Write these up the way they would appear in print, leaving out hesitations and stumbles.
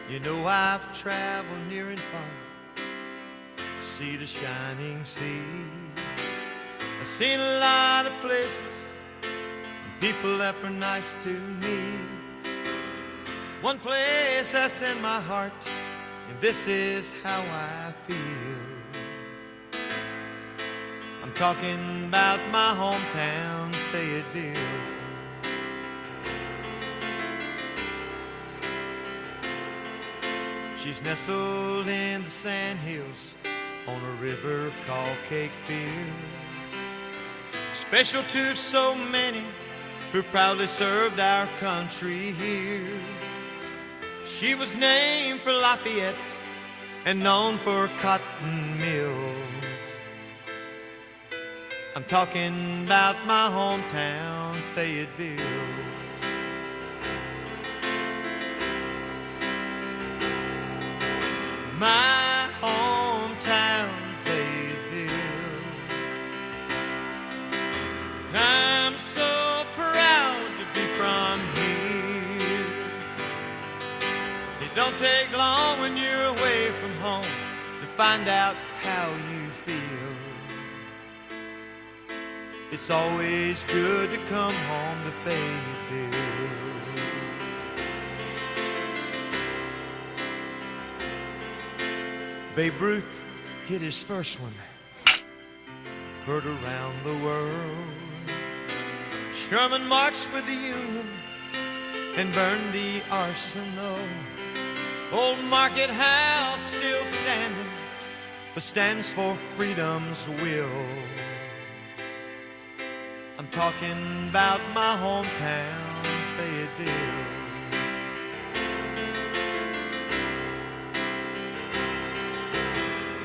You know I've traveled near and far, see the shining sea. I've seen a lot of places and people that were nice to me. One place that's in my heart, and this is how I feel. I'm talking about my hometown, Fayetteville. She's nestled in the sand hills on a river called Fayetteville. Special to so many who proudly served our country here. She was named for Lafayette and known for cotton mills. I'm talking about my hometown, Fayetteville. My hometown, Fayetteville. I'm so proud to be from here. It don't take long when you're away from home to find out how you feel. It's always good to come home to Fayetteville. Babe Ruth hit his first one, heard around the world. Sherman marched with the Union and burned the arsenal. Old Market House still standing, but stands for freedom's will. I'm talking about my hometown, Fayetteville.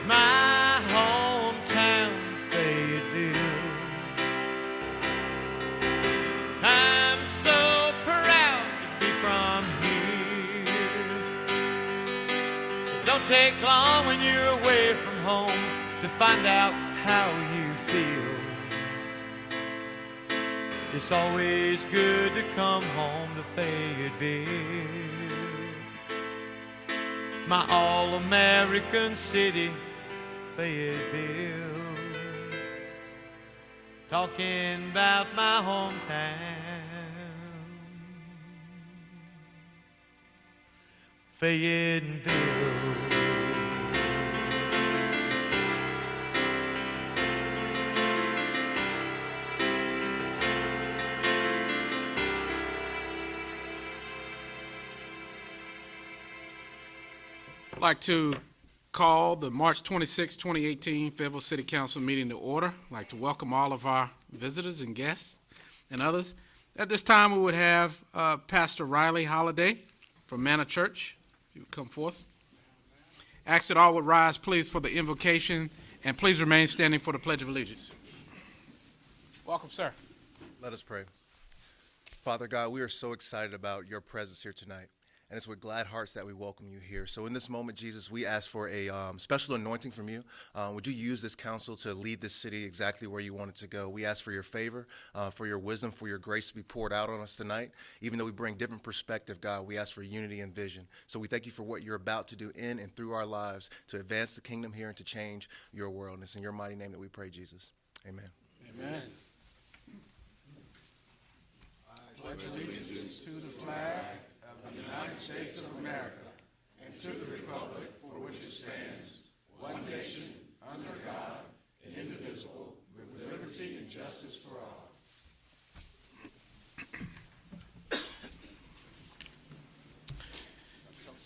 My hometown, Fayetteville. I'm so proud to be from here. It don't take long when you're away from home to find out how you feel. It's always good to come home to Fayetteville. My all-American city, Fayetteville. Talking about my hometown, Fayetteville. I'd like to call the March 26, 2018 Fayetteville City Council meeting to order. I'd like to welcome all of our visitors and guests and others. At this time, we would have Pastor Riley Holliday from Manor Church. If you would come forth. Ask that all would rise, please, for the invocation, and please remain standing for the Pledge of Allegiance. Welcome, sir. Let us pray. Father God, we are so excited about your presence here tonight. And it's with glad hearts that we welcome you here. So in this moment, Jesus, we ask for a special anointing from you. Would you use this council to lead this city exactly where you want it to go? We ask for your favor, for your wisdom, for your grace to be poured out on us tonight. Even though we bring different perspective, God, we ask for unity and vision. So we thank you for what you're about to do in and through our lives to advance the kingdom here and to change your world. And it's in your mighty name that we pray, Jesus. Amen. Amen. I pledge allegiance to the flag of the United States of America and to the republic for which it stands, one nation, under God, indivisible, with liberty and justice for all.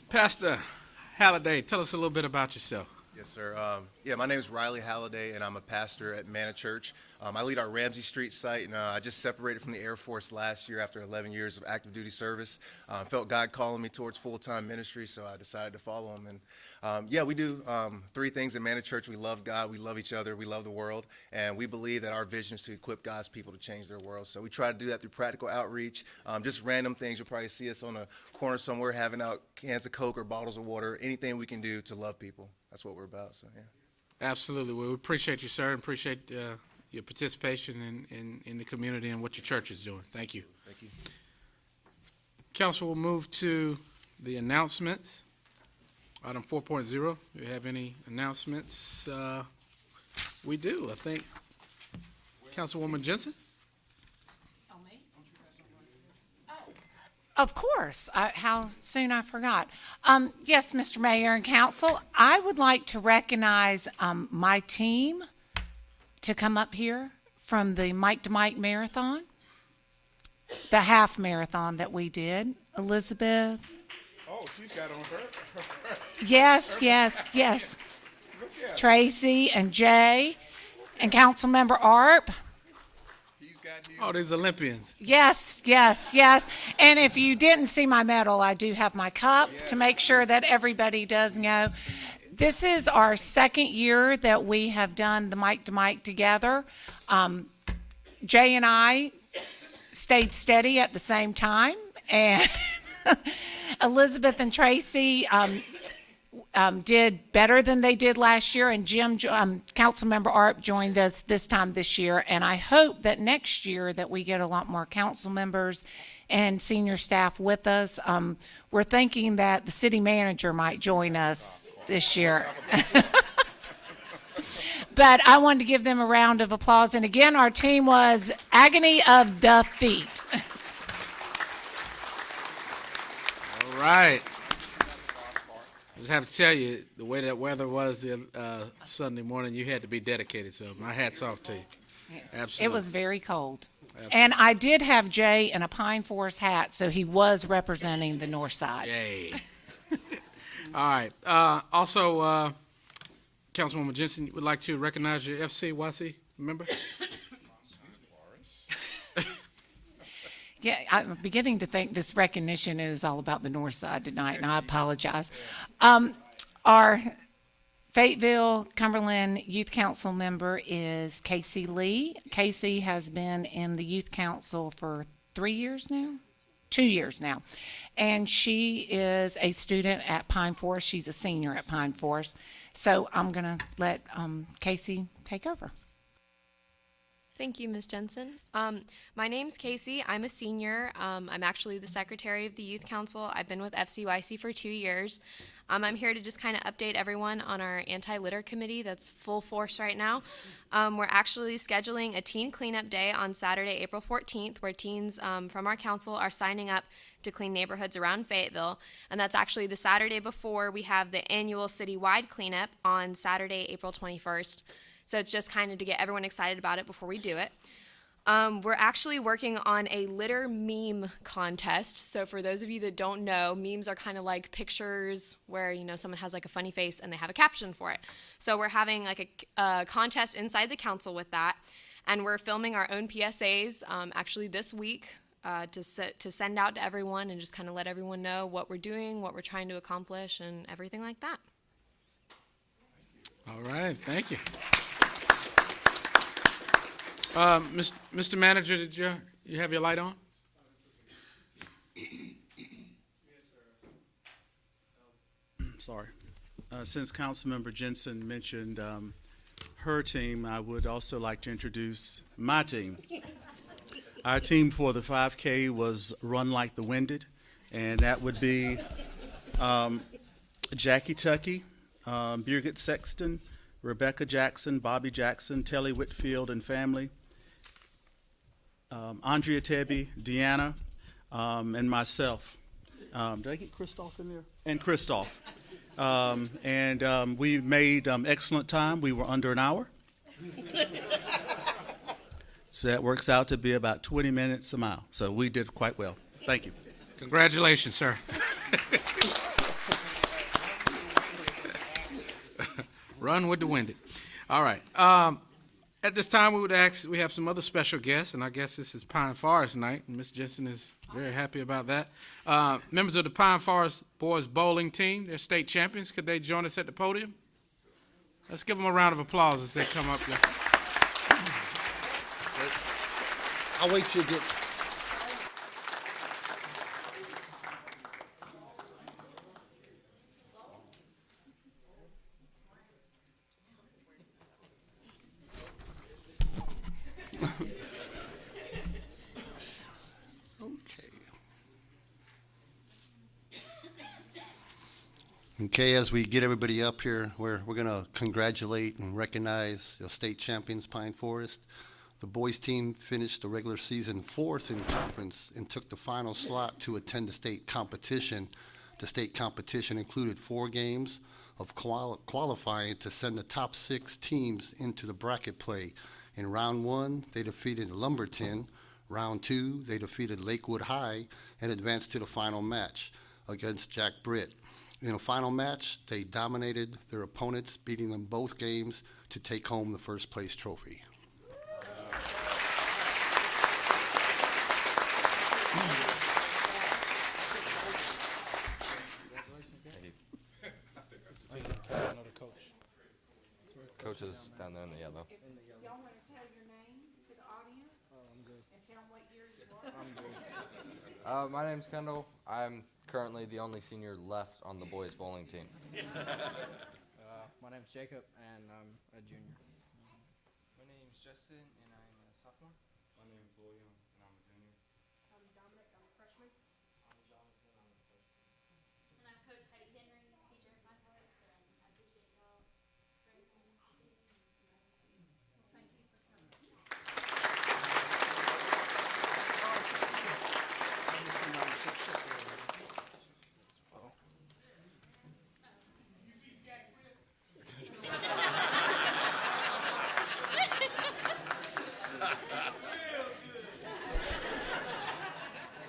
Pastor Halliday, tell us a little bit about yourself. Yes, sir. My name is Riley Halliday, and I'm a pastor at Manor Church. I lead our Ramsey Street site, and I just separated from the Air Force last year after 11 years of active duty service. Felt God calling me towards full-time ministry, so I decided to follow him. And we do three things at Manor Church. We love God, we love each other, we love the world, and we believe that our vision is to equip God's people to change their world. So we try to do that through practical outreach, just random things. You'll probably see us on a corner somewhere having out cans of Coke or bottles of water, anything we can do to love people. That's what we're about, so yeah. Absolutely. Well, we appreciate you, sir, and appreciate your participation in the community and what your church is doing. Thank you. Thank you. Council will move to the announcements. Item 4.0, do you have any announcements? We do, I think. Councilwoman Jensen? Of course. How soon I forgot. Yes, Mr. Mayor and Council, I would like to recognize my team to come up here from the Mike to Mike Marathon, the half marathon that we did. Elizabeth. Oh, she's got on her. Yes, yes, yes. Tracy and Jay and Councilmember Arp. Oh, these Olympians. Yes, yes, yes. And if you didn't see my medal, I do have my cup to make sure that everybody does know. This is our second year that we have done the Mike to Mike together. Jay and I stayed steady at the same time, and Elizabeth and Tracy did better than they did last year, and Jim, Councilmember Arp, joined us this time this year, and I hope that next year that we get a lot more council members and senior staff with us. We're thinking that the city manager might join us this year. But I wanted to give them a round of applause, and again, our team was agony of defeat. All right. I just have to tell you, the way that weather was the Sunday morning, you had to be dedicated, so my hat's off to you. Absolutely. It was very cold. Absolutely. And I did have Jay in a Pine Forest hat, so he was representing the north side. Yay. All right. Also, Councilwoman Jensen would like to recognize your FCYC member. Yeah, I'm beginning to think this recognition is all about the north side tonight, and I apologize. Our Fayetteville Cumberland Youth Council member is Casey Lee. Casey has been in the Youth Council for 3 years now? 2 years now. And she is a student at Pine Forest. She's a senior at Pine Forest. So I'm going to let Casey take over. Thank you, Ms. Jensen. My name's Casey. I'm a senior. I'm actually the secretary of the Youth Council. I've been with FCYC for 2 years. I'm here to just kind of update everyone on our anti-litter committee that's full force right now. We're actually scheduling a teen cleanup day on Saturday, April 14th, where teens from our council are signing up to clean neighborhoods around Fayetteville. And that's actually the Saturday before we have the annual citywide cleanup on Saturday, April 21st. So it's just kind of to get everyone excited about it before we do it. We're actually working on a litter meme contest. So for those of you that don't know, memes are kind of like pictures where, you know, someone has like a funny face and they have a caption for it. So we're having like a contest inside the council with that. And we're filming our own PSAs actually this week to send out to everyone and just kind of let everyone know what we're doing, what we're trying to accomplish, and everything like that. All right, thank you. Mr. Manager, did you have your light on? Sorry. Since Councilmember Jensen mentioned her team, I would also like to introduce my team. Our team for the 5K was Run Like the Winded, and that would be Jackie Tuckey, Birgit Sexton, Rebecca Jackson, Bobby Jackson, Telly Whitfield and family, Andrea Tebby, Deanna, and myself. Did I get Christoph in there? And Christoph. We made excellent time. We were under an hour. So that works out to be about 20 minutes a mile. So we did quite well. Thank you. Congratulations, sir. Run with the winded. All right. At this time, we have some other special guests, and I guess this is Pine Forest night, and Ms. Jensen is very happy about that. Members of the Pine Forest Boys Bowling Team, they're state champions. Could they join us at the podium? Let's give them a round of applause as they come up here. I'll wait till you get... Okay, as we get everybody up here, we're going to congratulate and recognize the state champions, Pine Forest. The boys team finished the regular season 4th in conference and took the final slot to attend the state competition. The state competition included 4 games of qualifying to send the top 6 teams into the bracket play. In round 1, they defeated Lumberton. Round 2, they defeated Lakewood High and advanced to the final match against Jack Britt. In the final match, they dominated their opponents, beating them both games to take home the first place trophy. Coaches down there in the yellow. Y'all want to tell your name to the audience? And tell them what year you are? My name's Kendall. I'm currently the only senior left on the boys bowling team. My name's Jacob, and I'm a junior. My name's Justin, and I'm a sophomore. My name's William, and I'm a junior. I'm Dominic, I'm a freshman. I'm Jonathan, I'm a freshman. And I'm Coach Heidi Henry, teacher at Pine Forest, and I appreciate y'all bringing me to see you. Thank you for coming.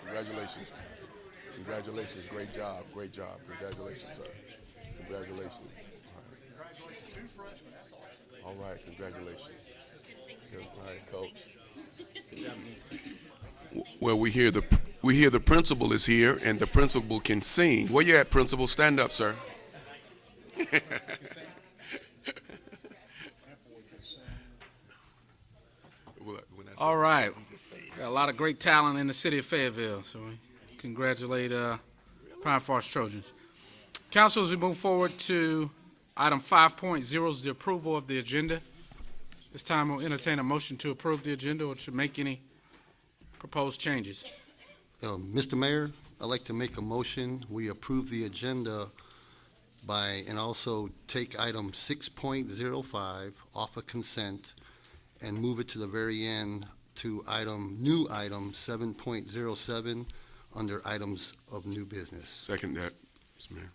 Congratulations, man. Congratulations. Great job. Great job. Congratulations, sir. Congratulations. Congratulations, 2 freshmen, that's awesome. All right. Congratulations. Good. All right, Coach. Well, we hear the principal is here, and the principal can sing. Where you at, principal? Stand up, sir. All right. Got a lot of great talent in the city of Fayetteville, so we congratulate Pine Forest Trojans. Council, as we move forward to item 5.0 is the approval of the agenda. This time we'll entertain a motion to approve the agenda or to make any proposed changes. Mr. Mayor, I'd like to make a motion. We approve the agenda and also take item 6.05 off of consent and move it to the very end to new item 7.07 under items of new business. Second that, Mr. Mayor.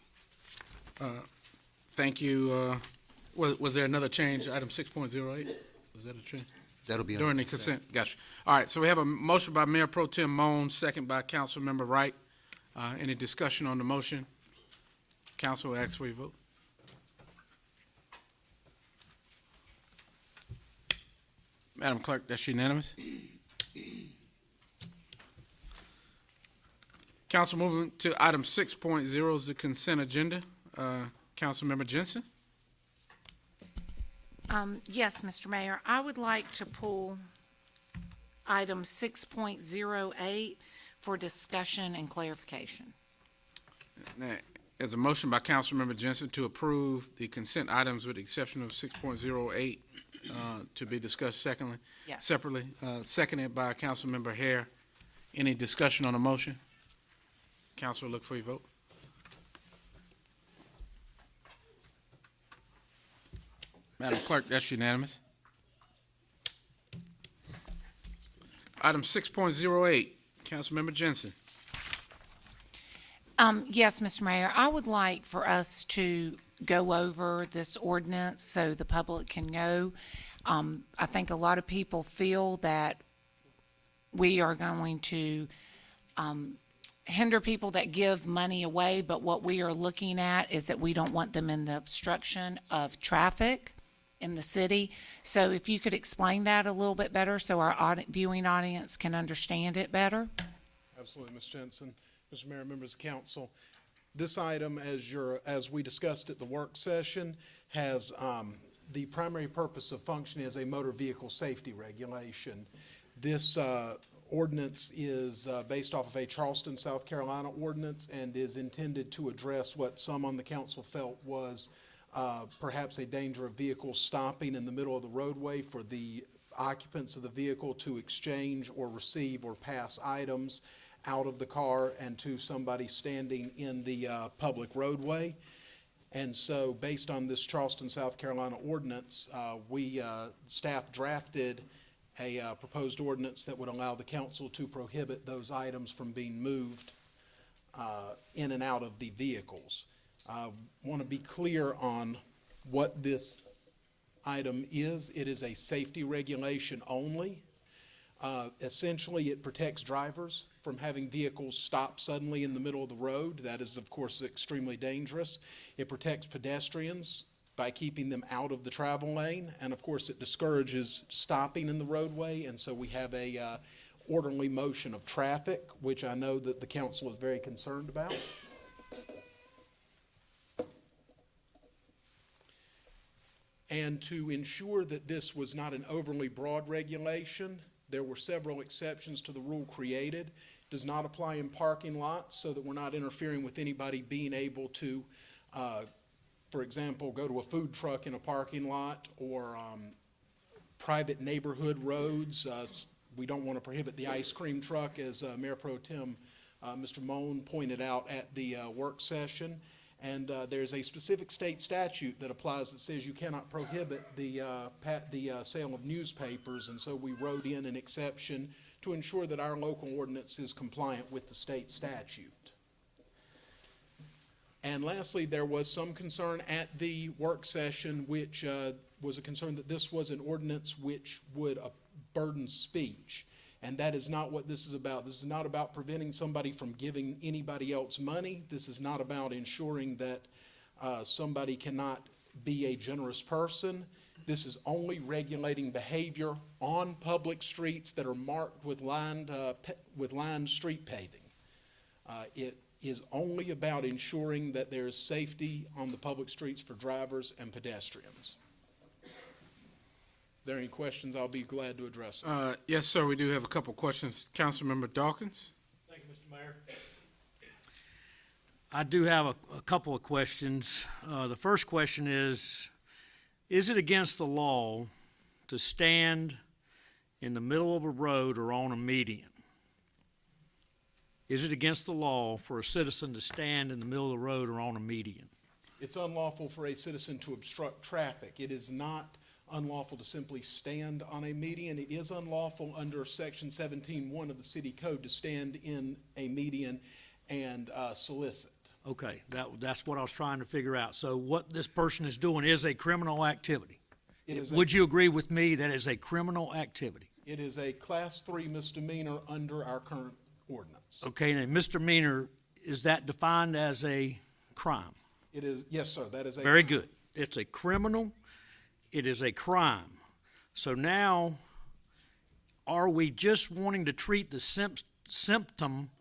Thank you. Was there another change, item 6.08? Was that a change? That'll be During the consent, gotcha. All right, so we have a motion by Mayor Pro Tem Moan, second by Councilmember Wright. Any discussion on the motion? Council will ask for your vote. Madam Clerk, that's unanimous. Council, moving to item 6.0 is the consent agenda. Councilmember Jensen? Yes, Mr. Mayor, I would like to pull item 6.08 for discussion and clarification. There's a motion by Councilmember Jensen to approve the consent items with the exception of 6.08 to be discussed Yes. separately. Seconded by Councilmember Hare. Any discussion on the motion? Council, look for your vote. Madam Clerk, that's unanimous. Item 6.08, Councilmember Jensen. Yes, Mr. Mayor, I would like for us to go over this ordinance so the public can know. I think a lot of people feel that we are going to hinder people that give money away, but what we are looking at is that we don't want them in the obstruction of traffic in the city. So if you could explain that a little bit better so our viewing audience can understand it better. Absolutely, Ms. Jensen. Mr. Mayor, members of council, this item, as we discussed at the work session, has the primary purpose of functioning as a motor vehicle safety regulation. This ordinance is based off of a Charleston, South Carolina ordinance and is intended to address what some on the council felt was perhaps a danger of vehicles stopping in the middle of the roadway for the occupants of the vehicle to exchange or receive or pass items out of the car and to somebody standing in the public roadway. And so, based on this Charleston, South Carolina ordinance, staff drafted a proposed ordinance that would allow the council to prohibit those items from being moved in and out of the vehicles. I want to be clear on what this item is. It is a safety regulation only. Essentially, it protects drivers from having vehicles stop suddenly in the middle of the road. That is, of course, extremely dangerous. It protects pedestrians by keeping them out of the travel lane. And of course, it discourages stopping in the roadway. And so we have a orderly motion of traffic, which I know that the council is very concerned about. And to ensure that this was not an overly broad regulation, there were several exceptions to the rule created. It does not apply in parking lots, so that we're not interfering with anybody being able to, for example, go to a food truck in a parking lot, or private neighborhood roads. We don't want to prohibit the ice cream truck, as Mayor Pro Tem Mr. Moan pointed out at the work session. And there's a specific state statute that applies that says you cannot prohibit the sale of newspapers, and so we wrote in an exception to ensure that our local ordinance is compliant with the state statute. And lastly, there was some concern at the work session, which was a concern that this was an ordinance which would burden speech. And that is not what this is about. This is not about preventing somebody from giving anybody else money. This is not about ensuring that somebody cannot be a generous person. This is only regulating behavior on public streets that are marked with lined street paving. It is only about ensuring that there is safety on the public streets for drivers and pedestrians. If there are any questions, I'll be glad to address them. Yes, sir, we do have a couple questions. Councilmember Dawkins? Thank you, Mr. Mayor. I do have a couple of questions. The first question is it against the law to stand in the middle of a road or on a median? Is it against the law for a citizen to stand in the middle of the road or on a median? It's unlawful for a citizen to obstruct traffic. It is not unlawful to simply stand on a median. It is unlawful under Section 17.1 of the City Code to stand in a median and solicit. Okay, that's what I was trying to figure out. So what this person is doing is a criminal activity. Would you agree with me that it's a criminal activity? It is a Class 3 misdemeanor under our current ordinance. Okay, and a misdemeanor, is that defined as a crime? It is, yes, sir, that is a Very good. It's a criminal. It is a crime. So now, are we just wanting to treat the symptom,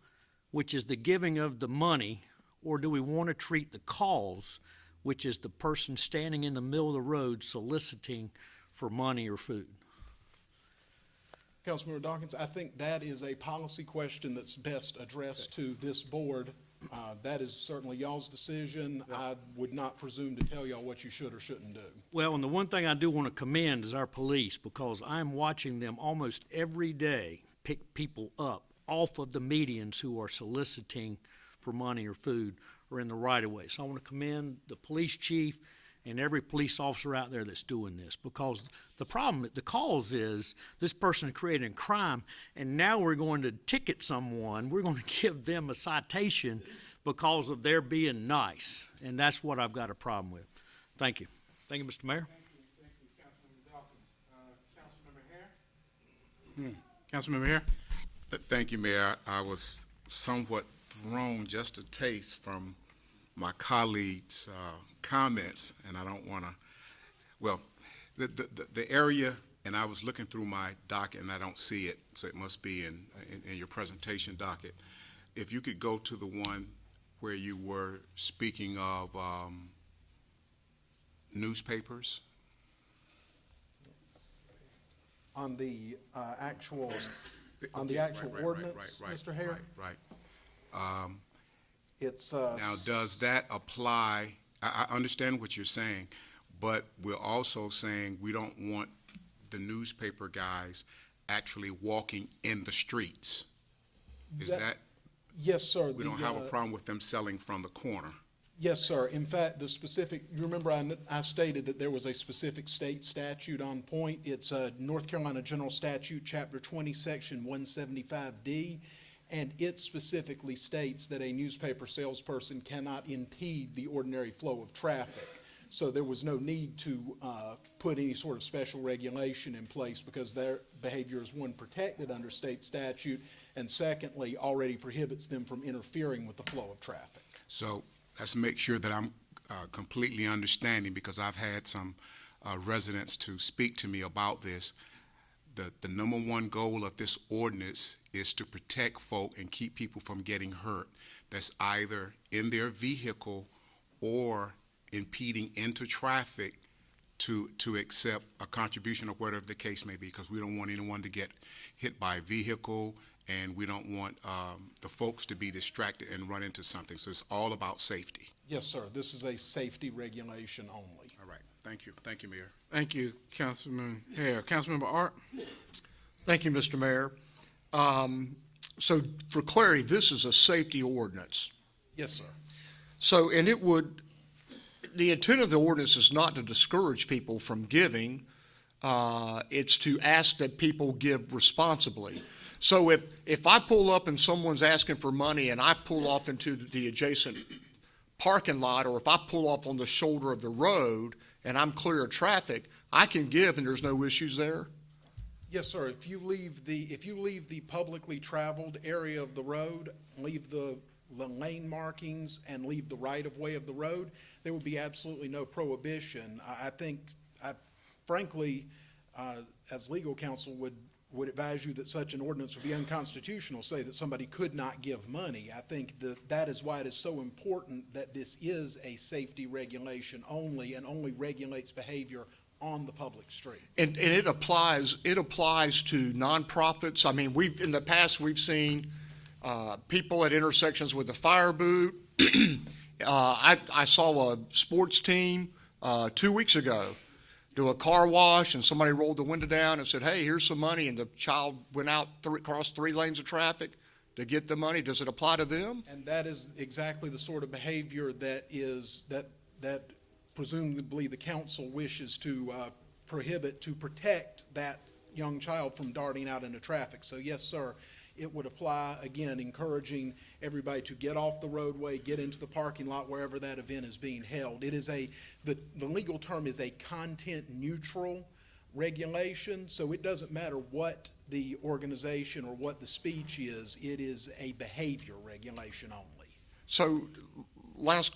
which is the giving of the money, or do we want to treat the cause, which is the person standing in the middle of the road soliciting for money or food? Councilmember Dawkins, I think that is a policy question that's best addressed to this board. That is certainly y'all's decision. I would not presume to tell y'all what you should or shouldn't do. Well, and the one thing I do want to commend is our police, because I'm watching them almost every day pick people up off of the medians who are soliciting for money or food or in the right of way. So I want to commend the police chief and every police officer out there that's doing this, because the problem, the cause is this person is creating a crime, and now we're going to ticket someone. We're going to give them a citation because of their being nice, and that's what I've got a problem with. Thank you. Thank you, Mr. Mayor. Thank you, Councilmember Dawkins. Councilmember Hare? Councilmember Hare? Thank you, Mayor. I was somewhat thrown just a taste from my colleagues' comments, and I don't want to, well, the area, and I was looking through my docket and I don't see it, so it must be in your presentation docket. If you could go to the one where you were speaking of newspapers. On the actual Right, ordinance, Mr. Hare? Right. It's Now, does that apply? I understand what you're saying, but we're also saying we don't want the newspaper guys actually walking in the streets. Is that? Yes, sir. We don't have a problem with them selling from the corner. Yes, sir. In fact, the specific, you remember I stated that there was a specific state statute on point. It's North Carolina General Statute, Chapter 20, Section 175D, and it specifically states that a newspaper salesperson cannot impede the ordinary flow of traffic. So there was no need to put any sort of special regulation in place because their behavior is, one, protected under state statute, and secondly, already prohibits them from interfering with the flow of traffic. So let's make sure that I'm completely understanding, because I've had some residents to speak to me about this. The number one goal of this ordinance is to protect folk and keep people from getting hurt. That's either in their vehicle or impeding into traffic to accept a contribution or whatever the case may be, because we don't want anyone to get hit by a vehicle, and we don't want the folks to be distracted and run into something. So it's all about safety. Yes, sir. This is a safety regulation only. All right. Thank you. Thank you, Mayor. Thank you, Councilman Hare. Councilmember Art? Thank you, Mr. Mayor. So for clarity, this is a safety ordinance. Yes, sir. So, and the intent of the ordinance is not to discourage people from giving. It's to ask that people give responsibly. So if I pull up and someone's asking for money and I pull off into the adjacent parking lot, or if I pull off on the shoulder of the road and I'm clear of traffic, I can give and there's no issues there? Yes, sir. If you leave the publicly traveled area of the road, leave the lane markings and leave the right-of-way of the road, there would be absolutely no prohibition. I think, frankly, as legal counsel would advise you that such an ordinance would be unconstitutional, say that somebody could not give money. I think that is why it is so important that this is a safety regulation only, and only regulates behavior on the public street. And it applies to nonprofits. I mean, in the past, we've seen people at intersections with a fire boot. I saw a sports team 2 weeks ago do a car wash, and somebody rolled the window down and said, "Hey, here's some money," and the child went out across 3 lanes of traffic to get the money. Does it apply to them? And that is exactly the sort of behavior that presumably the council wishes to prohibit, to protect that young child from darting out into traffic. So yes, sir, it would apply, again, encouraging everybody to get off the roadway, get into the parking lot wherever that event is being held. It is the legal term is a content neutral regulation, so it doesn't matter what the organization or what the speech is, it is a behavior regulation only. So last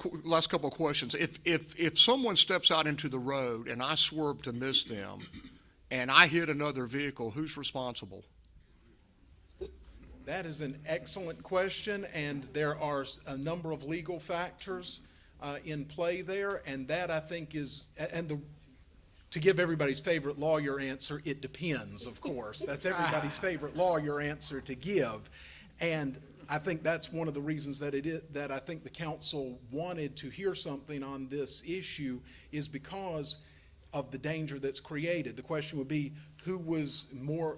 couple of questions. If someone steps out into the road and I swerve to miss them and I hit another vehicle, who's responsible? That is an excellent question, and there are a number of legal factors in play there, and that I think is, to give everybody's favorite lawyer answer, it depends, of course. That's everybody's favorite lawyer answer to give. And I think that's one of the reasons that that I think the council wanted to hear something on this issue, is because of the danger that's created. The question would be, who was more,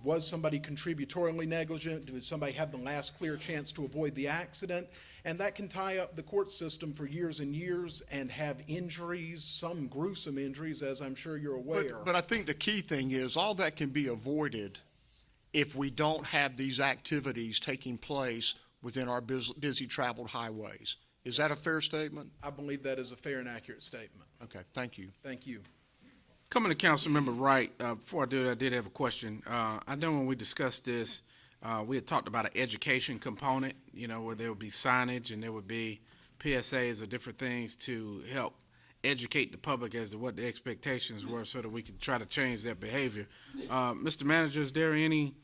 was somebody contributorily negligent? Did somebody have the last clear chance to avoid the accident? And that can tie up the court system for years and years and have injuries, some gruesome injuries, as I'm sure you're aware. But I think the key thing is all that can be avoided if we don't have these activities taking place within our busy traveled highways. Is that a fair statement? I believe that is a fair and accurate statement. Okay, thank you. Thank you. Coming to Councilmember Wright, before I do that, I did have a question. I know when we discussed this, we had talked about an education component, where there would be signage and there would be PSAs or different things to help educate the public as to what the expectations were so that we could try to change their behavior. Mr. Manager, is there any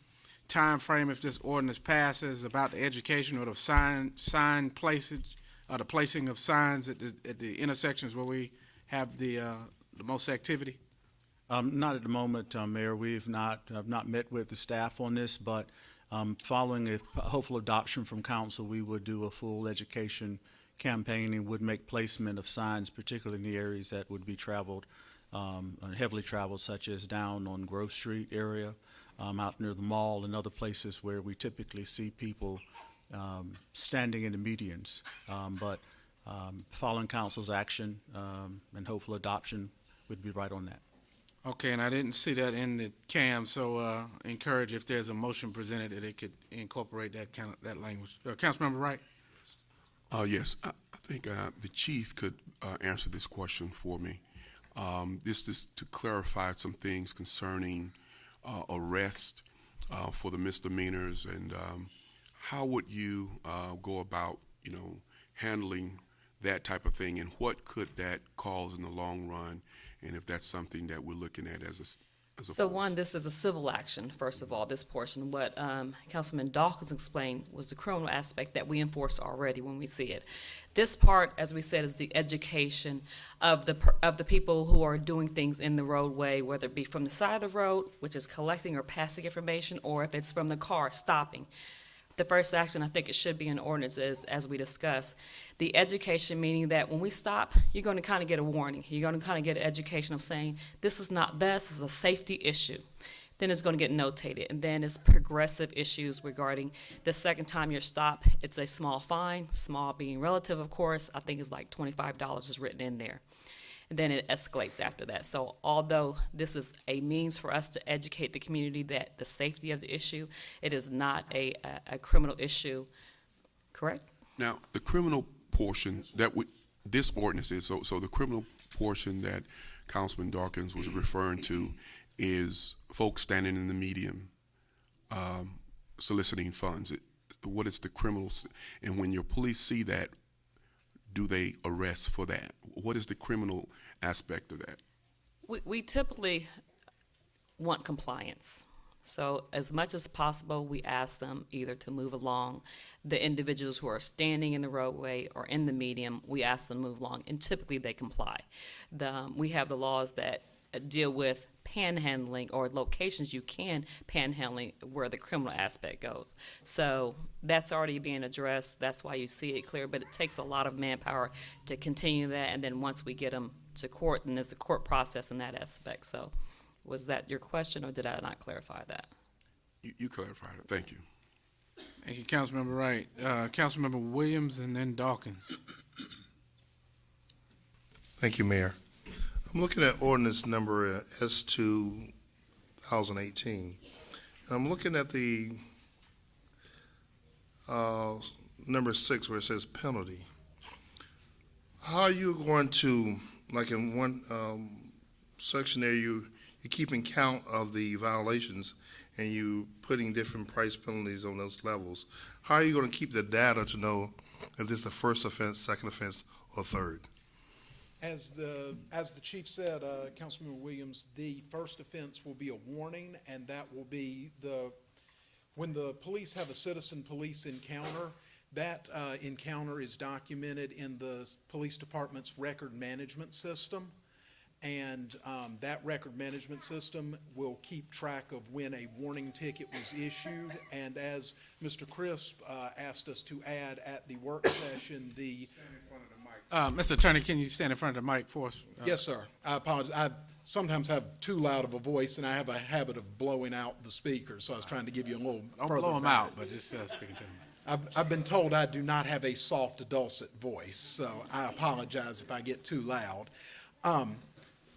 time frame if this ordinance passes about the education or the sign placage, or the placing of signs at the intersections where we have the most activity? Not at the moment, Mayor. I've not met with the staff on this, but following a hopeful adoption from council, we would do a full education campaign and would make placement of signs, particularly in the areas that would be traveled, heavily traveled, such as down on Grove Street area, out near the mall, and other places where we typically see people standing in the medians. But following council's action, and hopeful adoption would be right on that. Okay, and I didn't see that in the CAM, so encourage if there's a motion presented that it could incorporate that language. Councilmember Wright? Yes, I think the chief could answer this question for me. This is to clarify some things concerning arrest for the misdemeanors, and how would you go about, handling that type of thing, and what could that cause in the long run, and if that's something that we're looking at as a So force? one, this is a civil action, first of all, this portion. What Councilman Dawkins explained was the criminal aspect that we enforce already when we see it. This part, as we said, is the education of the people who are doing things in the roadway, whether it be from the side of the road, which is collecting or passing information, or if it's from the car stopping. The first action, I think it should be in ordinance, is, as we discussed, the education, meaning that when we stop, you're going to kind of get a warning. You're going to kind of get an education of saying, this is not best, this is a safety issue. Then it's going to get notated, and then it's progressive issues regarding the second time you're stopped. It's a small fine, small being relative, of course. I think it's like $25 is written in there. And then it escalates after that. So although this is a means for us to educate the community that the safety of the issue, it is not a criminal issue, correct? Now, the criminal portion this ordinance is, so the criminal portion that Councilman Dawkins was referring to is folks standing in the median soliciting funds. What is the criminal, and when your police see that, do they arrest for that? What is the criminal aspect of that? We typically want compliance. So as much as possible, we ask them either to move along. The individuals who are standing in the roadway or in the median, we ask them to move along, and typically they comply. We have the laws that deal with panhandling, or locations you can panhandling, where the criminal aspect goes. So that's already being addressed. That's why you see it clear, but it takes a lot of manpower to continue that, and then once we get them to court, then there's a court process in that aspect. So was that your question, or did I not clarify that? You clarified it. Thank you. Thank you, Councilmember Wright. Councilmember Williams and then Dawkins. Thank you, Mayor. I'm looking at ordinance number S2 2018. I'm looking at the number 6 where it says penalty. How are you going to, like in one section there, you're keeping count of the violations and you putting different price penalties on those levels. How are you going to keep the data to know if this is the first offense, second offense, or third? As the chief said, Councilman Williams, the first offense will be a warning, and that will be when the police have a citizen police encounter, that encounter is documented in the police department's record management system. And that record management system will keep track of when a warning ticket was issued. And as Mr. Crisp asked us to add at the work session, Mr. Attorney, can you stand in front of the mic for us? Yes, sir. I apologize. I sometimes have too loud of a voice, and I have a habit of blowing out the speakers, so I was trying to give you a little Don't further blow them back. out, but just speaking to them. I've been told I do not have a soft, dulcet voice, so I apologize if I get too loud.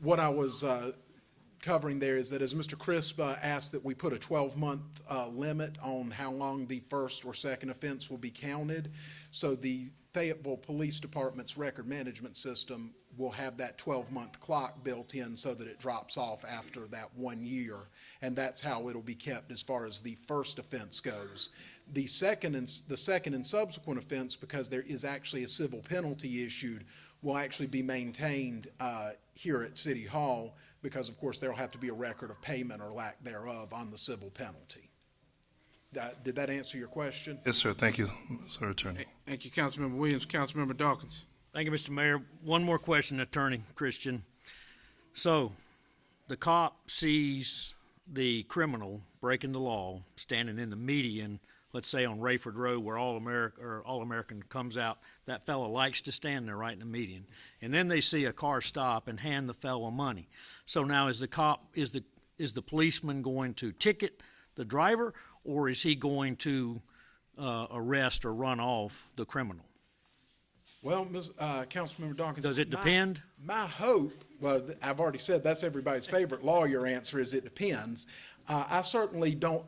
What I was covering there is that, as Mr. Crisp asked, that we put a 12-month limit on how long the first or second offense will be counted. So the Fayetteville Police Department's record management system will have that 12-month clock built in so that it drops off after that 1 year. And that's how it'll be kept as far as the first offense goes. The second and subsequent offense, because there is actually a civil penalty issued, will actually be maintained here at City Hall, because of course there'll have to be a record of payment or lack thereof on the civil penalty. Did that answer your question? Yes, sir. Thank you, Sir Attorney. Thank you, Councilmember Williams. Councilmember Dawkins. Thank you, Mr. Mayor. One more question, Attorney Christian. So, the cop sees the criminal breaking the law, standing in the median, let's say on Rayford Road, where All-American comes out. That fellow likes to stand there right in the median. And then they see a car stop and hand the fellow money. So now is the policeman going to ticket the driver, or is he going to arrest or run off the criminal? Well, Councilmember Dawkins. Does it depend? My hope, well, I've already said that's everybody's favorite lawyer answer is it depends. I certainly don't,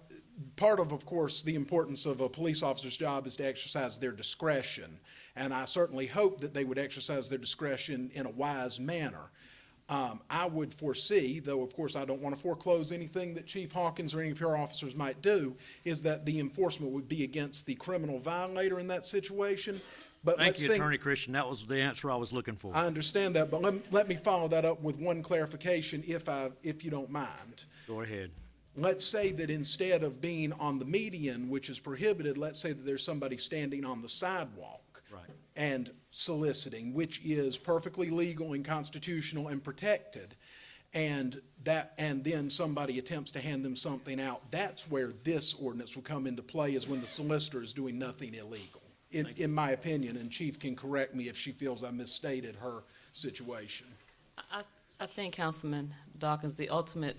part of course, the importance of a police officer's job is to exercise their discretion. And I certainly hope that they would exercise their discretion in a wise manner. I would foresee, though of course I don't want to foreclose anything that Chief Hawkins or any of your officers might do, is that the enforcement would be against the criminal violator in that situation. But Thank you, Attorney Christian. That was the answer I was looking for. I understand that, but let me follow that up with one clarification if you don't mind. Go ahead. Let's say that instead of being on the median, which is prohibited, let's say that there's somebody standing on the sidewalk. Right. And soliciting, which is perfectly legal and constitutional and protected. And then somebody attempts to hand them something out. That's where this ordinance will come into play, is when the solicitor is doing nothing illegal. In my opinion, and Chief can correct me if she feels I misstated her situation. I think, Councilman Dawkins, the ultimate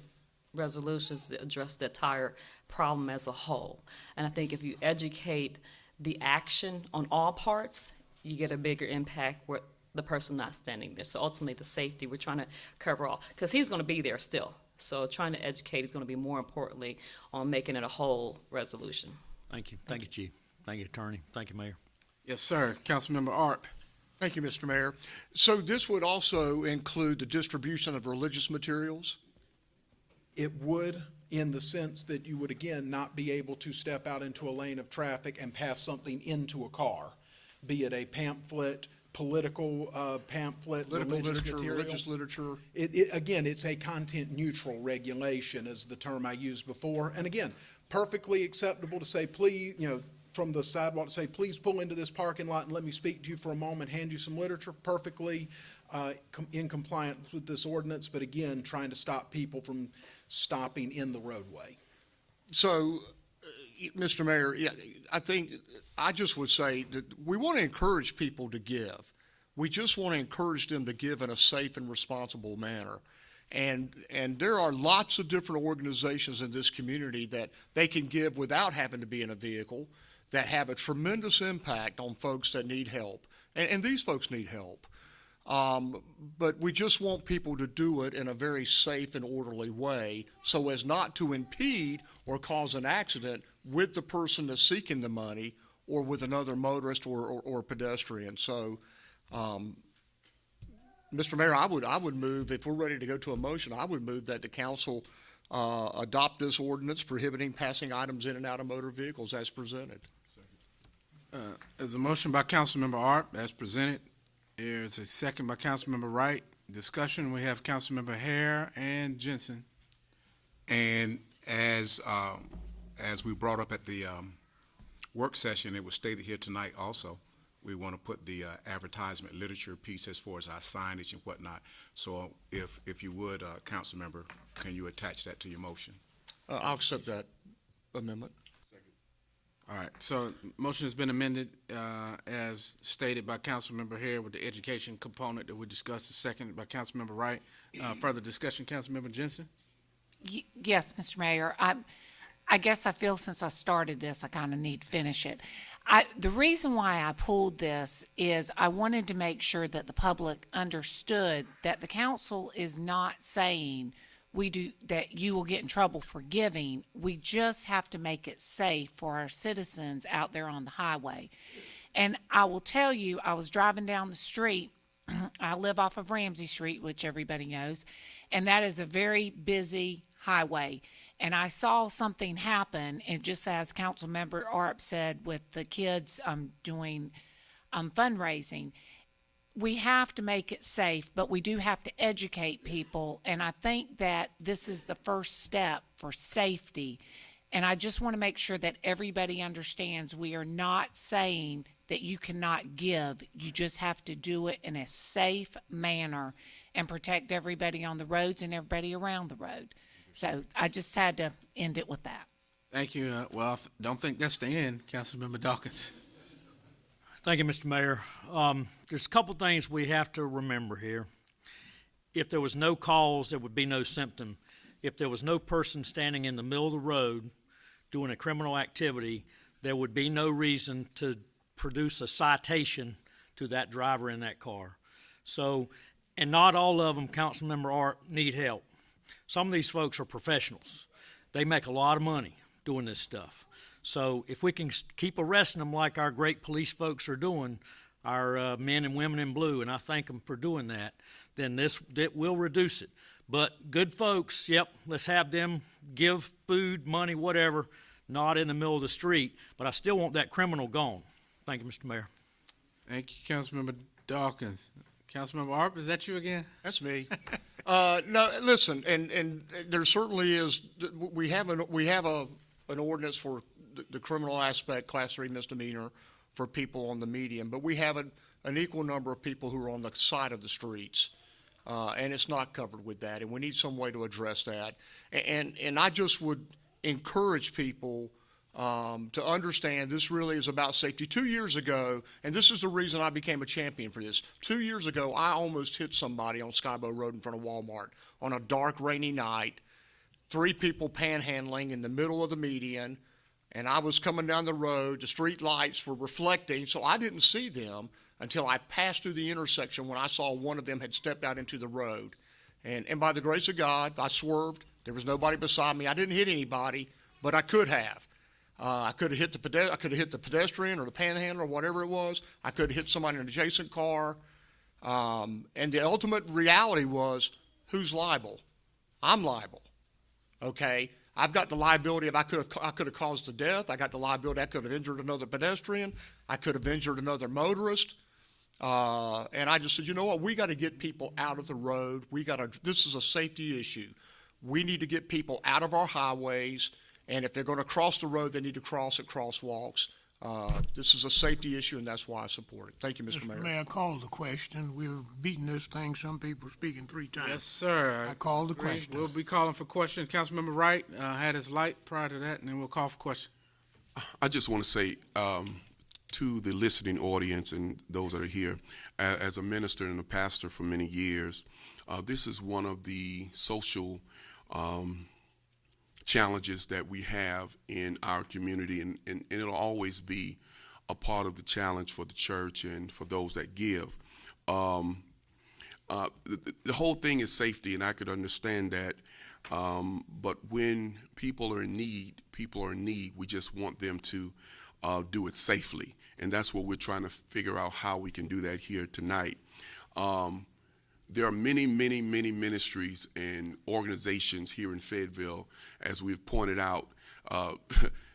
resolution is to address the entire problem as a whole. And I think if you educate the action on all parts, you get a bigger impact with the person not standing there. So ultimately, the safety, we're trying to cover all, because he's going to be there still. So trying to educate is going to be more importantly on making it a whole resolution. Thank you. Thank you, Chief. Thank you, Attorney. Thank you, Mayor. Yes, sir. Councilmember Arp. Thank you, Mr. Mayor. So this would also include the distribution of religious materials? It would, in the sense that you would, again, not be able to step out into a lane of traffic and pass something into a car, be it a pamphlet, political pamphlet, Religious literature. Again, it's a content-neutral regulation, is the term I used before. And again, perfectly acceptable to say, please, from the sidewalk to say, please pull into this parking lot and let me speak to you for a moment, hand you some literature, perfectly in compliance with this ordinance, but again, trying to stop people from stopping in the roadway. So, Mr. Mayor, yeah, I just would say that we want to encourage people to give. We just want to encourage them to give in a safe and responsible manner. And there are lots of different organizations in this community that they can give without having to be in a vehicle, that have a tremendous impact on folks that need help. And these folks need help. But we just want people to do it in a very safe and orderly way so as not to impede or cause an accident with the person that's seeking the money or with another motorist or pedestrian. So, Mr. Mayor, I would move, if we're ready to go to a motion, I would move that the council adopt this ordinance prohibiting passing items in and out of motor vehicles as presented. There's a motion by Councilmember Arp as presented. There's a second by Councilmember Wright. Discussion, we have Councilmember Hare and Jensen. And as we brought up at the work session, it was stated here tonight also, we want to put the advertisement literature piece as far as our signage and whatnot. So if you would, Councilmember, can you attach that to your motion? I'll accept that amendment. All right, so motion has been amended as stated by Councilmember Hare with the education component that we discussed, seconded by Councilmember Wright. Further discussion, Councilmember Jensen? Yes, Mr. Mayor. I guess I feel since I started this, I kind of need to finish it. The reason why I pulled this is I wanted to make sure that the public understood that the council is not saying that you will get in trouble for giving. We just have to make it safe for our citizens out there on the highway. And I will tell you, I was driving down the street. I live off of Ramsey Street, which everybody knows, and that is a very busy highway. And I saw something happen, and just as Councilmember Arp said with the kids doing fundraising, we have to make it safe, but we do have to educate people. And I think that this is the first step for safety. And I just want to make sure that everybody understands we are not saying that you cannot give. You just have to do it in a safe manner and protect everybody on the roads and everybody around the road. So I just had to end it with that. Thank you. Well, I don't think that's the end, Councilmember Dawkins. Thank you, Mr. Mayor. There's a couple things we have to remember here. If there was no cause, there would be no symptom. If there was no person standing in the middle of the road doing a criminal activity, there would be no reason to produce a citation to that driver in that car. So, and not all of them, Councilmember Art, need help. Some of these folks are professionals. They make a lot of money doing this stuff. So if we can keep arresting them like our great police folks are doing, our men and women in blue, and I thank them for doing that, then that will reduce it. But good folks, yep, let's have them give food, money, whatever, not in the middle of the street. But I still want that criminal gone. Thank you, Mr. Mayor. Thank you, Councilmember Dawkins. Councilmember Arp, is that you again? That's me. No, listen, and there certainly is, we have an ordinance for the criminal aspect, class 3 misdemeanor for people on the median, but we have an equal number of people who are on the side of the streets, and it's not covered with that, and we need some way to address that. And I just would encourage people to understand this really is about safety. 2 years ago, and this is the reason I became a champion for this, 2 years ago, I almost hit somebody on Skybow Road in front of Walmart on a dark, rainy night, 3 people panhandling in the middle of the median, and I was coming down the road, the street lights were reflecting, so I didn't see them until I passed through the intersection when I saw one of them had stepped out into the road. And by the grace of God, I swerved. There was nobody beside me. I didn't hit anybody, but I could have. I could have hit the pedestrian or the panhandler or whatever it was. I could have hit somebody in an adjacent car. And the ultimate reality was, who's liable? I'm liable. Okay? I've got the liability of I could have caused the death. I got the liability I could have injured another pedestrian. I could have injured another motorist. And I just said, you know what? We got to get people out of the road. This is a safety issue. We need to get people out of our highways. And if they're going to cross the road, they need to cross at crosswalks. This is a safety issue, and that's why I support it. Thank you, Mr. Mayor. May I call the question? We're beating this thing. Some people are speaking 3 times. Yes, sir. I called the question. We'll be calling for question. Councilmember Wright had his light prior to that, and then we'll call for question. I just want to say to the listening audience and those that are here, as a minister and a pastor for many years, this is one of the social challenges that we have in our community, and it'll always be a part of the challenge for the church and for those that give. The whole thing is safety, and I could understand that, but when people are in need, we just want them to do it safely, and that's what we're trying to figure out how we can do that here tonight. There are many, many, many ministries and organizations here in Fayetteville, as we've pointed out.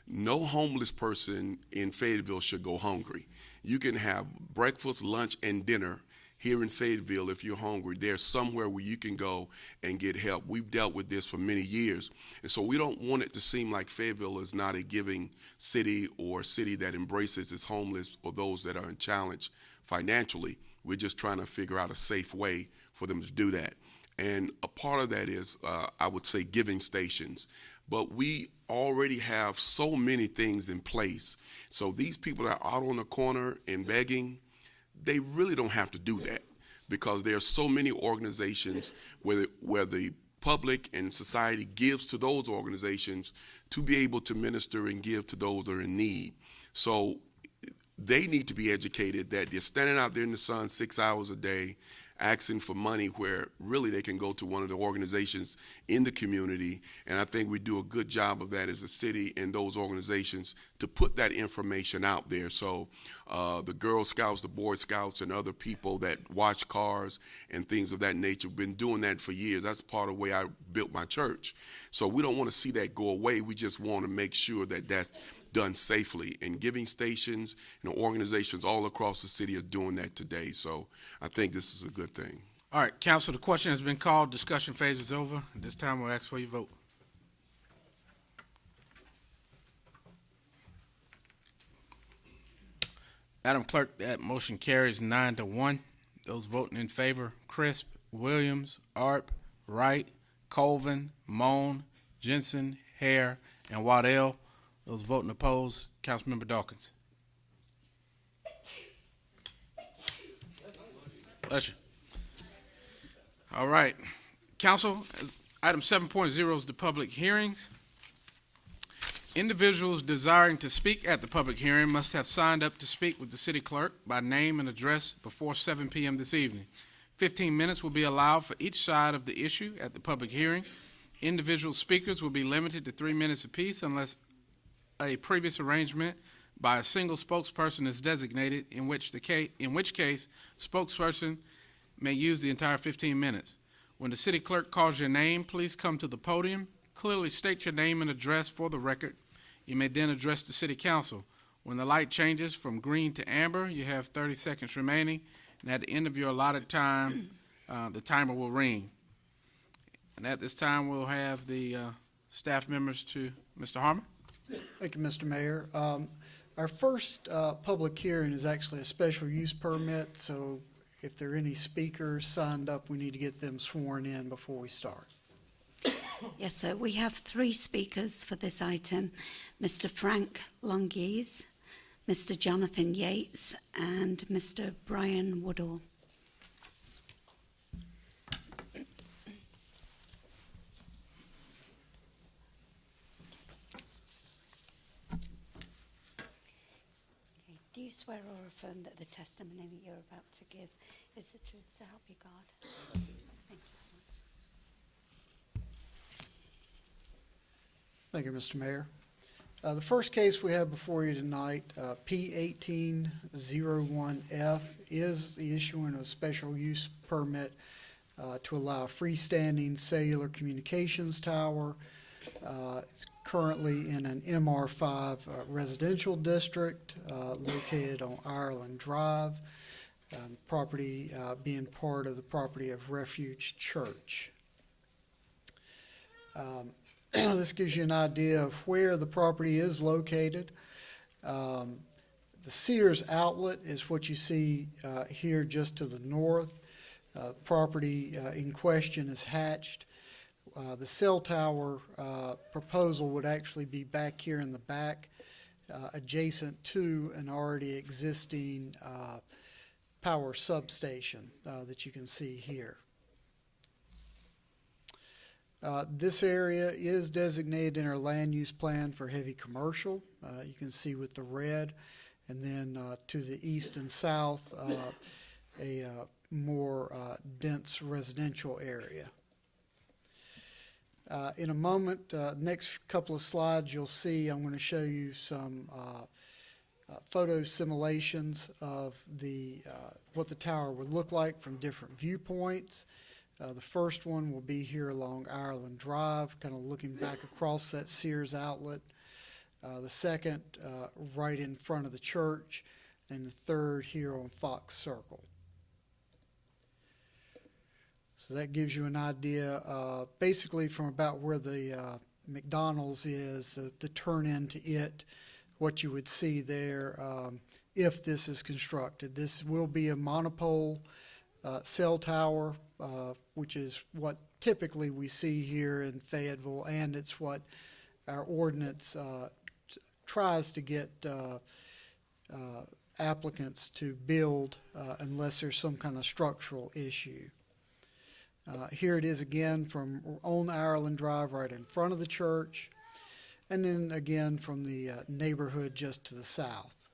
No homeless person in Fayetteville should go hungry. You can have breakfast, lunch, and dinner here in Fayetteville if you're hungry. There's somewhere where you can go and get help. We've dealt with this for many years, and so we don't want it to seem like Fayetteville is not a giving city or a city that embraces its homeless or those that are in challenge financially. We're just trying to figure out a safe way for them to do that. And a part of that is, I would say, giving stations. But we already have so many things in place. So these people that are out on the corner and begging, they really don't have to do that, because there are so many organizations where the public and society gives to those organizations to be able to minister and give to those that are in need. So they need to be educated that they're standing out there in the sun 6 hours a day asking for money, where really they can go to one of the organizations in the community. And I think we do a good job of that as a city and those organizations to put that information out there. So the Girl Scouts, the Boy Scouts, and other people that watch cars and things of that nature have been doing that for years. That's part of the way I built my church. So we don't want to see that go away. We just want to make sure that that's done safely, and giving stations and organizations all across the city are doing that today. So I think this is a good thing. All right, council, the question has been called. Discussion phase is over. At this time, we'll ask for your vote. Madam Clerk, that motion carries 9-1. Those voting in favor: Crisp, Williams, Arp, Wright, Colvin, Moan, Jensen, Hare, and Waddell. Those voting opposed: Councilmember Dawkins. Bless you. All right. Council, item 7.0 is the public hearings. Individuals desiring to speak at the public hearing must have signed up to speak with the city clerk by name and address before 7 p.m. this evening. 15 minutes will be allowed for each side of the issue at the public hearing. Individual speakers will be limited to 3 minutes apiece unless a previous arrangement by a single spokesperson is designated, in which case spokesperson may use the entire 15 minutes. When the city clerk calls your name, please come to the podium. Clearly state your name and address for the record. You may then address the city council. When the light changes from green to amber, you have 30 seconds remaining, and at the end of your allotted time, the timer will ring. And at this time, we'll have the staff members to Mr. Harmon. Thank you, Mr. Mayor. Our first public hearing is actually a special use permit, so if there are any speakers signed up, we need to get them sworn in before we start. Yes, sir. We have 3 speakers for this item, Mr. Frank Lungies, Mr. Jonathan Yates, and Mr. Brian Woodall. Do you swear or affirm that the testimony you're about to give is the truth, so help you God? Thank you so much. Thank you, Mr. Mayor. The first case we have before you tonight, P1801F, is the issuing of a special use permit to allow a freestanding cellular communications tower. It's currently in an MR5 residential district located on Ireland Drive, property being part of the property of Refuge Church. This gives you an idea of where the property is located. The Sears outlet is what you see here just to the north. Property in question is hatched. The cell tower proposal would actually be back here in the back, adjacent to an already existing power substation that you can see here. This area is designated in our land use plan for heavy commercial. You can see with the red, and then to the east and south, a more dense residential area. In a moment, next couple of slides, you'll see I'm going to show you some photo simulations of what the tower would look like from different viewpoints. The first one will be here along Ireland Drive, kind of looking back across that Sears outlet. The second, right in front of the church, and the third here on Fox Circle. So that gives you an idea, basically from about where the McDonald's is, the turn into it, what you would see there if this is constructed. This will be a monopole cell tower, which is what typically we see here in Fayetteville, and it's what our ordinance tries to get applicants to build unless there's some kind of structural issue. Here it is again from on Ireland Drive right in front of the church, and then again from the neighborhood just to the south.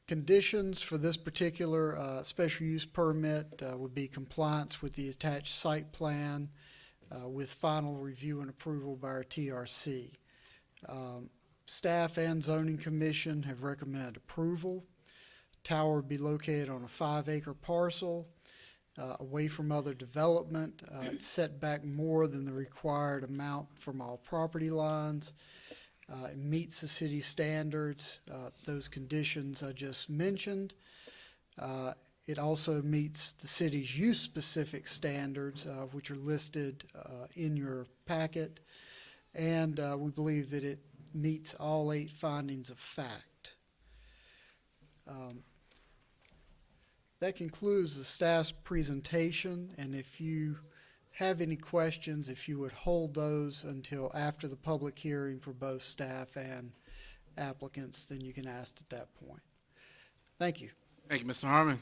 Conditions for this particular special use permit would be compliance with the attached site plan with final review and approval by our TRC. Staff and Zoning Commission have recommended approval. Tower would be located on a 5-acre parcel away from other development. It's set back more than the required amount from all property lines. It meets the city standards, those conditions I just mentioned. It also meets the city's use-specific standards, which are listed in your packet. And we believe that it meets all 8 findings of fact. That concludes the staff's presentation, and if you have any questions, if you would hold those until after the public hearing for both staff and applicants, then you can ask at that point. Thank you. Thank you, Mr. Harmon.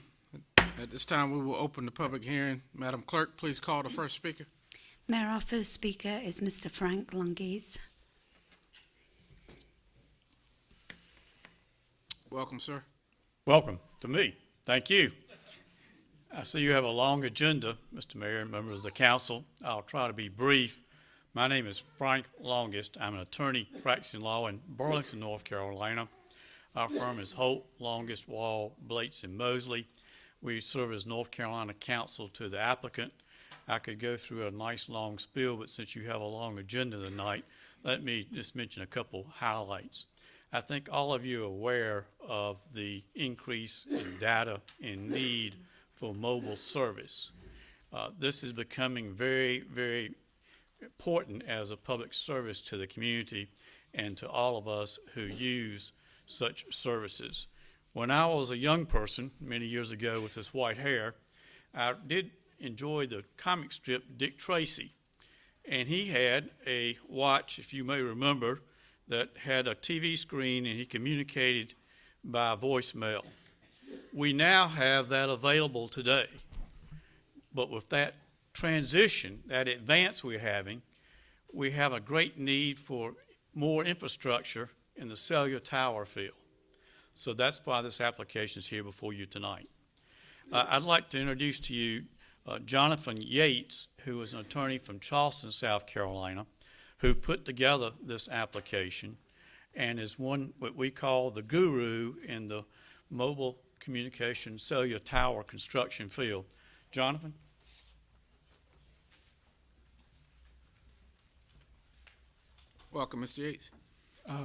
At this time, we will open the public hearing. Madam Clerk, please call the first speaker. Mayor, our first speaker is Mr. Frank Lungies. Welcome, sir. Welcome to me. Thank you. I see you have a long agenda, Mr. Mayor and members of the council. I'll try to be brief. My name is Frank Longest. I'm an attorney practicing law in Burlington, North Carolina. Our firm is Holt, Longest, Wall, Blates, and Mosley. We serve as North Carolina counsel to the applicant. I could go through a nice long spiel, but since you have a long agenda tonight, let me just mention a couple highlights. I think all of you are aware of the increase in data and need for mobile service. This is becoming very, very important as a public service to the community and to all of us who use such services. When I was a young person, many years ago with this white hair, I did enjoy the comic strip Dick Tracy. And he had a watch, if you may remember, that had a TV screen and he communicated by voicemail. We now have that available today. But with that transition, that advance we're having, we have a great need for more infrastructure in the cellular tower field. So that's why this application is here before you tonight. I'd like to introduce to you Jonathan Yates, who is an attorney from Charleston, South Carolina, who put together this application and is one what we call the guru in the mobile communication cellular tower construction field. Jonathan? Welcome, Mr. Yates.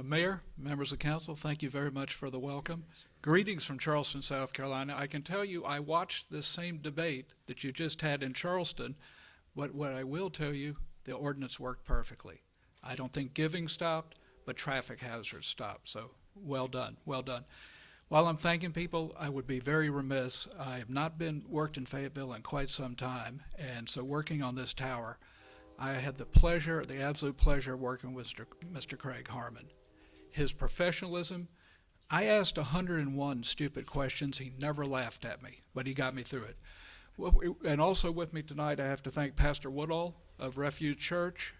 Mayor, members of council, thank you very much for the welcome. Greetings from Charleston, South Carolina. I can tell you I watched this same debate that you just had in Charleston, but what I will tell you, the ordinance worked perfectly. I don't think giving stopped, but traffic hazards stopped. So well done, well done. While I'm thanking people, I would be very remiss. I have not worked in Fayetteville in quite some time, and so working on this tower, I had the pleasure, the absolute pleasure, working with Mr. Craig Harmon. His professionalism, I asked 101 stupid questions. He never laughed at me, but he got me through it. And also with me tonight, I have to thank Pastor Woodall of Refuge Church.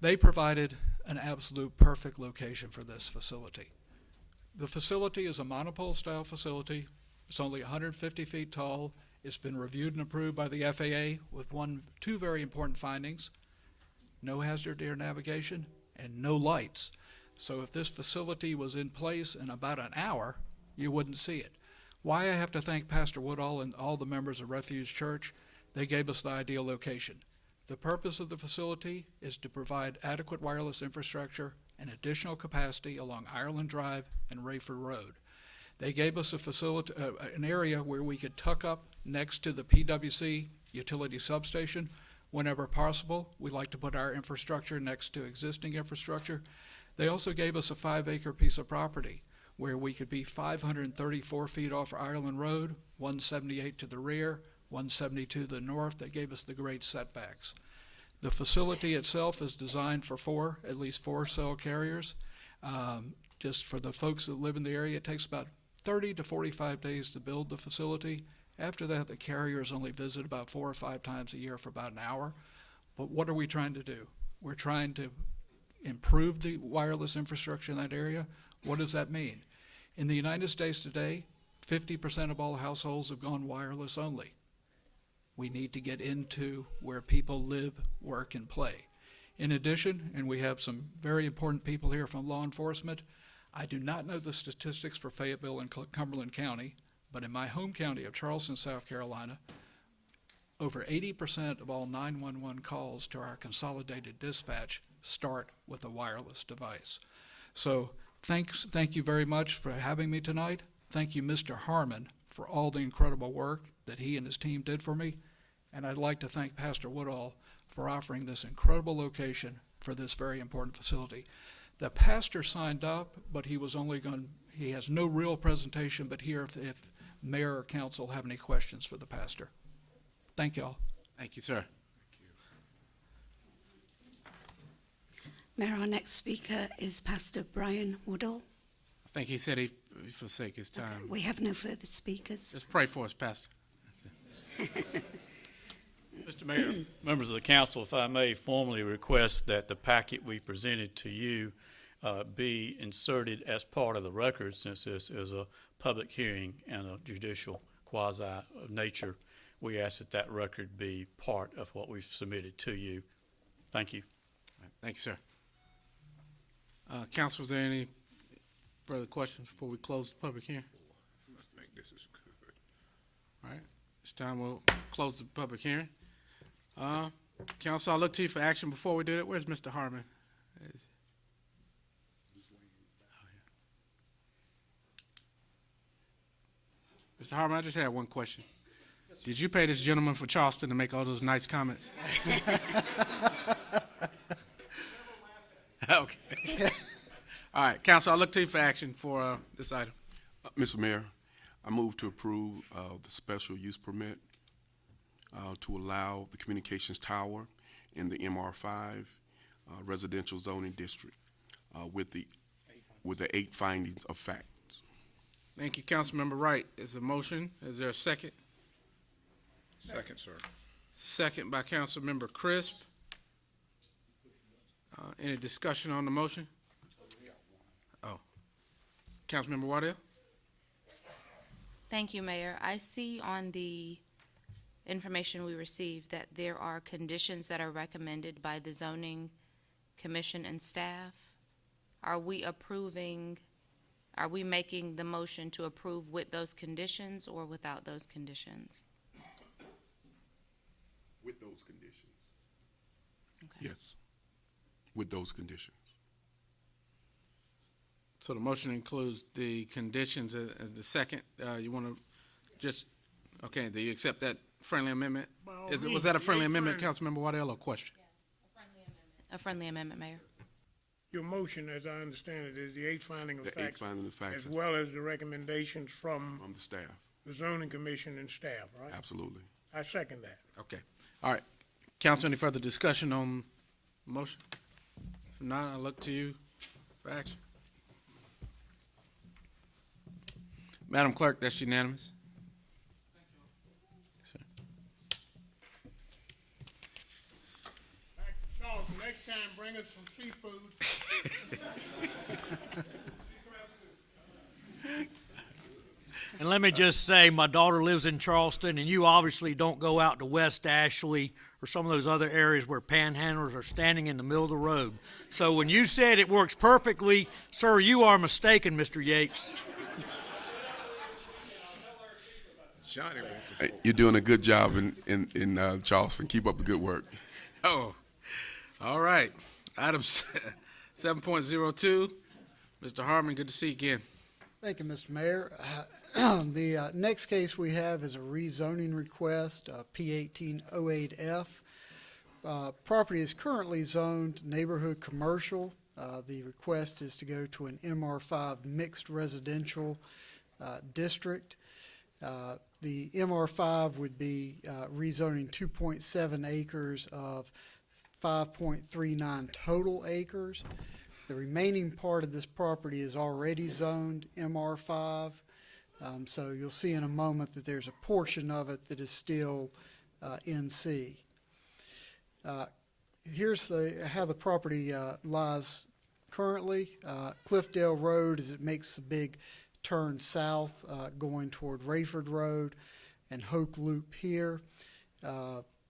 They provided an absolute perfect location for this facility. The facility is a monopole-style facility. It's only 150 feet tall. It's been reviewed and approved by the FAA with two very important findings: no hazard air navigation and no lights. So if this facility was in place in about an hour, you wouldn't see it. Why I have to thank Pastor Woodall and all the members of Refuge Church, they gave us the ideal location. The purpose of the facility is to provide adequate wireless infrastructure and additional capacity along Ireland Drive and Rayford Road. They gave us a facility, an area where we could tuck up next to the PWC utility substation. Whenever possible, we like to put our infrastructure next to existing infrastructure. They also gave us a 5-acre piece of property where we could be 534 feet off Ireland Road, 178 to the rear, 172 to the north. That gave us the great setbacks. The facility itself is designed for at least four cell carriers. Just for the folks that live in the area, it takes about 30 to 45 days to build the facility. After that, the carriers only visit about 4 or 5 times a year for about an hour. But what are we trying to do? We're trying to improve the wireless infrastructure in that area. What does that mean? In the United States today, 50% of all households have gone wireless only. We need to get into where people live, work, and play. In addition, and we have some very important people here from law enforcement, I do not know the statistics for Fayetteville and Cumberland County, but in my home county of Charleston, South Carolina, over 80% of all 911 calls to our consolidated dispatch start with a wireless device. So thank you very much for having me tonight. Thank you, Mr. Harmon, for all the incredible work that he and his team did for me. And I'd like to thank Pastor Woodall for offering this incredible location for this very important facility. The pastor signed up, but he has no real presentation, but here if mayor or council have any questions for the pastor. Thank you all. Thank you, sir. Mayor, our next speaker is Pastor Brian Woodall. I think he said he forsake his time. Okay, we have no further speakers. Just pray for us, Pastor. Mr. Mayor, members of the council, if I may formally request that the packet we presented to you be inserted as part of the record, since this is a public hearing and a judicial quasi of nature. We ask that that record be part of what we've submitted to you. Thank you. Thank you, sir. Council, is there any further questions before we close the public hearing? I think this is good. All right, this time we'll close the public hearing. Council, I'll look to you for action before we do that. Where's Mr. Harmon? Mr. Harmon, I just had one question. Did you pay this gentleman for Charleston to make all those nice comments? Okay. All right, Council, I'll look to you for action for this item. Mr. Mayor, I move to approve the special use permit to allow the communications tower in the MR5 residential zoning district with the 8 findings of fact. Thank you, Councilmember Wright. Is a motion. Is there a second? Second, sir. Second by Councilmember Crisp. Any discussion on the motion? Oh. Councilmember Wardell? Thank you, Mayor. I see on the information we received that there are conditions that are recommended by the zoning commission and staff. Are we making the motion to approve with those conditions or without those conditions? With those conditions. Okay. Yes, with those conditions. So the motion includes the conditions as the second. You want to just, okay, do you accept that friendly amendment? Was that a friendly amendment, Councilmember Waddell, or question? Yes, a friendly amendment, Mayor. Your motion, as I understand it, is the 8 finding of The 8 facts, findings of facts as well as the recommendations from from the staff. the zoning commission and staff, right? Absolutely. I second that. Okay. All right. Council, any further discussion on the motion? If not, I'll look to you for action. Madam Clerk, that's unanimous. Yes, sir. Charles, next time bring us some seafood. And let me just say, my daughter lives in Charleston, and you obviously don't go out to West Ashley or some of those other areas where panhandlers are standing in the middle of the road. So when you said it works perfectly, sir, you are mistaken, Mr. Yates. Johnny wants to Hey, you're doing a good job in Charleston. Keep up the good work. Oh, all right. Item 7.02. Mr. Harmon, good to see you again. Thank you, Mr. Mayor. The next case we have is a rezoning request, P1808F. Property is currently zoned neighborhood commercial. The request is to go to an MR5 mixed residential district. The MR5 would be rezoning 2.7 acres of 5.39 total acres. The remaining part of this property is already zoned MR5. So you'll see in a moment that there's a portion of it that is still NC. Here's how the property lies currently. Cliffdale Road, as it makes a big turn south going toward Rayford Road, and Hoke Loop here.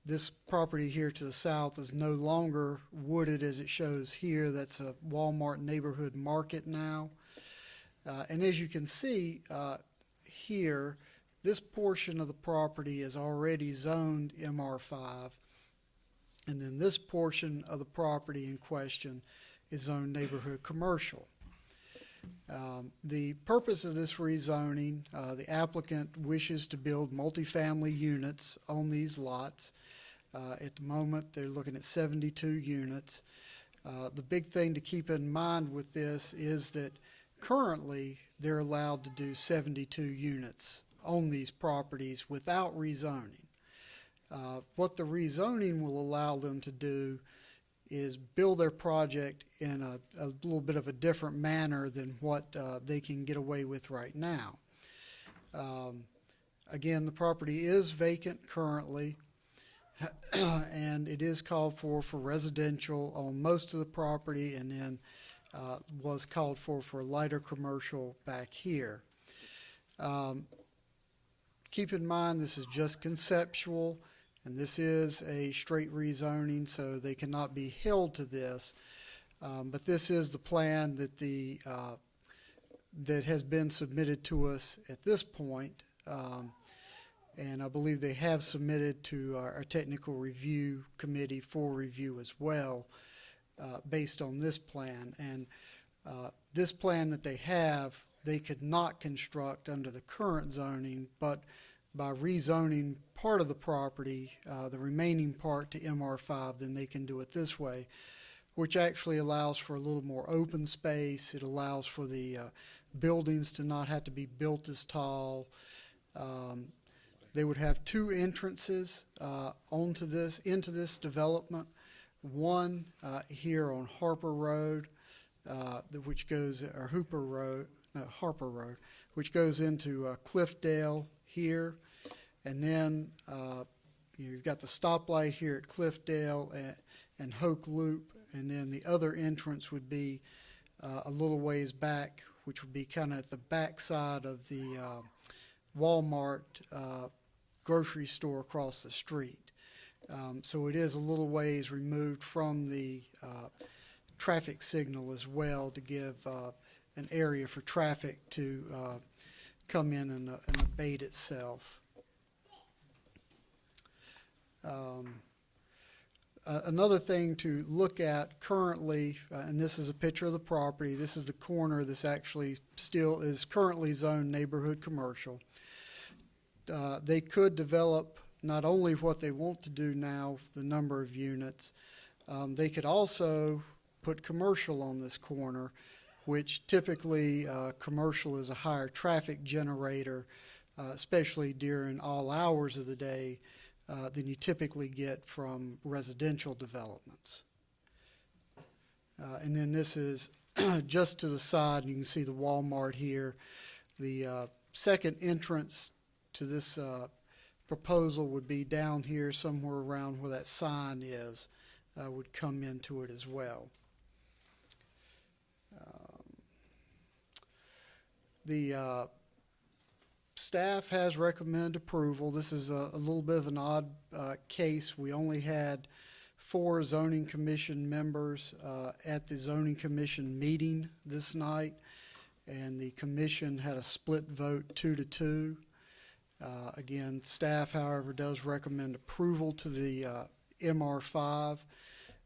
This property here to the south is no longer wooded as it shows here. That's a Walmart neighborhood market now. And as you can see here, this portion of the property is already zoned MR5. And then this portion of the property in question is zoned neighborhood commercial. The purpose of this rezoning, the applicant wishes to build multifamily units on these lots. At the moment, they're looking at 72 units. The big thing to keep in mind with this is that currently they're allowed to do 72 units on these properties without rezoning. What the rezoning will allow them to do is build their project in a little bit of a different manner than what they can get away with right now. Again, the property is vacant currently. And it is called for residential on most of the property, and then was called for lighter commercial back here. Keep in mind, this is just conceptual, and this is a straight rezoning, so they cannot be held to this. But this is the plan that that has been submitted to us at this point. And I believe they have submitted to our technical review committee for review as well, based on this plan. And this plan that they have, they could not construct under the current zoning, but by rezoning part of the property, the remaining part to MR5, then they can do it this way, which actually allows for a little more open space. It allows for the buildings to not have to be built as tall. They would have two entrances into this development. One here on Harper Road, which goes, or Harper Road, which goes into Cliffdale here, and then you've got the stoplight here at Cliffdale and Hoke Loop, and then the other entrance would be a little ways back, which would be kind of at the back side of the Walmart grocery store across the street. So it is a little ways removed from the traffic signal as well, to give an area for traffic to come in and abate itself. Another thing to look at currently, and this is a picture of the property, this is the corner. This actually still is currently zoned neighborhood commercial. They could develop not only what they want to do now, the number of units, they could also put commercial on this corner, which typically commercial is a higher traffic generator, especially during all hours of the day, than you typically get from residential developments. And then this is just to the side, you can see the Walmart here. The second entrance to this proposal would be down here somewhere around where that sign is, would come into it as well. The staff has recommended approval. This is a little bit of an odd case. We only had 4 zoning commission members at the zoning commission meeting this night, and the commission had a split vote 2-2. Again, staff, however, does recommend approval to the MR5,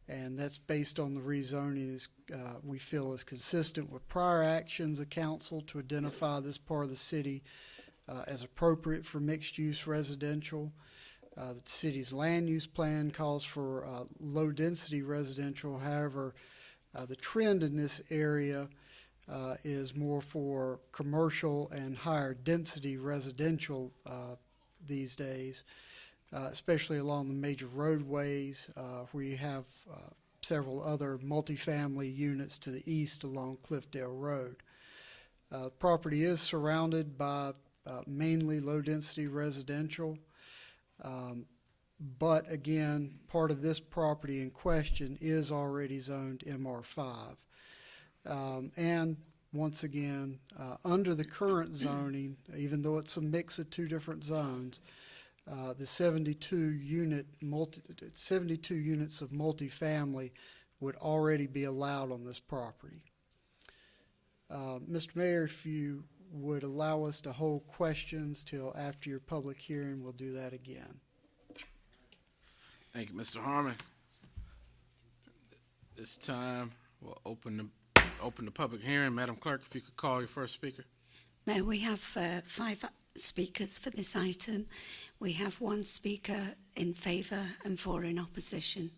and that's based on the rezoning we feel is consistent with prior actions of council to identify this part of the city as appropriate for mixed-use residential. The city's land use plan calls for low-density residential. However, the trend in this area is more for commercial and higher density residential these days, especially along the major roadways where you have several other multifamily units to the east along Cliffdale Road. The property is surrounded by mainly low-density residential, but again, part of this property in question is already zoned MR5. And once again, under the current zoning, even though it's a mix of 2 different zones, the 72 units of multifamily would already be allowed on this property. Mr. Mayor, if you would allow us to hold questions till after your public hearing, we'll do that again. Thank you, Mr. Harmon. This time, we'll open the public hearing. Madam Clerk, if you could call your first speaker. Mayor, we have 5 speakers for this item. We have 1 speaker in favour and 4 in opposition.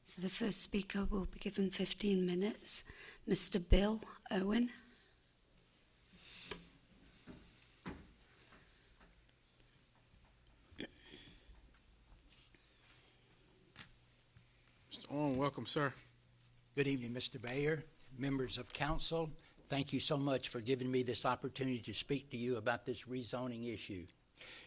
So the first speaker will be given 15 minutes. Mr. Bill Owen. Mr. Owen, welcome, sir. Good evening, Mr. Mayor, members of council. Thank you so much for giving me this opportunity to speak to you about this rezoning issue.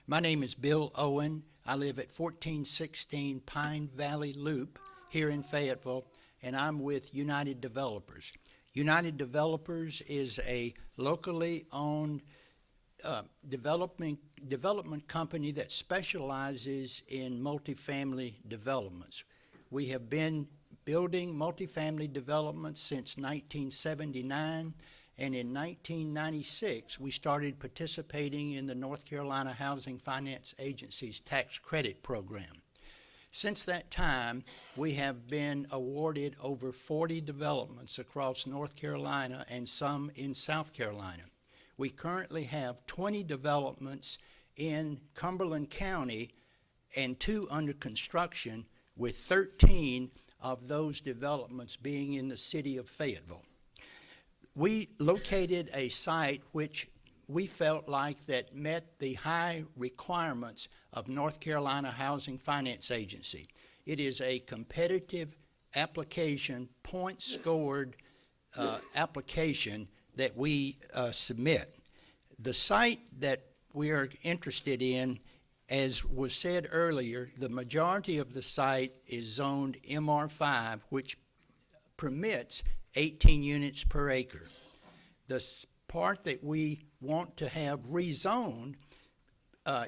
My name is Bill Owen. I live at 1416 Pine Valley Loop here in Fayetteville, and I'm with United Developers. United Developers is a locally owned development company that specializes in multifamily developments. We have been building multifamily developments since 1979, and in 1996 we started participating in the North Carolina Housing Finance Agency's tax credit program. Since that time, we have been awarded over 40 developments across North Carolina and some in South Carolina. We currently have 20 developments in Cumberland County and 2 under construction, with 13 of those developments being in the city of Fayetteville. We located a site which we felt like that met the high requirements of North Carolina Housing Finance Agency. It is a competitive application, point-scored application that we submit. The site that we are interested in, as was said earlier, the majority of the site is zoned MR5, which permits 18 units per acre. The part that we want to have rezoned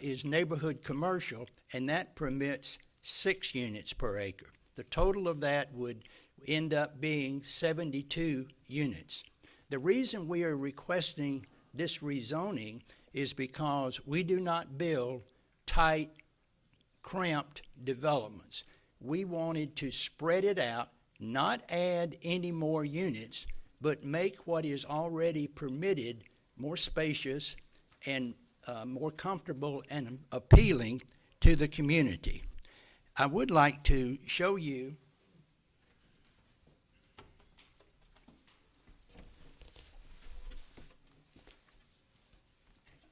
is neighborhood commercial, and that permits 6 units per acre. The total of that would end up being 72 units. The reason we are requesting this rezoning is because we do not build tight, cramped developments. We wanted to spread it out, not add any more units, but make what is already permitted more spacious and more comfortable and appealing to the community. I would like to show you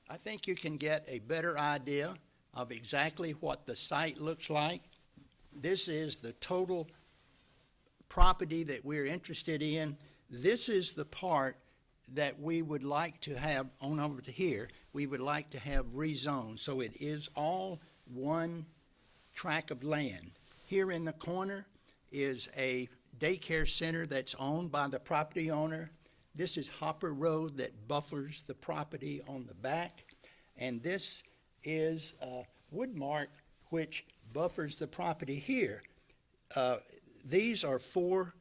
I think you can get a better idea of exactly what the site looks like. This is the total property that we're interested in. This is the part that we would like to have on over to here. We would like to have rezoned, so it is all one tract of land. Here in the corner is a daycare center that's owned by the property owner. This is Hopper Road that buffers the property on the back, and this is Woodmark, which buffers the property here. These are 4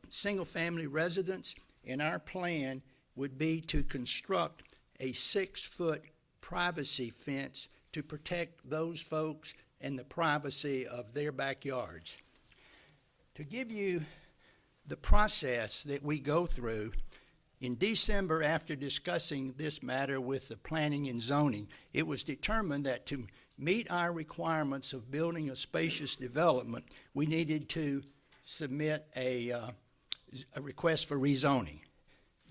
single-family residents, and our plan would be to construct a 6-foot privacy fence to protect those folks and the privacy of their backyards. To give you the process that we go through, in December, after discussing this matter with the planning and zoning, it was determined that to meet our requirements of building a spacious development, we needed to submit a request for rezoning.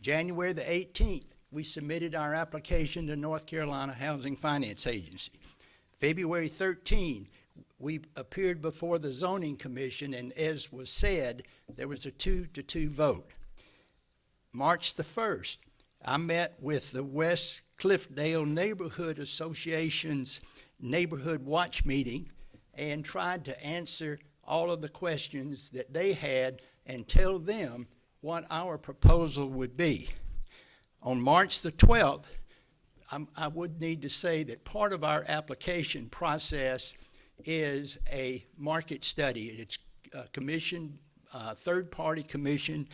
January the 18th, we submitted our application to North Carolina Housing Finance Agency. February 13, we appeared before the Zoning Commission, and as was said, there was a 2-2 vote. March the 1st, I met with the West Cliffdale Neighborhood Association's Neighborhood Watch meeting and tried to answer all of the questions that they had and tell them what our proposal would be. On March the 12th, I would need to say that part of our application process is a market study. It's commissioned, third-party commission.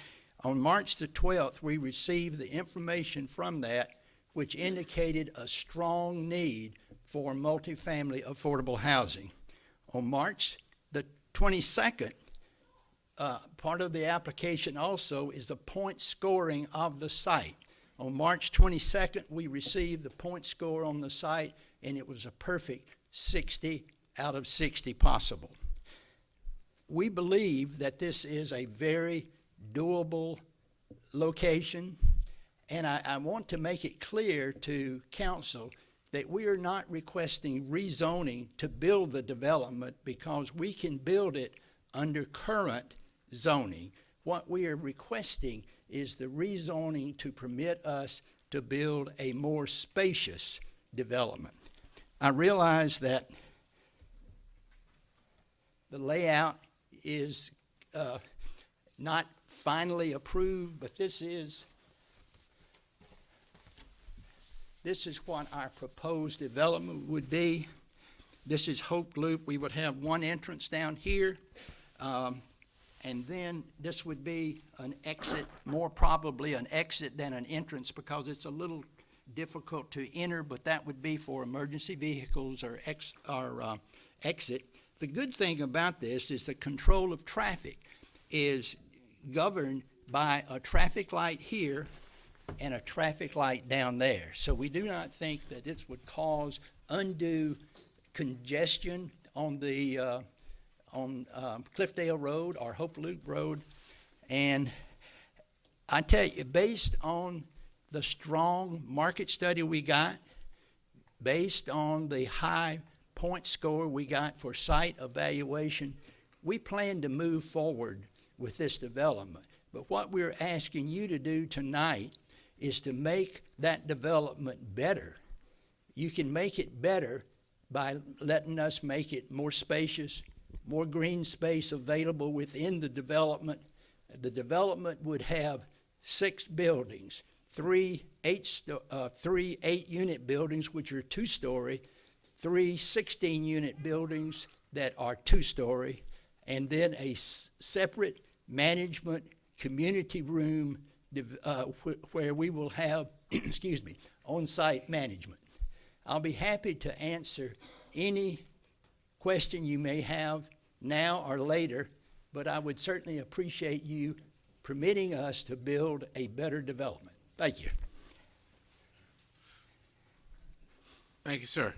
On March the 12th, we received the information from that, which indicated a strong need for multifamily affordable housing. On March the 22nd, part of the application also is the point scoring of the site. On March 22nd, we received the point score on the site, and it was a perfect 60 out of 60 possible. We believe that this is a very doable location, and I want to make it clear to council that we are not requesting rezoning to build the development, because we can build it under current zoning. What we are requesting is the rezoning to permit us to build a more spacious development. I realize that the layout is not finally approved, but this is what our proposed development would be. This is Hope Loop. We would have one entrance down here, and then this would be an exit, more probably an exit than an entrance, because it's a little difficult to enter, but that would be for emergency vehicles or exit. The good thing about this is the control of traffic is governed by a traffic light here and a traffic light down there. So we do not think that this would cause undue congestion on the Cliffdale Road or Hope Loop Road. And I tell you, based on the strong market study we got, based on the high point score we got for site evaluation, we plan to move forward with this development. But what we're asking you to do tonight is to make that development better. You can make it better by letting us make it more spacious, more green space available within the development. The development would have 6 buildings, three 8-unit buildings, which are 2-story, 3 16-unit buildings that are 2-story, and then a separate management community room where we will have, excuse me, on-site management. I'll be happy to answer any question you may have now or later, but I would certainly appreciate you permitting us to build a better development. Thank you. Thank you, sir.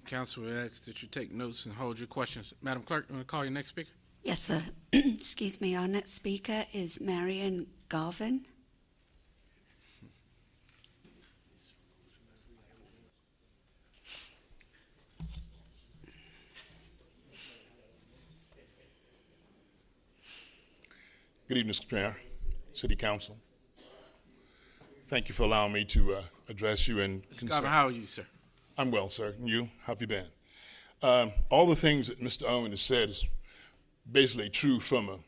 Council will ask that you take notes and hold your questions. Madam Clerk, you want to call your next speaker? Yes, sir. Excuse me. Our next speaker is Marion Garvin. Good evening, Mr. Mayor, City Council. Thank you for allowing me to address you. And Mr. Garvin, how are you, sir? I'm well, sir. And you? How have you been? All the things that Mr. Owen has said is basically true from a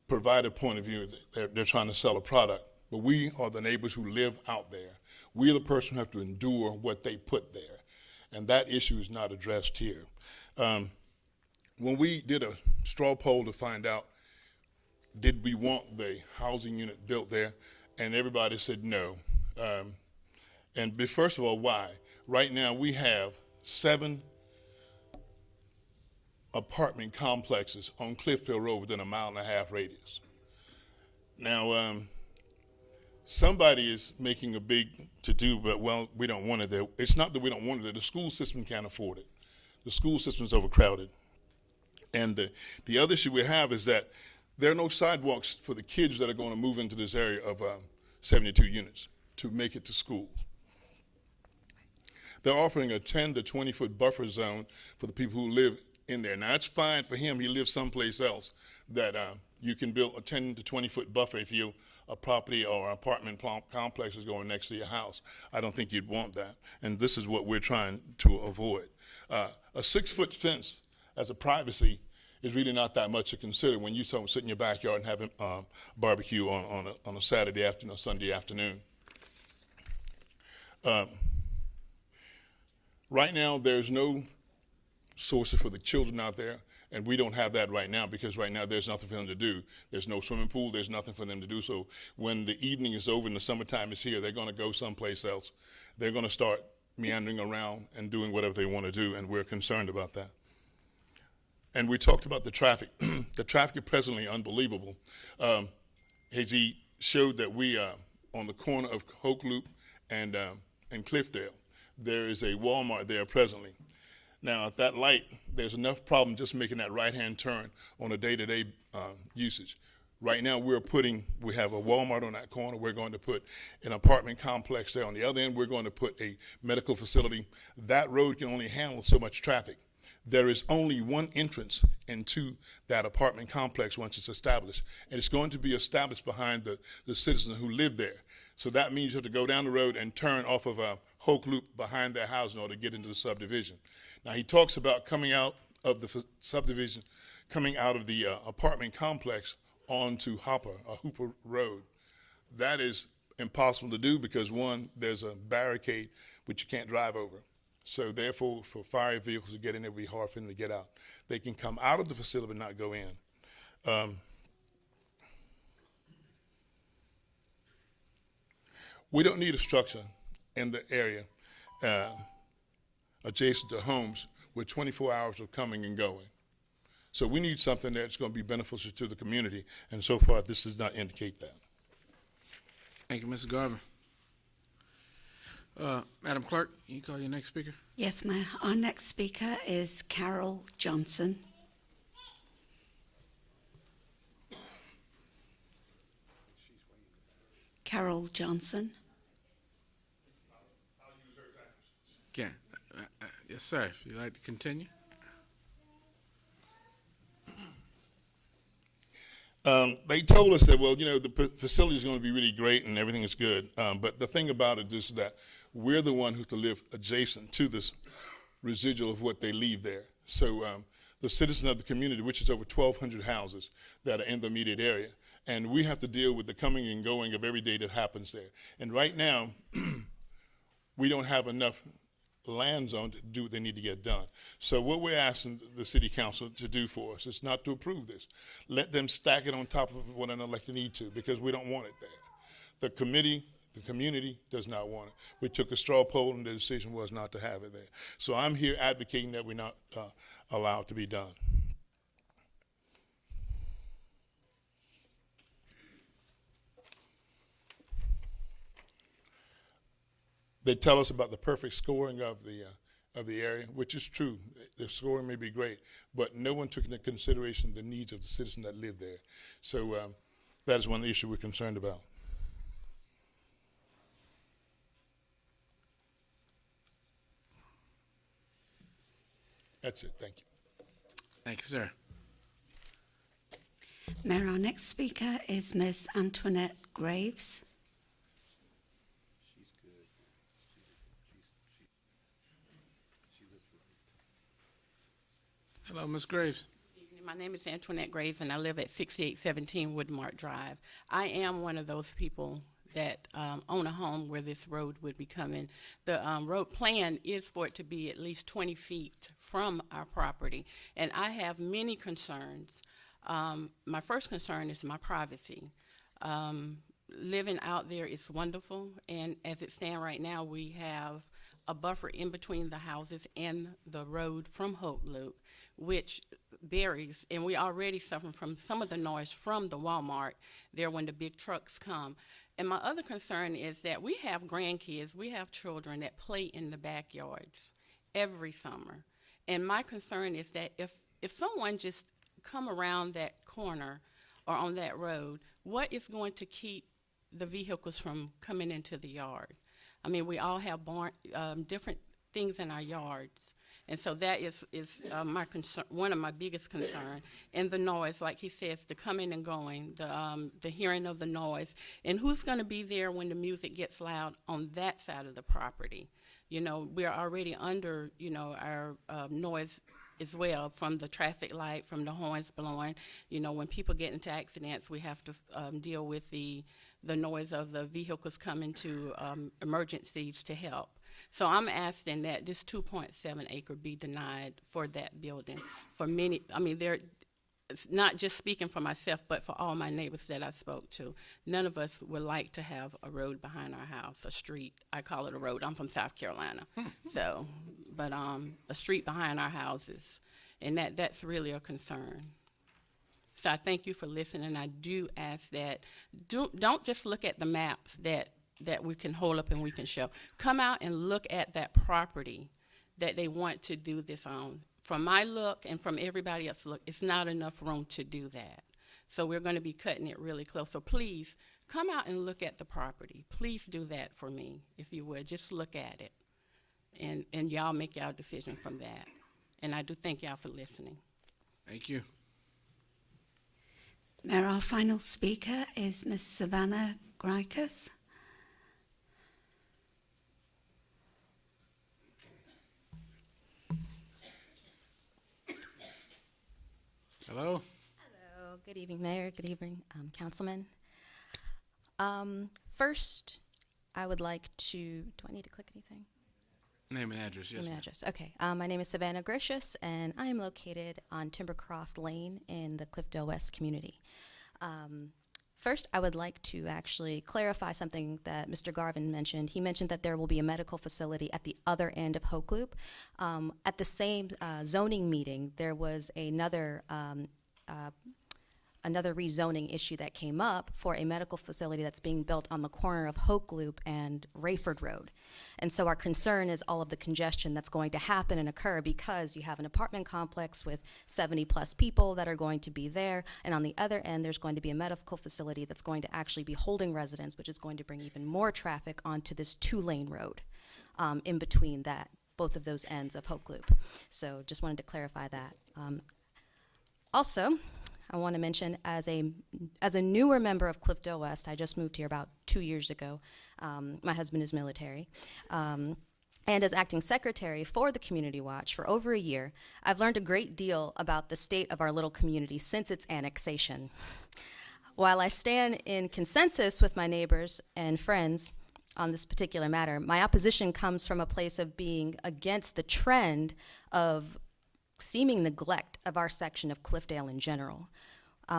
provider point of view. They're trying to sell a product, but we are the neighbors who live out there. We are the person who have to endure what they put there, and that issue is not addressed here. When we did a straw poll to find out did we want the housing unit built there, and everybody said no. And first of all, why? Right now we have 7 apartment complexes on Cliffdale Road within a 1.5 mile radius. Now, somebody is making a big to-do, but well, we don't want it there. It's not that we don't want it there. The school system can't afford it. The school system is overcrowded. And the other issue we have is that there are no sidewalks for the kids that are going to move into this area of 72 units to make it to school. They're offering a 10 to 20 foot buffer zone for the people who live in there. Now, it's fine for him. He lives someplace else that you can build a 10 to 20 foot buffer if you a property or an apartment complex is going next to your house. I don't think you'd want that. And this is what we're trying to avoid. A 6-foot fence as a privacy is really not that much to consider when you sit in your backyard and have a barbecue on a Saturday afternoon or Sunday afternoon. Right now, there's no sources for the children out there, and we don't have that right now because right now there's nothing for them to do. There's no swimming pool, there's nothing for them to do. So when the evening is over and the summertime is here, they're gonna go someplace else. They're gonna start meandering around and doing whatever they wanna do, and we're concerned about that. And we talked about the traffic. The traffic is presently unbelievable. As he showed that we, on the corner of Hoke Loop and Cliffdale, there is a Walmart there presently. Now, at that light, there's enough problem just making that right-hand turn on a day-to-day usage. Right now, we have a Walmart on that corner. We're going to put an apartment complex there. On the other end, we're going to put a medical facility. That road can only handle so much traffic. There is only one entrance into that apartment complex once it's established, and it's going to be established behind the citizens who live there. So that means you have to go down the road and turn off of a Hoke Loop behind their house in order to get into the subdivision. Now, he talks about coming out of the subdivision, coming out of the apartment complex onto Hooper Road. That is impossible to do because, one, there's a barricade which you can't drive over. So therefore, for fire vehicles to get in, it would be hard for them to get out. They can come out of the facility but not go in. We don't need a structure in the area adjacent to homes with 24 hours of coming and going. So we need something that's going to be beneficial to the community, and so far this does not indicate that. Thank you, Mr. Garver. Madam Clerk, you call your next speaker? Yes, Mayor. Our next speaker is Carol Johnson. Carol Johnson. Okay. Yes, sir. If you'd like to continue. They told us that, well, you know, the facility is going to be really great and everything is good. But the thing about it is that we're the one who to live adjacent to this residual of what they leave there. So the citizens of the community, which is over 1,200 houses that are in the immediate area, and we have to deal with the coming and going of every day that happens there. And right now, we don't have enough land zone to do what they need to get done. So what we're asking the city council to do for us is not to approve this. Let them stack it on top of one another like they need to, because we don't want it there. The community does not want it. We took a straw poll and the decision was not to have it there. So I'm here advocating that we not allow it to be done. They tell us about the perfect scoring of the area, which is true. The scoring may be great, but no one took into consideration the needs of the citizens that live there. So that is one issue we're concerned about. That's it. Thank you. Thank you, sir. Mayor, our next speaker is Ms. Antoinette Graves. Hello, Ms. Graves. My name is Antoinette Graves, and I live at 6817 Woodmark Drive. I am one of those people that own a home where this road would be coming. The road plan is for it to be at least 20 feet from our property, and I have many concerns. My first concern is my privacy. Living out there is wonderful, and as it stands right now, we have a buffer in between the houses and the road from Hope Loop, which varies, and we already suffer from some of the noise from the Walmart there when the big trucks come. And my other concern is that we have grandkids, we have children that play in the backyards every summer. And my concern is that if someone just come around that corner or on that road, what is going to keep the vehicles from coming into the yard? I mean, we all have different things in our yards. And so that is my concern, one of my biggest concerns. And the noise, like he says, the coming and going, the hearing of the noise. And who's going to be there when the music gets loud on that side of the property? You know, we're already under, you know, our noise as well, from the traffic light, from the horns blowing. You know, when people get into accidents, we have to deal with the noise of the vehicles coming to emergencies to help. So I'm asking that this 2.7 acre be denied for that building. For many, I mean, it's not just speaking for myself, but for all my neighbors that I spoke to. None of us would like to have a road behind our house, a street. I call it a road. I'm from South Carolina. So, but a street behind our houses, and that's really a concern. So I thank you for listening. I do ask that don't just look at the maps that we can hold up and we can show. Come out and look at that property that they want to do this on. From my look and from everybody else's look, it's not enough room to do that. So we're going to be cutting it really close. So please, come out and look at the property. Please do that for me, if you would. Just look at it. And y'all make y'all decision from that. And I do thank y'all for listening. Thank you. Mayor, our final speaker is Ms. Savannah Grikus. Hello? Hello, good evening, Mayor, good evening, Councilman. First, I would like to, do I need to click anything? Name and address, yes, Name ma'am. and address, okay. My name is Savannah Gracious, and I am located on Timbercroft Lane in the Cliffdale West community. First, I would like to actually clarify something that Mr. Garvin mentioned. He mentioned that there will be a medical facility at the other end of Hoke Loop. At the same zoning meeting, there was another rezoning issue that came up for a medical facility that's being built on the corner of Hoke Loop and Rayford Road. And so our concern is all of the congestion that's going to happen and occur because you have an apartment complex with 70-plus people that are going to be there, and on the other end, there's going to be a medical facility that's going to actually be holding residents, which is going to bring even more traffic onto this two-lane road in between that, both of those ends of Hoke Loop. So just wanted to clarify that. Also, I want to mention, as a newer member of Cliffdale West, I just moved here about 2 years ago. My husband is military. And as acting secretary for the Community Watch for over a year, I've learned a great deal about the state of our little community since its annexation. While I stand in consensus with my neighbors and friends on this particular matter, my opposition comes from a place of being against the trend of seeming neglect of our section of Cliffdale in general.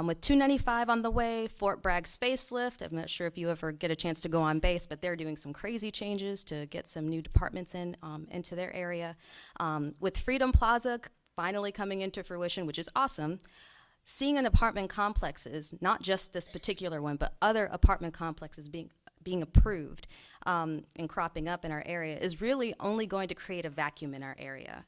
With 295 on the way, Fort Bragg's facelift, I'm not sure if you ever get a chance to go on base, but they're doing some crazy changes to get some new departments into their area. With Freedom Plaza finally coming into fruition, which is awesome, seeing an apartment complexes, not just this particular one, but other apartment complexes being approved and cropping up in our area is really only going to create a vacuum in our area.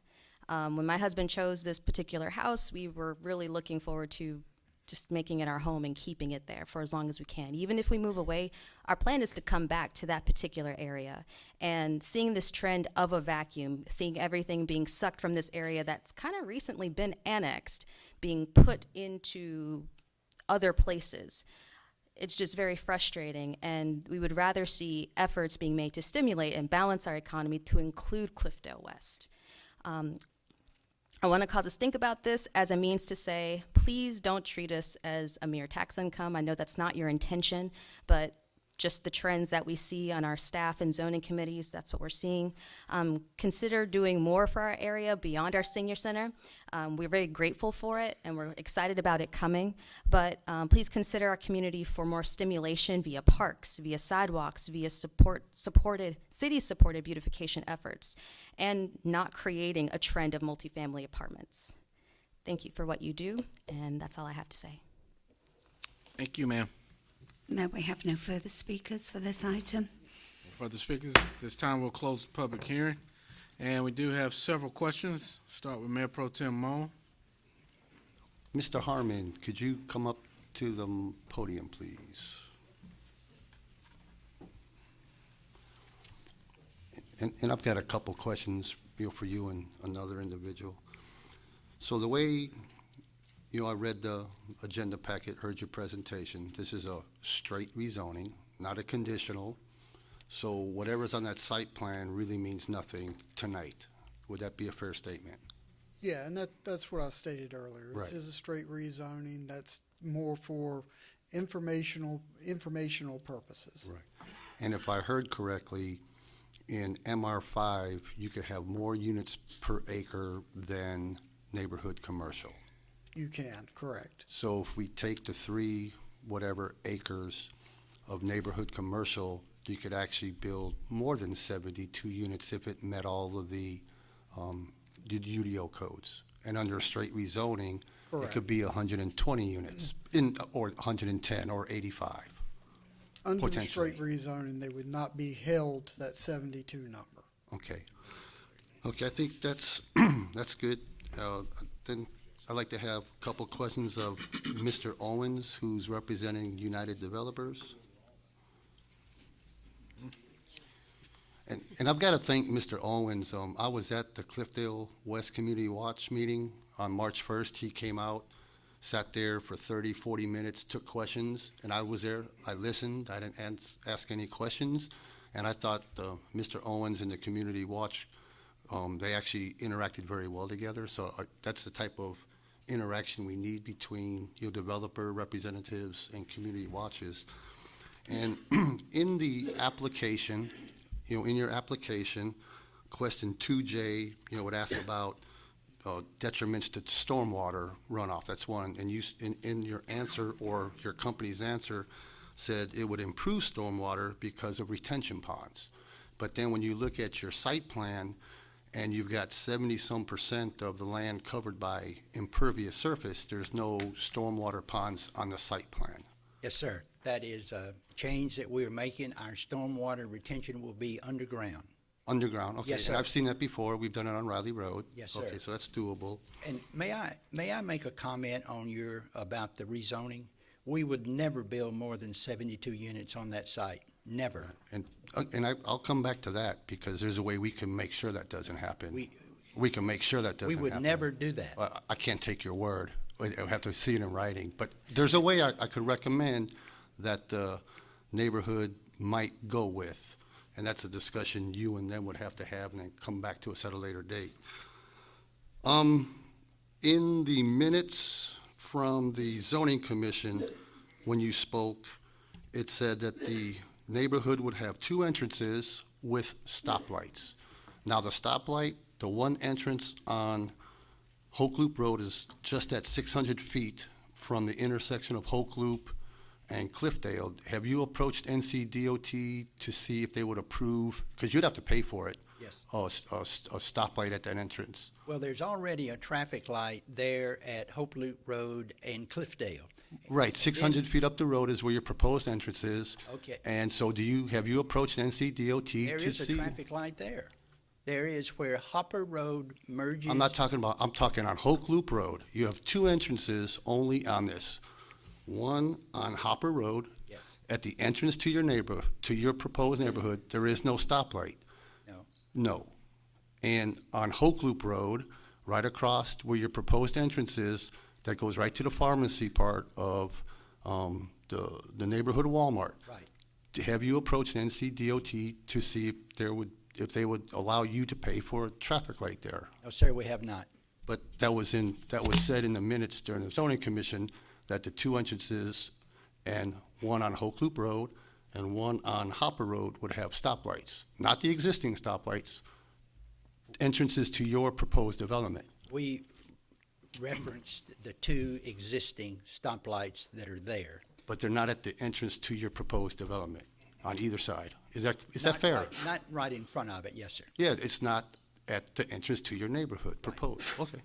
When my husband chose this particular house, we were really looking forward to just making it our home and keeping it there for as long as we can. Even if we move away, our plan is to come back to that particular area. And seeing this trend of a vacuum, seeing everything being sucked from this area that's kind of recently been annexed, being put into other places, it's just very frustrating, and we would rather see efforts being made to stimulate and balance our economy to include Cliffdale West. I want to cause us think about this as a means to say, please don't treat us as a mere tax income. I know that's not your intention, but just the trends that we see on our staff and zoning committees, that's what we're seeing. Consider doing more for our area beyond our senior center. We're very grateful for it, and we're excited about it coming, but please consider our community for more stimulation via parks, via sidewalks, via city-supported beautification efforts, and not creating a trend of multifamily apartments. Thank you for what you do, and that's all I have to say. Thank you, ma'am. No, we have no further speakers for this item. Further speakers, this time we'll close the public hearing. And we do have several questions. Start with Mayor Pro Tem Moe. Mr. Harmon, could you come up to the podium, please? And I've got a couple questions, for you and another individual. So the way, I read the agenda packet, heard your presentation. This is a straight rezoning, not a conditional. So whatever's on that site plan really means nothing tonight. Would that be a fair statement? Yeah, and that's what I stated earlier. Right. This is a straight rezoning. That's more for informational purposes. Right. And if I heard correctly, in MR5, you could have more units per acre than neighborhood commercial. You can, correct. So if we take the 3 whatever acres of neighborhood commercial, you could actually build more than 72 units if it met all of the UDO codes. And under straight rezoning, Correct. it could be 120 units, or 110 or 85. Under the potentially. straight rezoning, they would not be held to that 72 number. Okay. Okay, I think that's that's good. Then I'd like to have a couple questions of Mr. Owens, who's representing United Developers. And I've got to thank Mr. Owens. I was at the Cliffdale West Community Watch meeting on March 1st. He came out, sat there for 30, 40 minutes, took questions, and I was there. I listened. I didn't ask any questions. And I thought Mr. Owens and the Community Watch, they actually interacted very well together. So that's the type of interaction we need between, developer representatives and community watches. And in the application, in your application, question 2J, would ask about detriments to stormwater runoff. That's one. And you, in your answer, or your company's answer, said it would improve stormwater because of retention ponds. But then when you look at your site plan, and you've got 70-some% of the land covered by impervious surface, there's no stormwater ponds on the site plan. Yes, sir. That is a change that we're making. Our stormwater retention will be underground. Underground, okay. Yes, sir. And I've seen that before. We've done it on Riley Road. Yes, sir. Okay, so that's doable. And may I make a comment on about the rezoning? We would never build more than 72 units on that site. Never. And I'll come back to that, because there's a way we can make sure that doesn't happen. We can make sure that doesn't happen. We would never do that. I can't take your word. I have to see it in writing. But there's a way I could recommend that the neighborhood might go with. And that's a discussion you and them would have to have, and then come back to us at a later date. In the minutes from the zoning commission, when you spoke, it said that the neighborhood would have 2 entrances with stoplights. Now, the stoplight, the one entrance on Hoke Loop Road is just at 600 feet from the intersection of Hoke Loop and Cliffdale. Have you approached NCDOT to see if they would approve, because you'd have to pay for it? Yes. A stoplight at that entrance? Well, there's already a traffic light there at Hope Loop Road and Cliffdale. Right, 600 feet up the road is where your proposed entrance is. Okay. And so have you approached NCDOT There to is see? a traffic light there. There is where Hopper Road merges. I'm talking on Hoke Loop Road. You have 2 entrances only on this. One on Hopper Road. Yes. At the entrance to your proposed neighborhood, there is no stoplight. No. No. And on Hoke Loop Road, right across where your proposed entrance is, that goes right to the pharmacy part of the neighborhood Walmart. Right. Have you approached NCDOT to see if they would allow you to pay for a traffic light there? No, sir, we have not. But that was said in the minutes during the zoning commission, that the 2 entrances, and one on Hoke Loop Road and one on Hopper Road, would have stoplights. Not the existing stoplights, entrances to your proposed development. We referenced the 2 existing stoplights that are there. But they're not at the entrance to your proposed development on either side. Is that fair? Not right in front of it, yes, sir. Yeah, it's not at the entrance to your neighborhood proposed. Okay.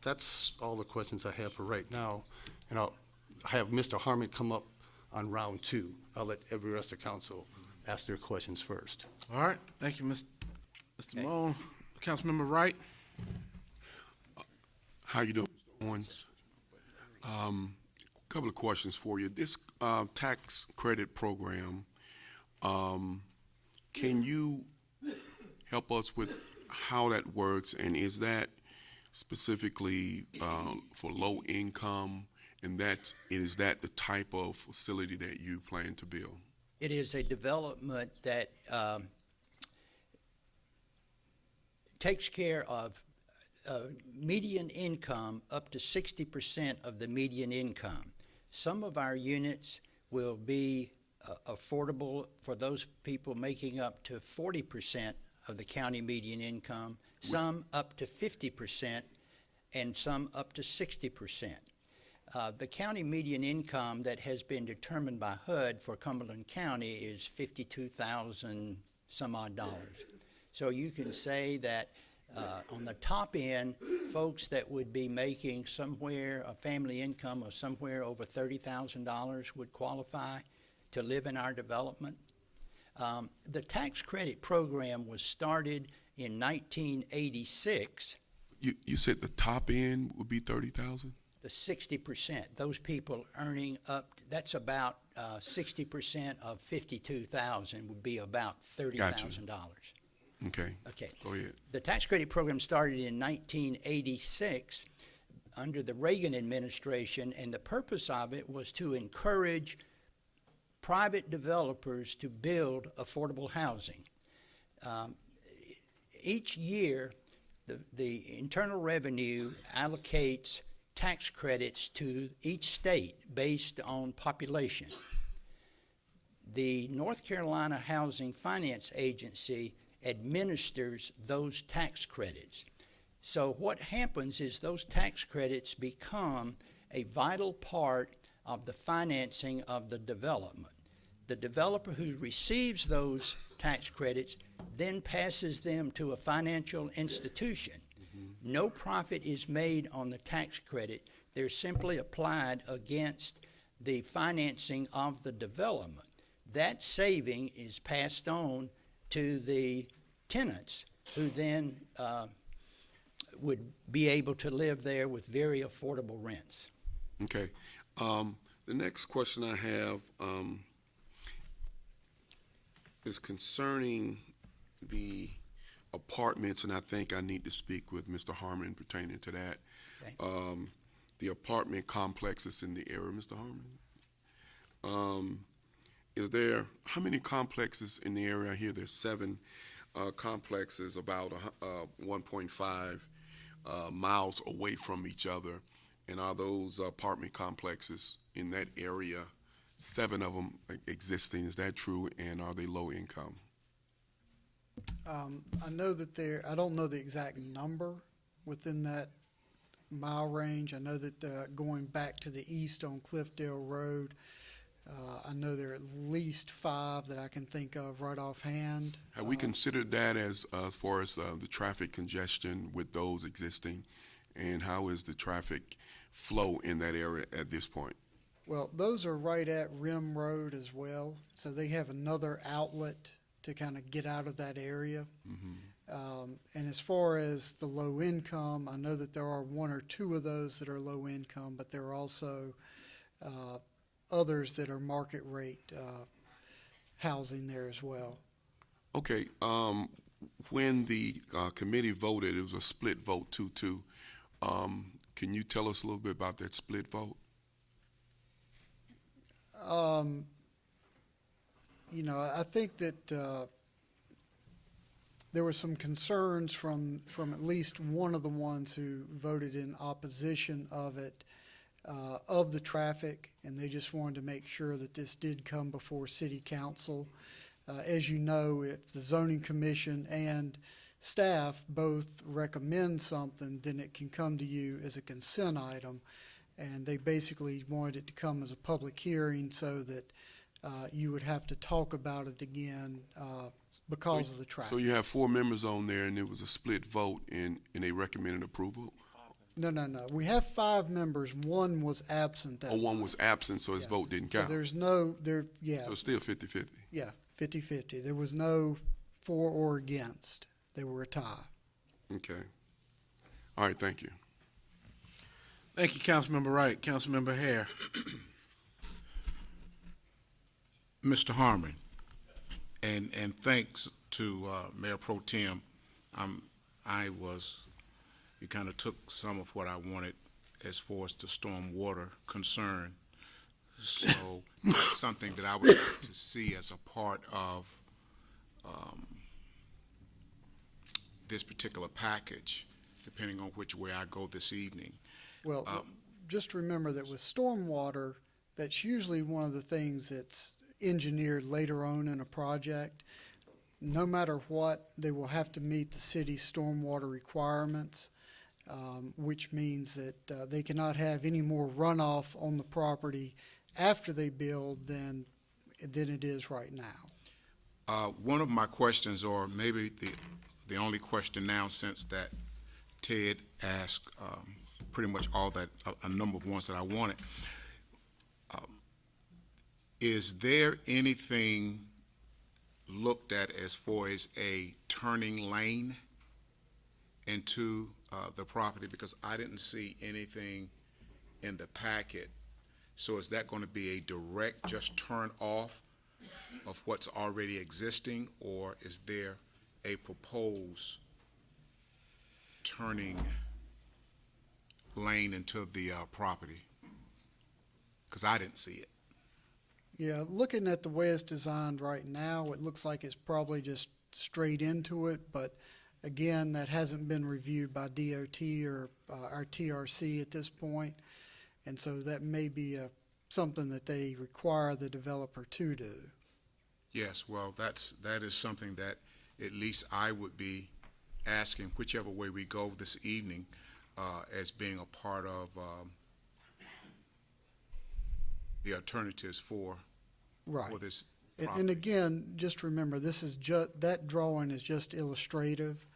That's all the questions I have for right now. And I'll have Mr. Harmon come up on round 2. I'll let every rest of council ask their questions first. All right, thank you, Mr. Moon. Councilmember Wright? How you doing, Mr. Owens? Couple of questions for you. This tax credit program, can you help us with how that works, and is that specifically for low income, and is that the type of facility that you plan to build? It is a development that takes care of median income up to 60% of the median income. Some of our units will be affordable for those people making up to 40% of the county median income, some up to 50%, and some up to 60%. The county median income that has been determined by HUD for Cumberland County is $52,000 some odd dollars. So you can say that on the top end, folks that would be making a family income of somewhere over $30,000 would qualify to live in our development. The tax credit program was started in 1986. You said the top end would be 30,000? The 60%, those people earning that's about 60% of 52,000 would be about $30,000. Okay. Okay. Go ahead. The tax credit program started in 1986 under the Reagan administration, and the purpose of it was to encourage private developers to build affordable housing. Each year, The Internal Revenue allocates tax credits to each state based on population. The North Carolina Housing Finance Agency administers those tax credits. So what happens is those tax credits become a vital part of the financing of the development. The developer who receives those tax credits then passes them to a financial institution. No profit is made on the tax credit. They're simply applied against the financing of the development. That saving is passed on to the tenants, who then would be able to live there with very affordable rents. Okay. The next question I have is concerning the apartments, and I think I need to speak with Mr. Harmon pertaining to that. Okay. The apartment complexes in the area, Mr. Harmon. Is there, how many complexes in the area? I hear there's 7 complexes about 1.5 miles away from each other. And are those apartment complexes in that area, 7 of them existing? Is that true? And are they low income? I know that I don't know the exact number within that mile range. I know that going back to the east on Cliffdale Road, I know there are at least 5 that I can think of right offhand. Have we considered that as far as the traffic congestion with those existing? And how is the traffic flow in that area at this point? Well, those are right at Rim Road as well, so they have another outlet to kind of get out of that area. And as far as the low income, I know that there are 1 or 2 of those that are low income, but there are also others that are market rate housing there as well. Okay. When the committee voted, it was a split vote 2-2. Can you tell us a little bit about that split vote? I think that there were some concerns from at least one of the ones who voted in opposition of it, of the traffic, and they just wanted to make sure that this did come before City Council. As you know, if the Zoning Commission and staff both recommend something, then it can come to you as a consent item. And they basically wanted it to come as a public hearing so that you would have to talk about it again because of the traffic. So you have 4 members on there, and it was a split vote, and they recommended approval? No. We have 5 members. 1 was absent. Oh, 1 was absent, so his vote didn't count. So there's yeah. So it's still 50-50? Yeah, 50-50. There was no for or against. They were a tie. Okay. All right, thank you. Thank you, Councilmember Wright. Councilmember Hare. Mr. Harmon, and thanks to Mayor Pro Tem. You kind of took some of what I wanted as far as the stormwater concern. So that's something that I would like to see as a part of this particular package, depending on which way I go this evening. Well, just remember that with stormwater, that's usually one of the things that's engineered later on in a project. No matter what, they will have to meet the city's stormwater requirements, which means that they cannot have any more runoff on the property after they build than it is right now. One of my questions, or maybe the only question now, since that Ted asked pretty much a number of ones that I wanted, is there anything looked at as far as a turning lane into the property? Because I didn't see anything in the packet. So is that going to be a direct just turn off of what's already existing, or is there a proposed turning lane into the property? Because I didn't see it. Yeah, looking at the way it's designed right now, it looks like it's probably just straight into it, but Again, that hasn't been reviewed by DOT or our TRC at this point, and so that may be something that they require the developer to do. Yes, well, that is something that at least I would be asking, whichever way we go this evening, as being a part of the alternatives for this property. And again, just remember, this is that drawing is just illustrative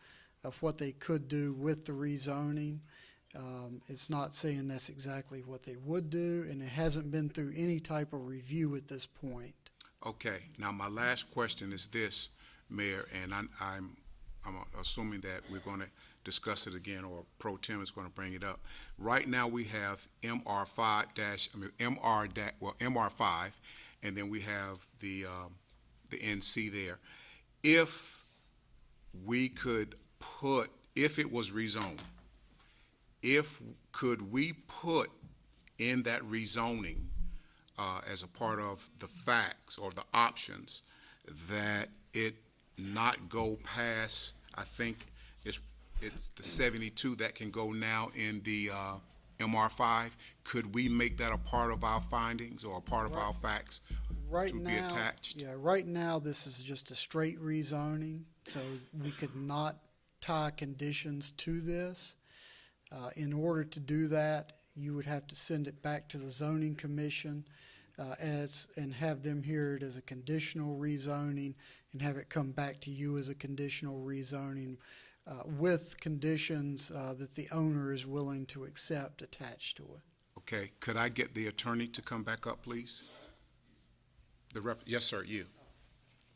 of what they could do with the rezoning. It's not saying that's exactly what they would do, and it hasn't been through any type of review at this point. Okay, now my last question is this, Mayor, and I'm assuming that we're going to discuss it again, or Pro Tem is going to bring it up. Right now, we have MR5, and then we have the NC there. If we could put, if it was rezoned, could we put in that rezoning as a part of the facts or the options that it not go past, I think it's the 72 that can go now in the MR5. Could we make that a part of our findings or a part of our facts to be attached? Yeah, right now, this is just a straight rezoning, so we could not tie conditions to this. In order to do that, you would have to send it back to the zoning commission and have them hear it as a conditional rezoning and have it come back to you as a conditional rezoning with conditions that the owner is willing to accept attached to it. Okay, could I get the attorney to come back up, please? Yes, sir, you.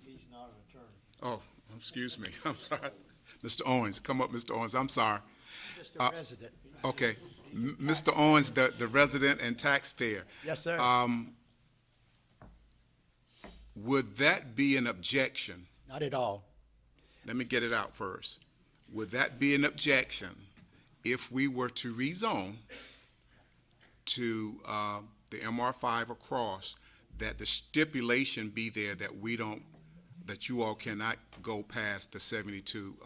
He's not an attorney. Oh, excuse me, I'm sorry. Mr. Owens, come up, Mr. Owens, I'm sorry. Just a resident. Okay, Mr. Owens, the resident and taxpayer. Yes, sir. Would that be an objection? Not at all. Let me get it out first. Would that be an objection if we were to rezone to the MR5 across, that the stipulation be there that you all cannot go past the 72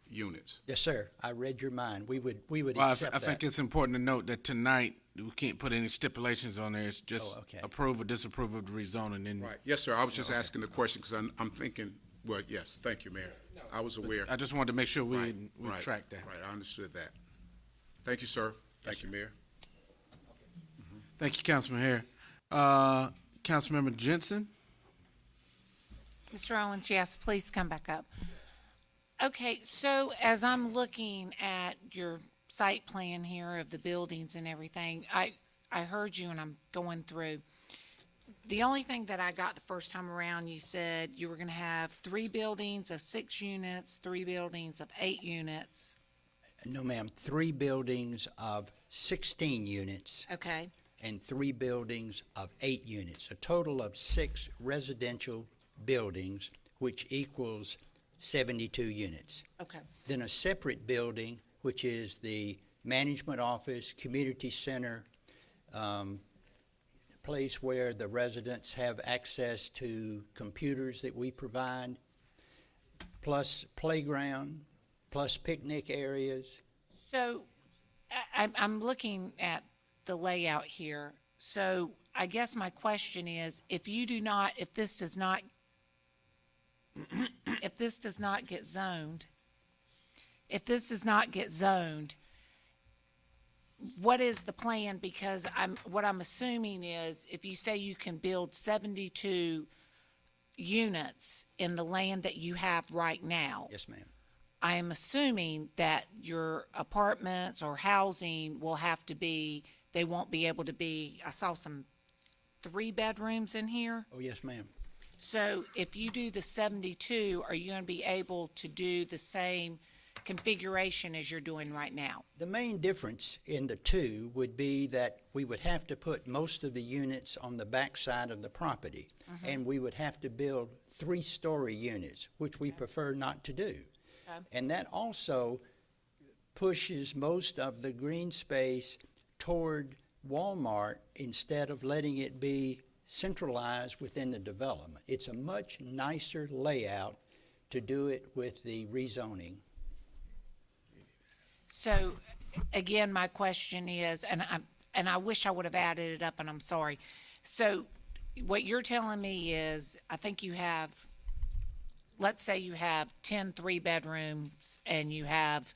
units? Yes, sir. I read your mind. We would Well, accept I think that. it's important to note that tonight, we can't put any stipulations on there. It's just approve or disapprove of the rezoning. And Right. Yes, sir. I was just asking the question because I'm thinking, well, yes, thank you, Mayor. I was aware. I just wanted to make sure we track that. Right, I understood that. Thank you, sir. Thank you, Mayor. Thank you, Councilman Hare. Councilmember Jensen? Mr. Owens, yes, please come back up. Okay, so as I'm looking at your site plan here of the buildings and everything, I heard you and I'm going through. The only thing that I got the first time around, you said you were gonna have 3 buildings of 6 units, 3 buildings of 8 units. No, ma'am. 3 buildings of 16 units. Okay, And 3 buildings of 8 units. A total of 6 residential buildings, which equals 72 units. okay, Then a separate building, which is the management office, community center, place where the residents have access to computers that we provide, plus playground, plus picnic areas. so I'm looking at the layout here. So I guess my question is, if this does not get zoned, what is the plan? Because what I'm assuming is, if you say you can build 72 units in the land that you have right now. Yes, ma'am. I am assuming that your apartments or housing will have to be, they won't be able to be, I saw some 3 bedrooms in here. Oh, yes, ma'am. So if you do the 72, are you going to be able to do the same configuration as you're doing right now? The main difference in the 2 would be that we would have to put most of the units on the back side of the property, and we would have to build 3-story units, which we prefer not to do. And that also pushes most of the green space toward Walmart instead of letting it be centralized within the development. It's a much nicer layout to do it with the rezoning. So, again, my question is, and I wish I would have added it up, and I'm sorry. So, what you're telling me is, I think you have, let's say you have 10 3-bedrooms, and you have,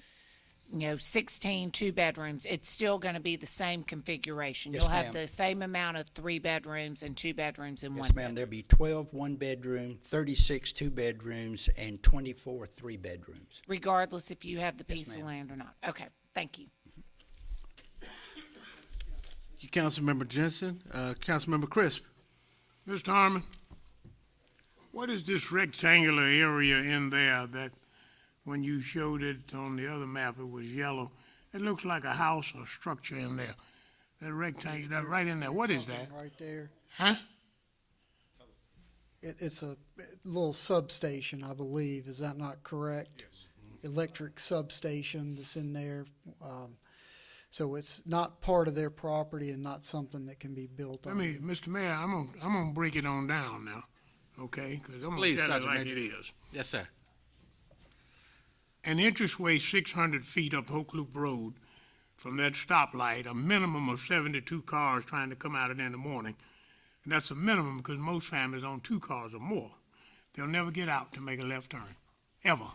16 2-bedrooms. It's still going to be the same configuration. Yes, You'll have ma'am. the same amount of 3 bedrooms and 2 bedrooms and 1 Yes, bedroom. ma'am, there'll be 12 one-bedroom, 36 two-bedrooms, and 24 three-bedrooms. Regardless if you have the Yes, piece of ma'am. land or not. Okay, thank you. Thank you, Councilmember Jensen. Councilmember Crisp. Mr. Harmon, what is this rectangular area in there that, when you showed it on the other map, it was yellow? It looks like a house or structure in there. That rectangle, that right in there, what is that? Right there. Huh? It's a little substation, I believe. Is that not correct? Yes. Electric substation that's in there. So it's not part of their property and not something that can be built on. Mr. Mayor, I'm gonna break it on down now, okay? Because I'm gonna Please, tell it Sergeant like Major. it is. Yes, sir. An entranceway 600 feet up Hoke Loop Road from that stoplight, a minimum of 72 cars trying to come out of there in the morning. And that's a minimum because most families own 2 cars or more. They'll never get out to make a left turn, ever.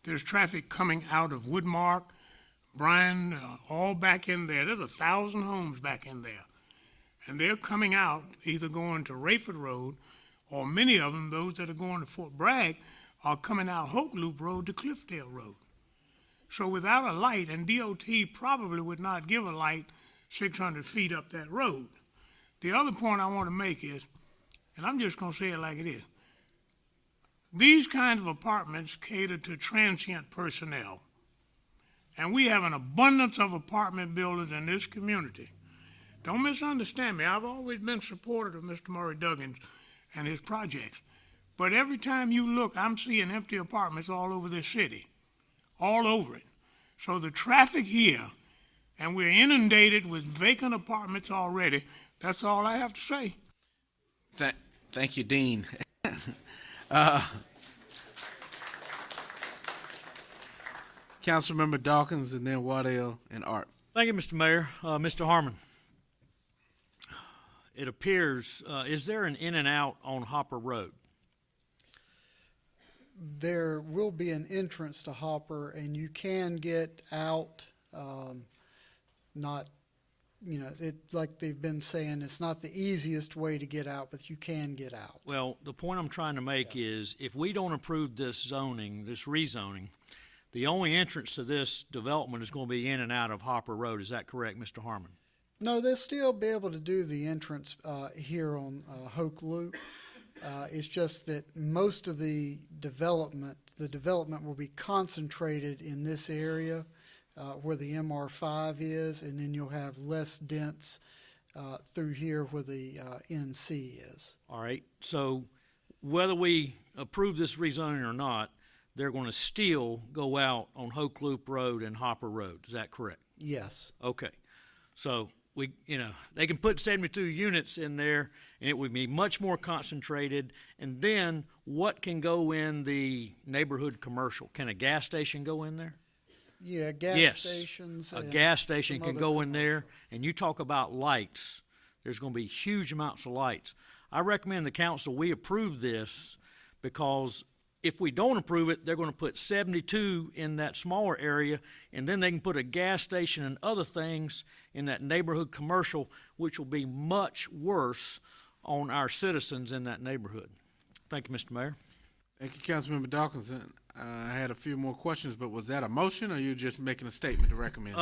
There's traffic coming out of Woodmark, Bryan, all back in there. There's 1,000 homes back in there. And they're coming out, either going to Rayford Road, or many of them, those that are going to Fort Bragg, are coming out Hoke Loop Road to Cliffdale Road. So without a light, and DOT probably would not give a light 600 feet up that road. The other point I want to make is, and I'm just going to say it like it is, these kinds of apartments cater to transient personnel. And we have an abundance of apartment buildings in this community. Don't misunderstand me. I've always been supportive of Mr. Murray Duggins and his projects. But every time you look, I'm seeing empty apartments all over this city, all over it. So the traffic here, and we're inundated with vacant apartments already. That's all I have to say. Thank you, Dean. Councilmember Dawkins, and then Waddell and Art. Thank you, Mr. Mayor. Mr. Harmon, it appears, is there an in and out on Hopper Road? There will be an entrance to Hopper, and you can get out, not, like they've been saying, it's not the easiest way to get out, but you can get out. Well, the point I'm trying to make is if we don't approve this zoning, this rezoning, the only entrance to this development is going to be in and out of Hopper Road. Is that correct, Mr. Harmon? No, they'll still be able to do the entrance here on Hoke Loop. It's just that most of the development will be concentrated in this area where the MR5 is, and then you'll have less dense through here where the NC is. All right. So whether we approve this rezoning or not, they're going to still go out on Hoke Loop Road and Hopper Road. Is that correct? Yes. Okay. So they can put 72 units in there, and it would be much more concentrated. And then what can go in the neighborhood commercial? Can a gas station go in there? Yeah, gas Yes. stations. A and gas station some can other go in there, and you talk about lights. There's going to be huge amounts of lights. I recommend the council, we approve this, because if we don't approve it, they're going to put 72 in that smaller area, and then they can put a gas station and other things in that neighborhood commercial, which will be much worse on our citizens in that neighborhood. Thank you, Mr. Mayor. Thank you, Councilmember Dawkins. I had a few more questions, but was that a motion, or you just making a statement to recommend?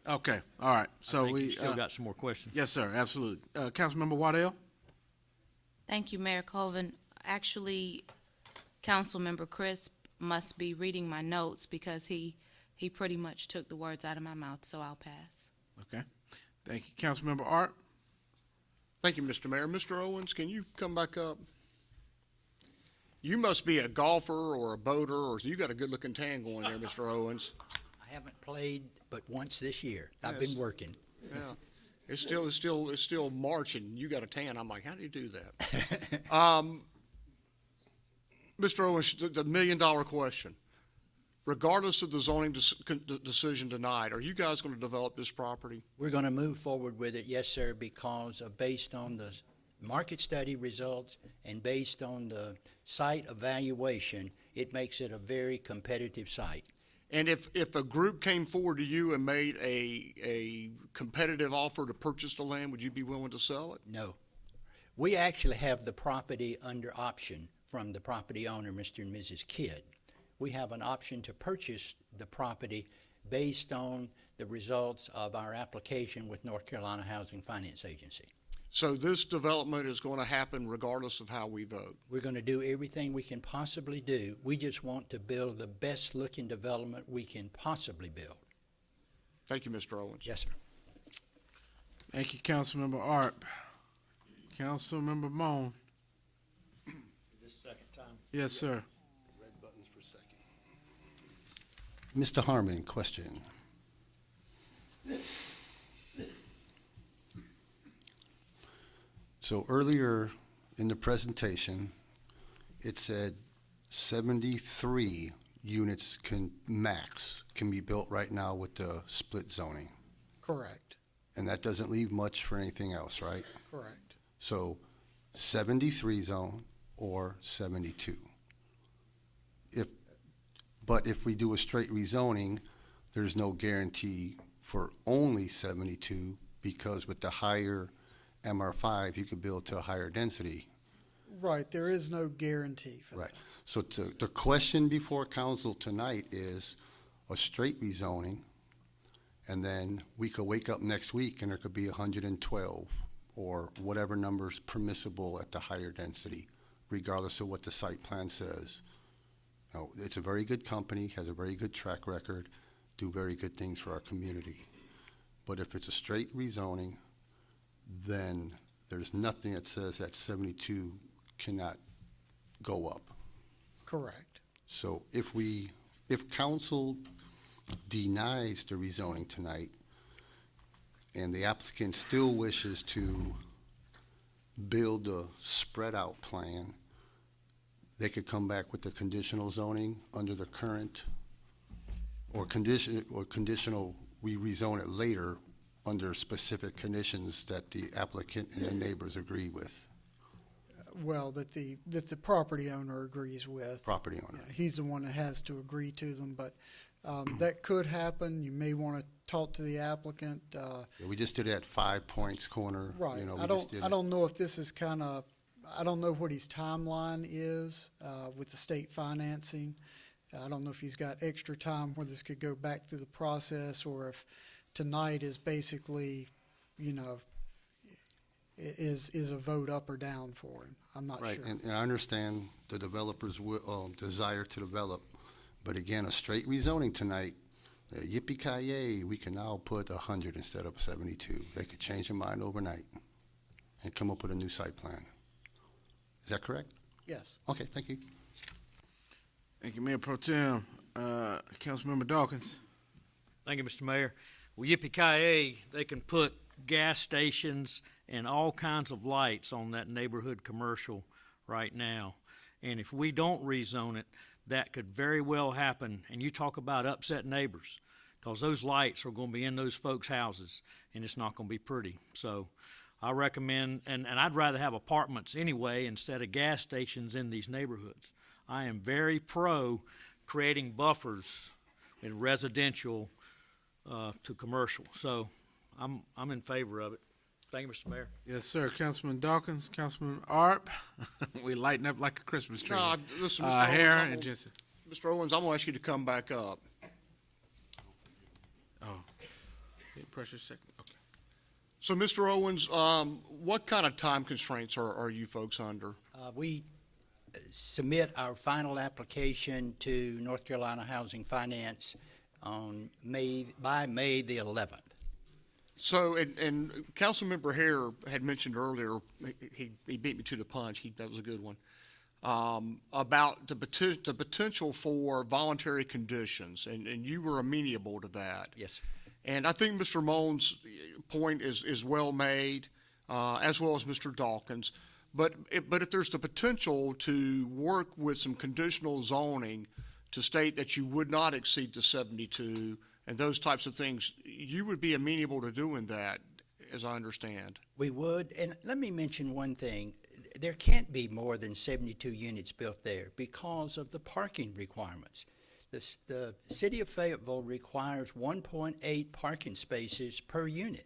Okay, all right. So I think we you still got some more questions. Yes, sir, absolutely. Councilmember Waddell? Thank you, Mayor Colvin. Actually, Councilmember Crisp must be reading my notes because he pretty much took the words out of my mouth, so I'll pass. Okay. Thank you. Councilmember Art? Thank you, Mr. Mayor. Mr. Owens, can you come back up? You must be a golfer or a boater, or you got a good-looking tan going there, Mr. Owens. I haven't played but once this year. I've Yes. been working. Yeah. It's still March, and you got a tan. I'm like, how do you do that? Mr. Owens, the $1 million question. regardless of the zoning decision tonight, are you guys going to develop this property? We're going to move forward with it, yes, sir, because based on the market study results and based on the site evaluation, it makes it a very competitive site. And if a group came forward to you and made a competitive offer to purchase the land, would you be willing to sell it? No. We actually have the property under option from the property owner, Mr. and Mrs. Kidd. We have an option to purchase the property based on the results of our application with North Carolina Housing Finance Agency. So this development is going to happen regardless of how we vote? We're going to do everything we can possibly do. We just want to build the best-looking development we can possibly build. Thank you, Mr. Owens. Yes, sir. Thank you, Councilmember Arp. Councilmember Moan. Is this second time? Yes, sir. Red buttons for second. Mr. Harmon, question. So earlier in the presentation, it said 73 units can be built right now with the split zoning. Correct, And that doesn't leave much for anything else, right? correct. So 73 zone or 72. But if we do a straight rezoning, there's no guarantee for only 72 because with the higher MR5, you could build to a higher density. Right, there is no guarantee for that. Right. So the question before council tonight is a straight rezoning, and then we could wake up next week and there could be 112 or whatever number's permissible at the higher density, regardless of what the site plan says. Now, it's a very good company, has a very good track record, do very good things for our community. But if it's a straight rezoning, then there's nothing that says that 72 cannot go up. Correct. So if council denies the rezoning tonight and the applicant still wishes to build a spread out plan, they could come back with the conditional zoning under the current or conditional, we rezone it later under specific conditions that the applicant and the neighbors agree with. Well, that the property owner agrees with. Property owner. Yeah, he's the one that has to agree to them, but that could happen. You may want to talk to the applicant. Yeah, we just did it at 5 Points Corner. Right. You know, I don't know if this is I don't know what his timeline is with the state financing. I don't know if he's got extra time where this could go back through the process, or if tonight is basically, is a vote up or down for him. I'm not Right, sure. and I understand the developer's desire to develop, but again, a straight rezoning tonight, yippee-ki-yay, we can now put 100 instead of 72. They could change their mind overnight and come up with a new site plan. Is that correct? Yes. Okay, thank you. Thank you, Mayor Pro Tem. Councilmember Dawkins. Thank you, Mr. Mayor. Well, yippee-ki-yay, they can put gas stations and all kinds of lights on that neighborhood commercial right now. And if we don't rezone it, that could very well happen. And you talk about upset neighbors, because those lights are going to be in those folks' houses, and it's not going to be pretty. So I recommend, and I'd rather have apartments anyway instead of gas stations in these neighborhoods. I am very pro creating buffers in residential to commercial. So I'm in favor of it. Thank you, Mr. Mayor. Yes, sir. Councilman Dawkins, Councilman Arp. We lighting up like a Christmas tree. No, listen, Mr. Hare Owens, and Jensen. Mr. Owens, I'm going to ask you to come back up. Oh, pressure second. Okay. So, Mr. Owens, what kind of time constraints are you folks under? We submit our final application to North Carolina Housing Finance by May the 11th. So, and Councilmember Hare had mentioned earlier, he beat me to the punch, that was a good one, about the potential for voluntary conditions, and you were amenable to that. Yes. And I think Mr. Moan's point is well made, as well as Mr. Dawkins. But if there's the potential to work with some conditional zoning to state that you would not exceed the 72 and those types of things, you would be amenable to doing that, as I understand. We would, and let me mention one thing. There can't be more than 72 units built there because of the parking requirements. The city of Fayetteville requires 1.8 parking spaces per unit.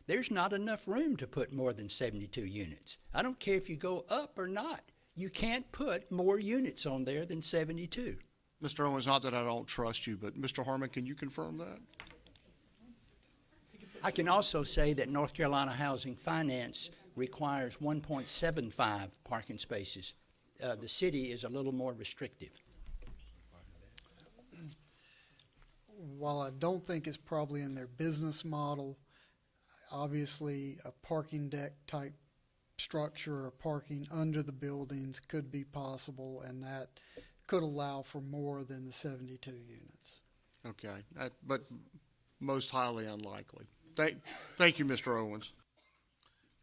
There's not enough room to put more than 72 units. I don't care if you go up or not. You can't put more units on there than 72. Mr. Owens, not that I don't trust you, but Mr. Harmon, can you confirm that? I can also say that North Carolina Housing Finance requires 1.75 parking spaces. The city is a little more restrictive. While I don't think it's probably in their business model, obviously a parking deck type structure or parking under the buildings could be possible, and that could allow for more than the 72 units. Okay, but most highly unlikely. Thank you, Mr. Owens.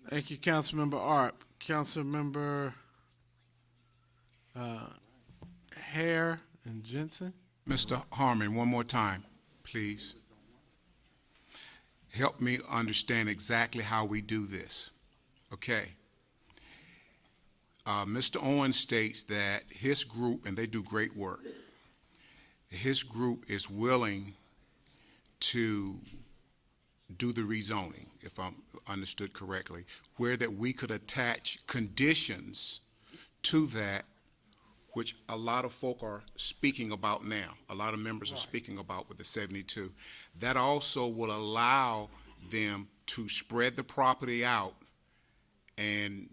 Thank you, Councilmember Arp. Councilmember Hare and Jensen. Mr. Harmon, one more time, please. Help me understand exactly how we do this. Okay. Mr. Owens states that his group, and they do great work, his group is willing to do the rezoning, if I'm understood correctly, where that we could attach conditions to that, which a lot of folk are speaking about now. A lot of members are speaking about with the 72. That also will allow them to spread the property out and,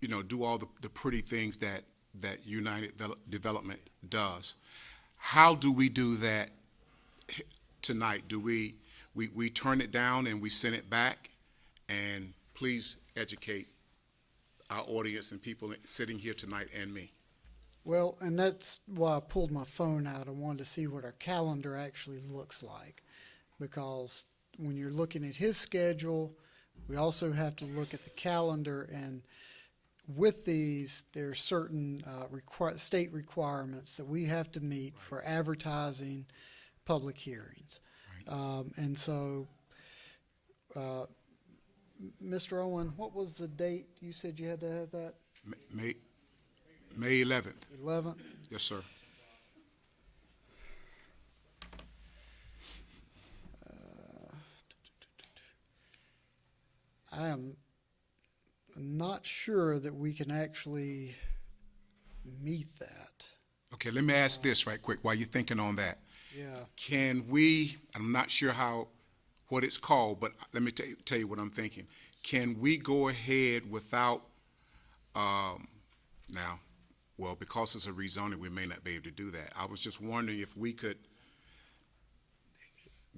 you know, do all the pretty things that United Development does. How do we do that tonight? Do we turn it down and we send it back? And please educate our audience and people sitting here tonight and me. Well, and that's why I pulled my phone out. I wanted to see what our calendar actually looks like, because when you're looking at his schedule, we also have to look at the calendar, and with these, there are certain state requirements that we have to meet for advertising public hearings. And so, Mr. Owen, what was the date you said you had to have that? May 11th. 11th? Yes, sir. I am not sure that we can actually meet that. Okay, let me ask this right quick while you're thinking on that. Yeah. Can we, I'm not sure what it's called, but let me tell you what I'm thinking. Can we go ahead without, now, well, because it's a rezoning, we may not be able to do that. I was just wondering if we could,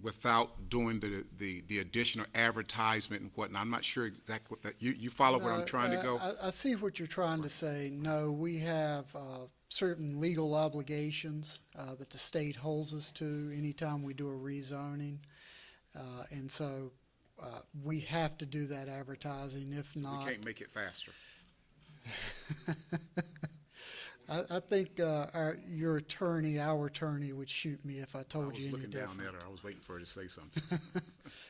without doing the additional advertisement and whatnot. I'm not sure exactly what that, you follow where I'm trying to go? I see what you're trying to say. No, we have certain legal obligations that the state holds us to anytime we do a rezoning. And so we have to do that advertising. If not, We can't make it faster. I think your attorney, our attorney, would shoot me if I told you any different. I was looking down at her. I was waiting for her to say something.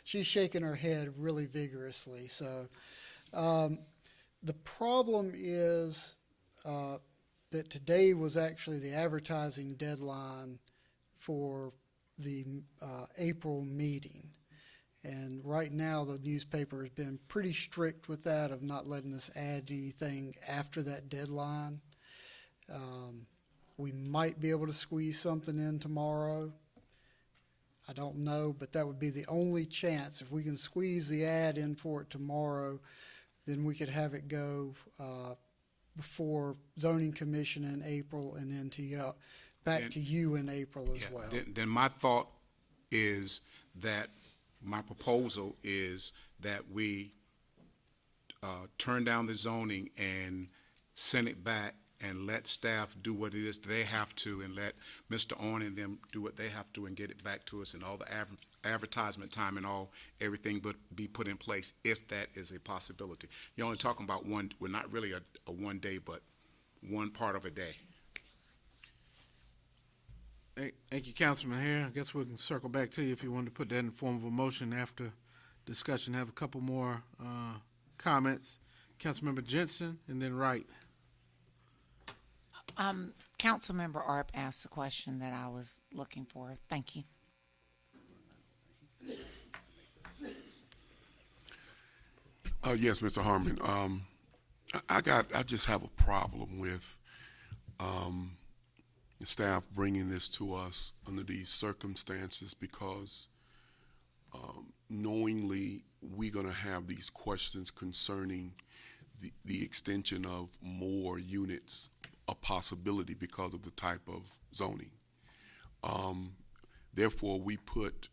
She's shaking her head really vigorously. So the problem is that today was actually the advertising deadline for the April meeting. And right now, the newspaper has been pretty strict with that, of not letting us add anything after that deadline. We might be able to squeeze something in tomorrow. I don't know, but that would be the only chance. If we can squeeze the ad in for it tomorrow, then we could have it go before zoning commission in April, and then back to you in April as well. Then my thought is that my proposal is that we turn down the zoning and send it back and let staff do what it is they have to, and let Mr. Owen and them do what they have to and get it back to us, and all the advertisement time and everything but be put in place, if that is a possibility. You're only talking about one, we're not really a one day, but one part of a day. Thank you, Councilman Hare. I guess we can circle back to you if you want to put that in the form of a motion after discussion. Have a couple more comments. Councilmember Jensen and then Wright. Councilmember Arp asked the question that I was looking for. Thank you. Yes, Mr. Harmon. I just have a problem with the staff bringing this to us under these circumstances because knowingly we're going to have these questions concerning the extension of more units, a possibility because of the type of zoning. Therefore, we put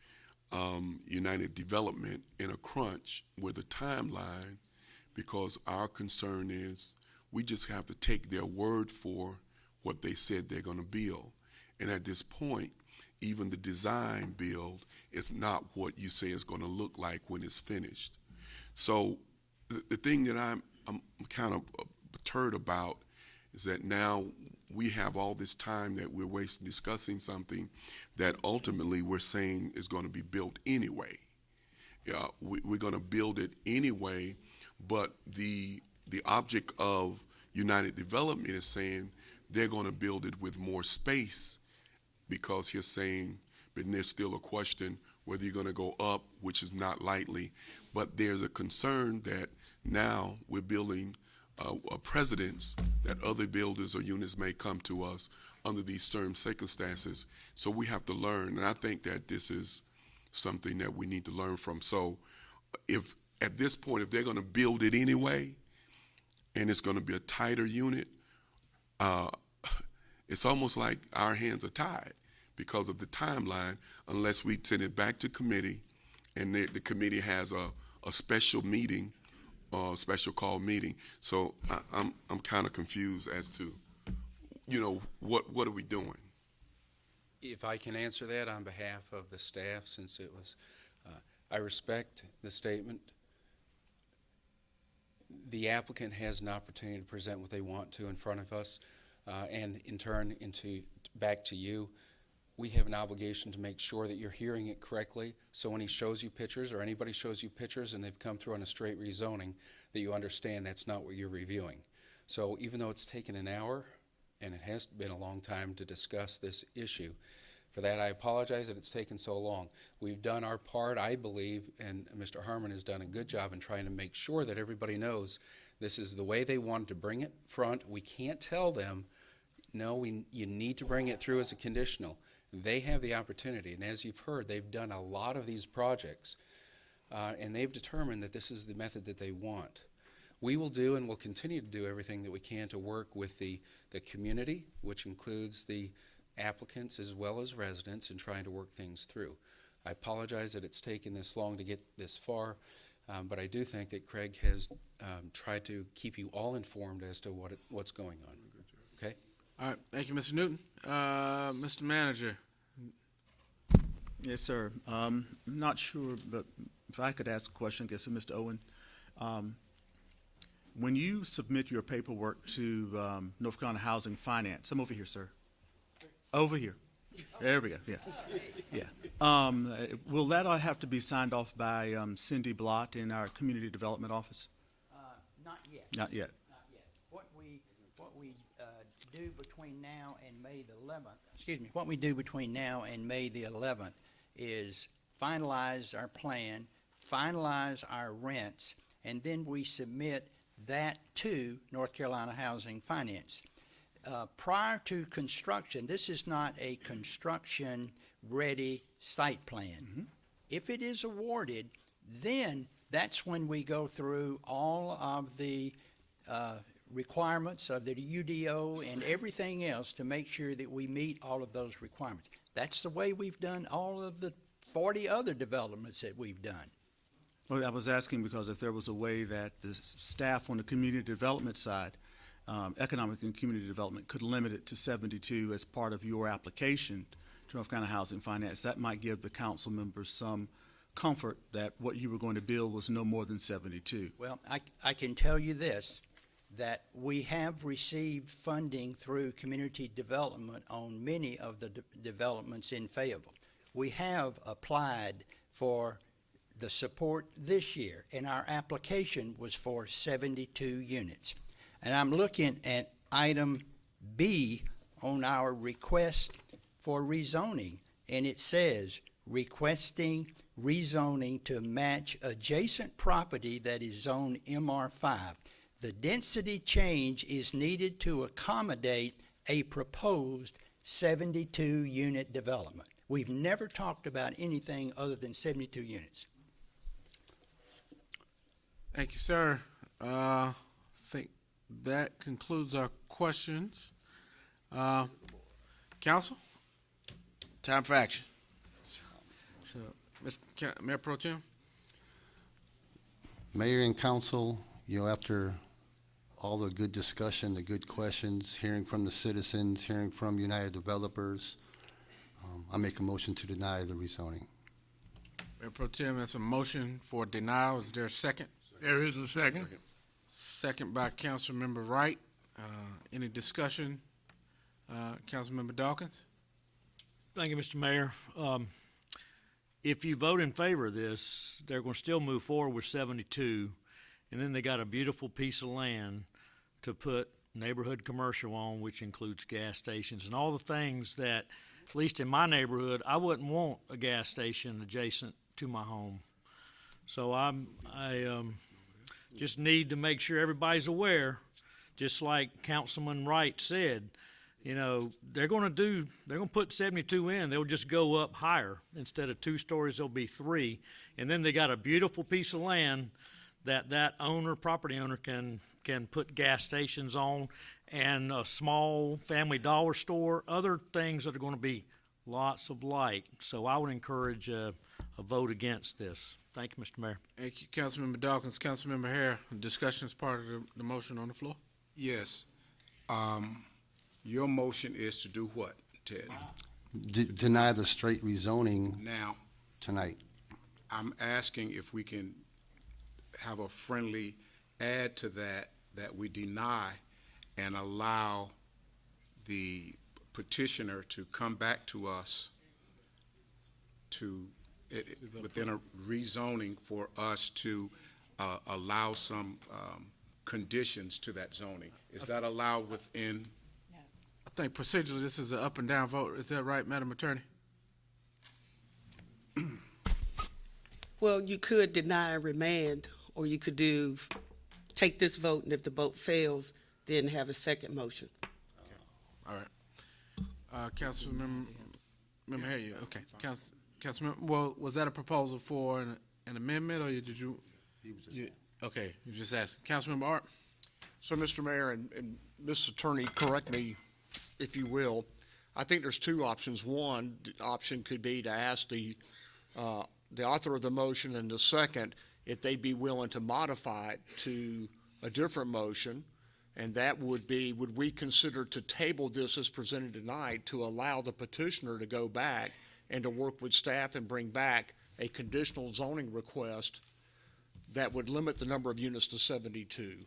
United Development in a crunch with a timeline because our concern is we just have to take their word for what they said they're going to build. And at this point, even the design build is not what you say is going to look like when it's finished. So the thing that I'm kind of perturbed about is that now we have all this time that we're wasting discussing something that ultimately we're saying is going to be built anyway. We're going to build it anyway, but the object of United Development is saying they're going to build it with more space because you're saying, but there's still a question whether you're going to go up, which is not likely, but there's a concern that now we're building a precedence that other builders or units may come to us under these certain circumstances. So we have to learn, and I think that this is something that we need to learn from. So if at this point, if they're going to build it anyway, and it's going to be a tighter unit, it's almost like our hands are tied because of the timeline unless we send it back to committee and the committee has a special meeting, special call meeting. So I'm kind of confused as to, what are we doing? If I can answer that on behalf of the staff, since it was, I respect the statement. The applicant has an opportunity to present what they want to in front of us, and in turn back to you. We have an obligation to make sure that you're hearing it correctly, so when he shows you pictures or anybody shows you pictures and they've come through on a straight rezoning, that you understand that's not what you're reviewing. So even though it's taken an hour, and it has been a long time to discuss this issue, for that I apologize that it's taken so long. We've done our part, I believe, and Mr. Harmon has done a good job in trying to make sure that everybody knows this is the way they wanted to bring it front. We can't tell them, no, you need to bring it through as a conditional. They have the opportunity, and as you've heard, they've done a lot of these projects, and they've determined that this is the method that they want. We will do and will continue to do everything that we can to work with the community, which includes the applicants as well as residents, in trying to work things through. I apologize that it's taken this long to get this far, but I do think that Craig has tried to keep you all informed as to what's going on. Okay? All right, thank you, Mr. Newton. Mr. Manager. Yes, sir. I'm not sure, but if I could ask a question, I guess, of Mr. Owen. When you submit your paperwork to North Carolina Housing Finance, I'm over here, sir. Over here. There we go, yeah. Will that have to be signed off by Cindy Blott in our Community Development Office? Not yet. Not yet. Not yet. What we do between now and May the 11th, what we do between now and May the 11th is finalize our plan, finalize our rents, and then we submit that to North Carolina Housing Finance. Prior to construction, this is not a construction-ready site plan. Mm-hmm. If it is awarded, then that's when we go through all of the requirements of the UDO and everything else to make sure that we meet all of those requirements. That's the way we've done all of the 40 other developments that we've done. Well, I was asking because if there was a way that the staff on the community development side, economic and community development, could limit it to 72 as part of your application to North Carolina Housing Finance, that might give the council members some comfort that what you were going to build was no more than 72. Well, I can tell you this, that we have received funding through community development on many of the developments in Fayetteville. We have applied for the support this year, and our application was for 72 units. And I'm looking at item B on our request for rezoning, and it says, requesting rezoning to match adjacent property that is zoned MR5. The density change is needed to accommodate a proposed 72-unit development. We've never talked about anything other than 72 units. Thank you, sir. I think that concludes our questions. Council, time for action. So, Mr. Mayor Pro Tem. Mayor and council, after all the good discussion, the good questions, hearing from the citizens, hearing from United Developers, I make a motion to deny the rezoning. Mayor Pro Tem, that's a motion for denial. Is there a second? There is a second. Second by Councilmember Wright. Any discussion? Councilmember Dawkins? Thank you, Mr. Mayor. If you vote in favor of this, they're going to still move forward with 72, and then they got a beautiful piece of land to put neighborhood commercial on, which includes gas stations and all the things that, at least in my neighborhood, I wouldn't want a gas station adjacent to my home. So I just need to make sure everybody's aware, just like Councilman Wright said, they're going to put 72 in. They'll just go up higher. Instead of 2 stories, there'll be 3. And then they got a beautiful piece of land that property owner can put gas stations on, and a small family dollar store, other things that are going to be lots of light. So I would encourage a vote against this. Thank you, Mr. Mayor. Thank you, Councilmember Dawkins. Councilmember Hare, discussion is part of the motion on the floor. Yes. Your motion is to do what, Ted? Deny the straight rezoning Now, tonight. I'm asking if we can have a friendly add to that we deny and allow the petitioner to come back to us within a rezoning for us to allow some conditions to that zoning. Is that allowed within? I think procedurally this is an up and down vote. Is that right, Madam Attorney? Well, you could deny and remand, or you could take this vote, and if the vote fails, then have a second motion. All right. Councilmember Hare, okay. Councilmember, well, was that a proposal for an amendment, or did you? Okay, you just asked. Councilmember Art? So, Mr. Mayor and Ms. Attorney, correct me if you will. I think there's 2 options. One option could be to ask the author of the motion, and the second, if they'd be willing to modify it to a different motion, and that would be, would we consider to table this as presented tonight to allow the petitioner to go back and to work with staff and bring back a conditional zoning request that would limit the number of units to 72?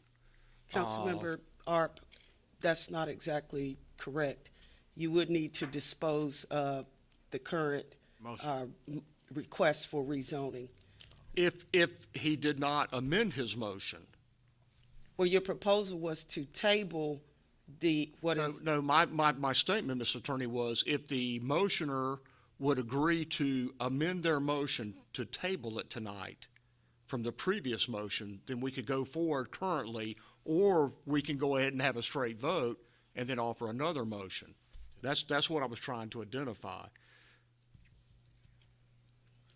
Councilmember Arp, that's not exactly correct. You would need to dispose of the current request for rezoning. If he did not amend his motion. Well, your proposal was to table my statement, Mr. Attorney, was if the motioner would agree to amend their motion to table it tonight from the previous motion, then we could go forward currently, or we can go ahead and have a straight vote and then offer another motion. That's what I was trying to identify.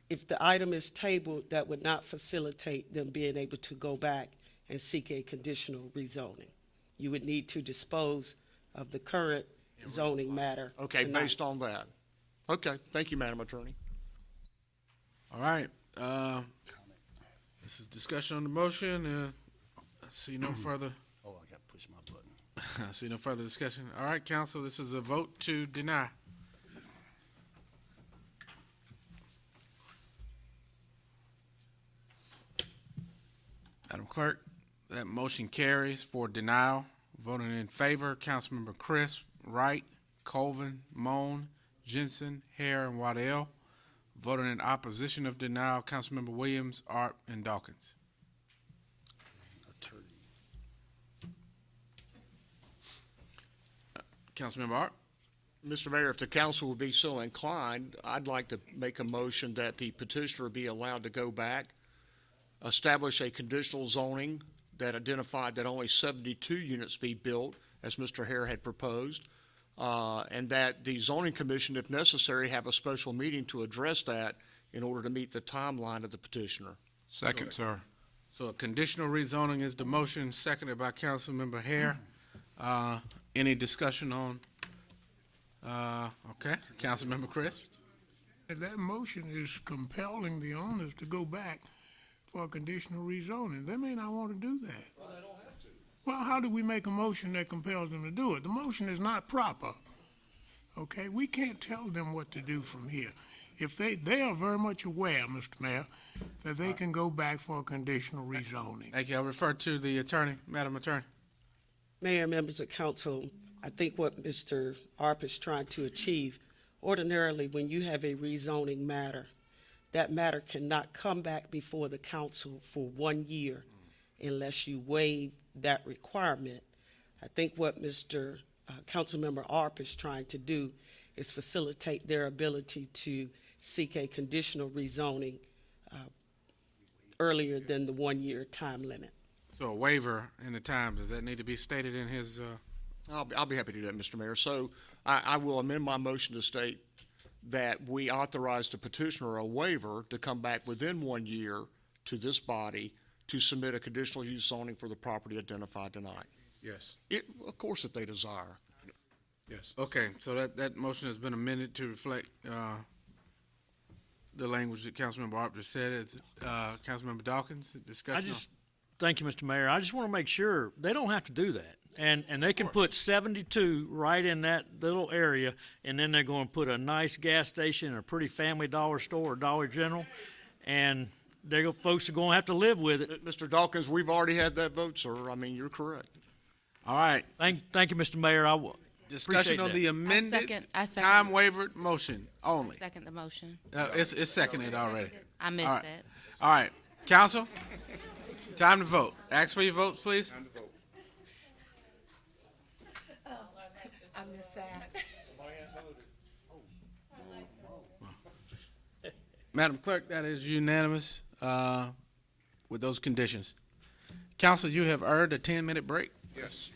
If the item is tabled, that would not facilitate them being able to go back and seek a conditional rezoning. You would need to dispose of the current zoning matter. Okay, tonight. based on that. Okay, thank you, Madam Attorney. All right. This is discussion on the motion. I see no further. Oh, I got to push my button. I see no further discussion. All right, council, this is a vote to deny. Madam Clerk, That motion carries for denial. Voting in favor, Councilmember Chris, Wright, Colvin, Moan, Jensen, Hare, and Waddell. Voting in opposition of denial, Councilmember Williams, Art, and Dawkins. Councilmember Art? Mr. Mayor, if the council would be so inclined, I'd like to make a motion that the petitioner be allowed to go back, establish a conditional zoning that identified that only 72 units be built, as Mr. Hare had proposed, and that the zoning commission, if necessary, have a special meeting to address that in order to meet the timeline of the petitioner. Second, sir. So a conditional rezoning is the motion, seconded by Councilmember Hare. Any discussion on, okay, Councilmember Chris? That motion is compelling the owners to go back for a conditional rezoning. They may not want to do that. Well, they don't have to. Well, how do we make a motion that compels them to do it? The motion is not proper. Okay, we can't tell them what to do from here. If they are very much aware, Mr. Mayor, that they can go back for a conditional rezoning. Thank you. I'll refer to the attorney, Madam Attorney. Mayor, members of council, I think what Mr. Arp is trying to achieve, ordinarily when you have a rezoning matter, that matter cannot come back before the council for 1 year unless you waive that requirement. I think what Mr. Councilmember Arp is trying to do is facilitate their ability to seek a conditional rezoning earlier than the 1 year time limit. So a waiver in the time, does that need to be stated in his, I'll be happy to do that, Mr. Mayor. So I will amend my motion to state that we authorize the petitioner a waiver to come back within 1 year to this body to submit a conditional use zoning for the property identified tonight. Yes. Of course, if they desire. Yes. okay, so that motion has been amended to reflect, the language that Councilmember Arp just said. It's, Councilmember Dawkins, discussion on. Thank you, Mr. Mayor. I just want to make sure they don't have to do that. And they can put 72 right in that little area, and then they're going to put a nice gas station, a pretty family dollar store or Dollar General, and folks are going to have to live with it. Mr. Dawkins, we've already had that vote, sir. I mean, you're correct. All right. Thank you, Mr. Mayor. Discussion on the amended time waivered motion only. Second the motion. It's seconded already. I missed All right. that. All right, council, time to vote. Ask for your votes, please. Time to vote. I missed that. Madam Clerk, that is unanimous with those conditions. Council, you have earned a 10-minute break. Yes.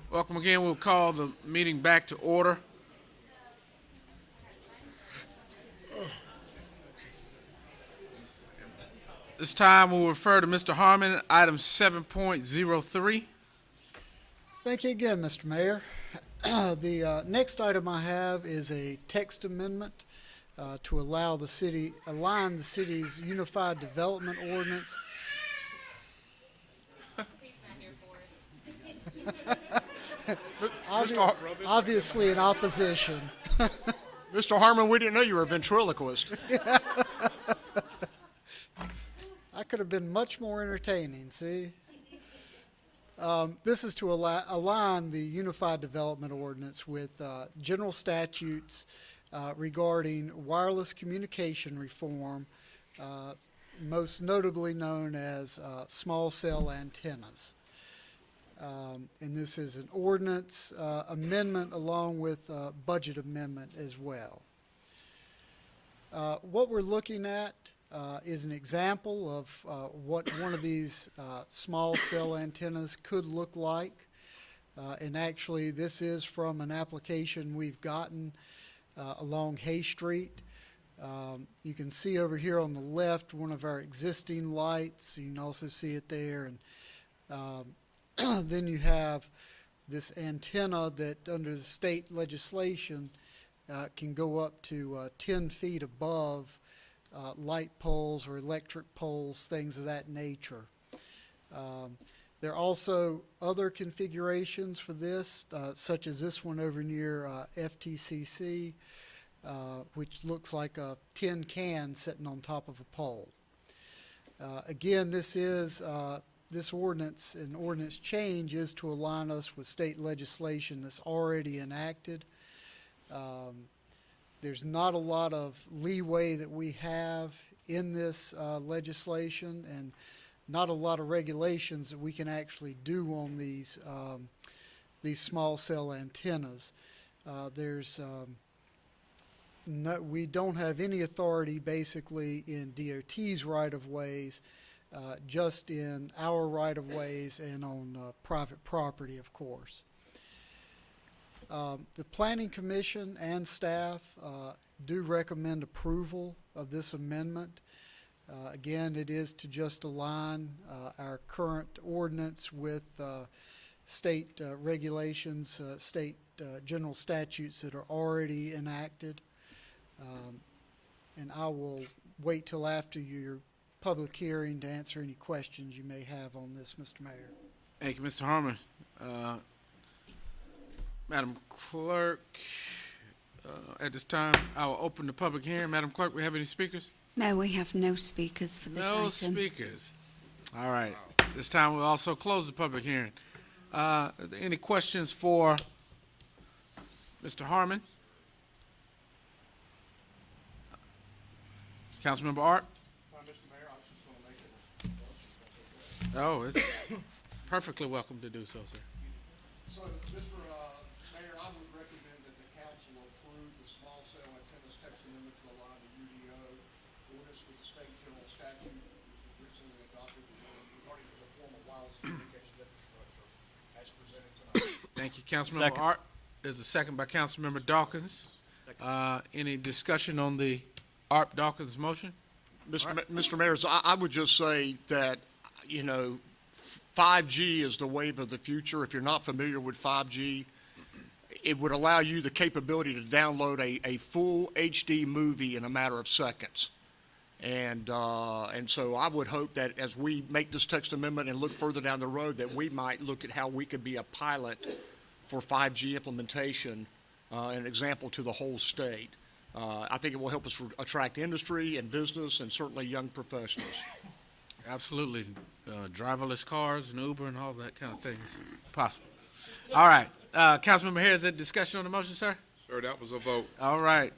Welcome again. We'll call the meeting back to order. This time we'll refer to Mr. Harmon, item 7.03. Thank you again, Mr. Mayor. The next item I have is a text amendment to align the city's Unified Development Ordinance. Obviously in opposition. Mr. Harmon, we didn't know you were a ventriloquist. I could have been much more entertaining, see? This is to align the Unified Development Ordinance with general statutes regarding wireless communication reform, most notably known as small cell antennas. And this is an ordinance amendment along with a budget amendment as well. What we're looking at is an example of what one of these small cell antennas could look like. And actually, this is from an application we've gotten along Hay Street. You can see over here on the left one of our existing lights. You can also see it there. And then you have this antenna that under the state legislation can go up to 10 feet above light poles or electric poles, things of that nature. There are also other configurations for this, such as this one over near FTCC, which looks like a tin can sitting on top of a pole. Again, this ordinance, an ordinance change, is to align us with state legislation that's already enacted. There's not a lot of leeway that we have in this legislation, and not a lot of regulations that we can actually do on these small cell antennas. We don't have any authority basically in DOT's right-of-ways, just in our right-of-ways and on private property, of course. The Planning Commission and staff do recommend approval of this amendment. Again, it is to just align our current ordinance with state regulations, state general statutes that are already enacted. And I will wait till after your public hearing to answer any questions you may have on this, Mr. Mayor. Thank you, Mr. Harmon. Madam Clerk, at this time, I will open the public hearing. Madam Clerk, we have any speakers? No, we have no speakers for this item. No speakers. All right. This time we'll also close the public hearing. Are there any questions for Mr. Harmon? Councilmember Art? Mr. Mayor, I was just going to make it. Oh, it's perfectly welcome to do so, sir. So, Mr. Mayor, I would recommend that the council approve the small cell antennas text amendment to align the UDO ordinance with the state general statute, which was recently adopted regarding the form of wireless communication infrastructure as presented tonight. Thank you, Councilmember Art. There's a second by Councilmember Dawkins. Any discussion on the Art Dawkins motion? Mr. Mayor, I would just say that, 5G is the wave of the future. If you're not familiar with 5G, it would allow you the capability to download a full HD movie in a matter of seconds. And so I would hope that as we make this text amendment and look further down the road, that we might look at how we could be a pilot for 5G implementation, an example to the whole state. I think it will help us attract industry and business and certainly young professionals. Absolutely. Driverless cars and Uber and all that kind of thing is possible. All right. Councilmember Harris, is there discussion on the motion, sir? Sir, that was a vote. All right.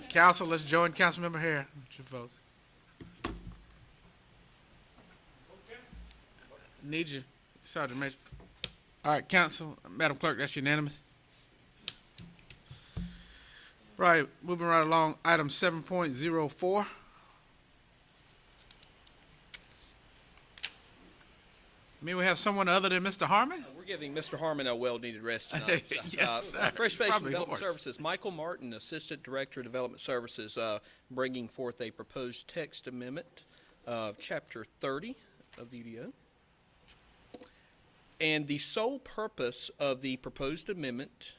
Council, let's join Councilmember Harris with your votes. Need you, Sergeant Major. All right, Council, Madam Clerk, that's unanimous. Right, moving right along, item 7.04. May we have someone other than Mr. Harmon? We're We're giving Mr. Harmon a well-needed rest tonight. Yes, sir. Fresh Face Probably Development horse. Services, Michael Martin, Assistant Director of Development Services, bringing forth a proposed text amendment of Chapter 30 of the UDO. And the sole purpose of the proposed amendment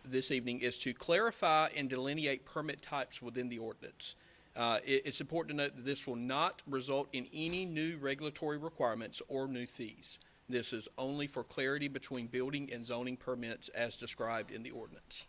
this evening is to clarify and delineate permit types within the ordinance. It's important to note that this will not result in any new regulatory requirements or new fees. This is only for clarity between building and zoning permits as described in the ordinance.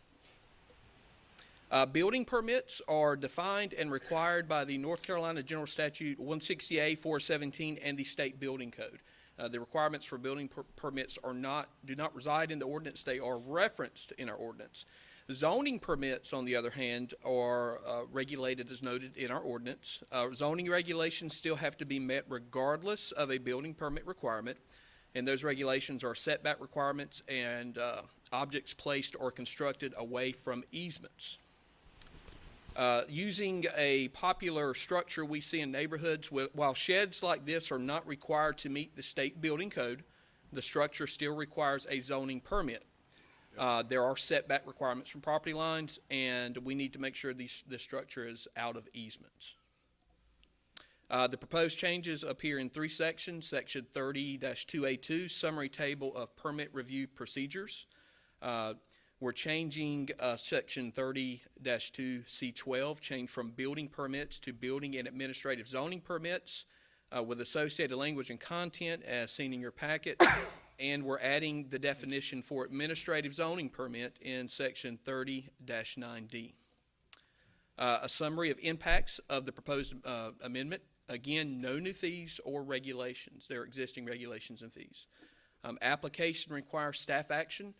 Building permits are defined and required by the North Carolina General Statute 160A 417 and the State Building Code. The requirements for building permits do not reside in the ordinance. They are referenced in our ordinance. Zoning permits, on the other hand, are regulated as noted in our ordinance. Zoning regulations still have to be met regardless of a building permit requirement, and those regulations are setback requirements and objects placed or constructed away from easements. Using a popular structure we see in neighborhoods, while sheds like this are not required to meet the state building code, the structure still requires a zoning permit. There are setback requirements from property lines, and we need to make sure this structure is out of easements. The proposed changes appear in 3 sections. Section 30-2A2, Summary Table of Permit Review Procedures. We're changing Section 30-2C12, change from building permits to building and administrative zoning permits with associated language and content as seen in your packet. And we're adding the definition for administrative zoning permit in Section 30-9D. A summary of impacts of the proposed amendment. Again, no new fees or regulations. There are existing regulations and fees. Application requires staff action.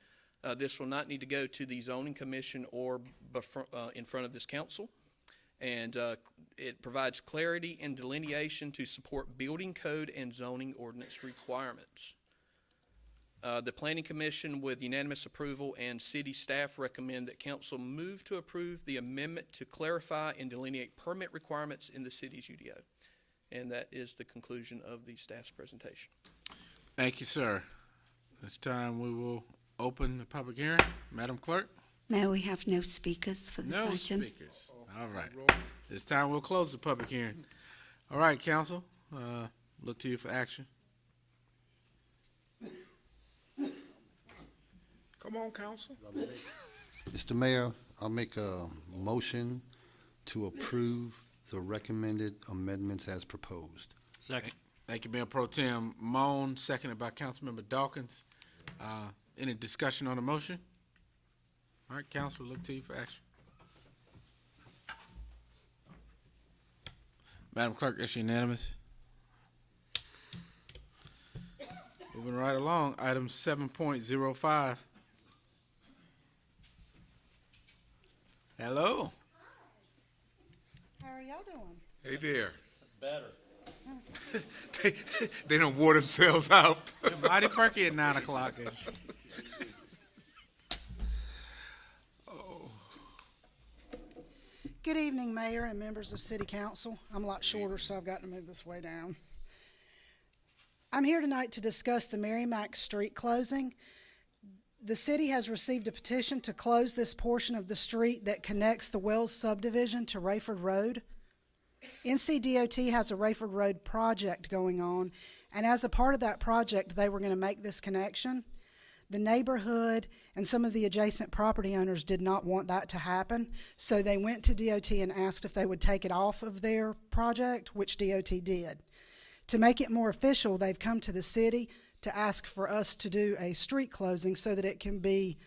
This will not need to go to the zoning commission or in front of this council. And it provides clarity and delineation to support building code and zoning ordinance requirements. The Planning Commission, with unanimous approval, and city staff recommend that council move to approve the amendment to clarify and delineate permit requirements in the city's UDO. And that is the conclusion of the staff's presentation. Thank you, sir. This time we will open the public hearing. Madam Clerk? Mayor, we have no speakers for this item. No speakers. All right. This time we'll close the public hearing. All right, council, look to you for action. Come on, council. Mr. Mayor, I'll make a motion to approve the recommended amendments as proposed. Second. Thank you, Mayor Pro Tem Moan, seconded by Councilmember Dawkins. Any discussion on the motion? All right, council, look to you for action. Madam Clerk, that's unanimous. Moving right along, item 7.05. Hello. How are y'all doing? Hey there. Better. They don't wore themselves out. They're mighty perky at 9 o'clock. Good evening, Mayor and members of City Council. I'm a lot shorter, so I've got to move this way down. I'm here tonight to discuss the Mary Mack Street closing. The city has received a petition to close this portion of the street that connects the Wells subdivision to Rayford Road. NCDOT has a Rayford Road project going on, and as a part of that project, they were going to make this connection. The neighborhood and some of the adjacent property owners did not want that to happen, so they went to DOT and asked if they would take it off of their project, which DOT did. To make it more official, they've come to the city to ask for us to do a street closing so that it can be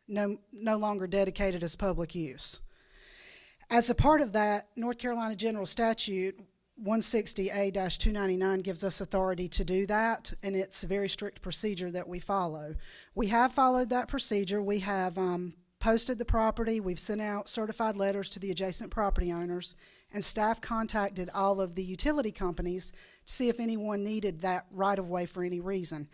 no longer dedicated as public use. As a part of that, North Carolina General Statute 160A-299 gives us authority to do that, and it's a very strict procedure that we follow. We have followed that procedure. We have posted the property. We've sent out certified letters to the adjacent property owners, and staff contacted all of the utility companies to see if anyone needed that right-of-way for any reason.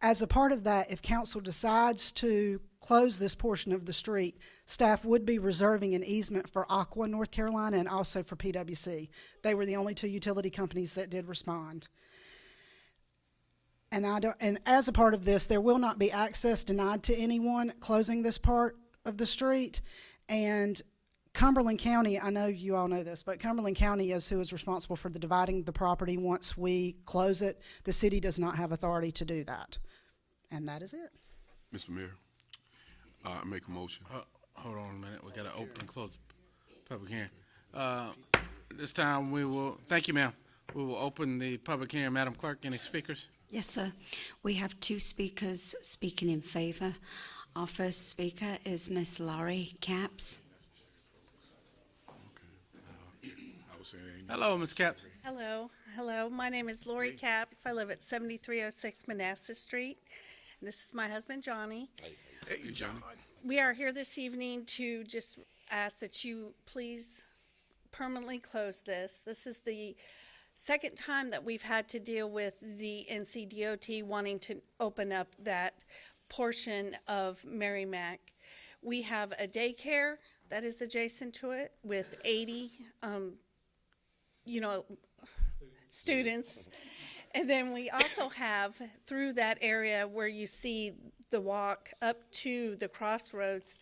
As a part of that, if council decides to close this portion of the street, staff would be reserving an easement for Aqua North Carolina and also for PwC. They were the only 2 utility companies that did respond. and as a part of this, there will not be access denied to anyone closing this part of the street. And Cumberland County, I know you all know this, but Cumberland County is who is responsible for the dividing the property once we close it. The city does not have authority to do that. And that is it. Mr. Mayor, I make a motion. Hold on a minute. We got to open and close the public hearing. This time we will, thank you, ma'am. We will open the public hearing. Madam Clerk, any speakers? Yes, sir. We have 2 speakers speaking in favour. Our first speaker is Miss Laurie Capps. Hello, Ms. Capps. Hello. My name is Lori Capps. I live at 7306 Manassas Street. And this is my husband, Johnny. Hey, Johnny. We are here this evening to just ask that you please permanently close this. This is the second time that we've had to deal with the NCDOT wanting to open up that portion of Merrimack. We have a daycare that is adjacent to it with 80, students. And then we also have through that area where you see the walk up to the crossroads,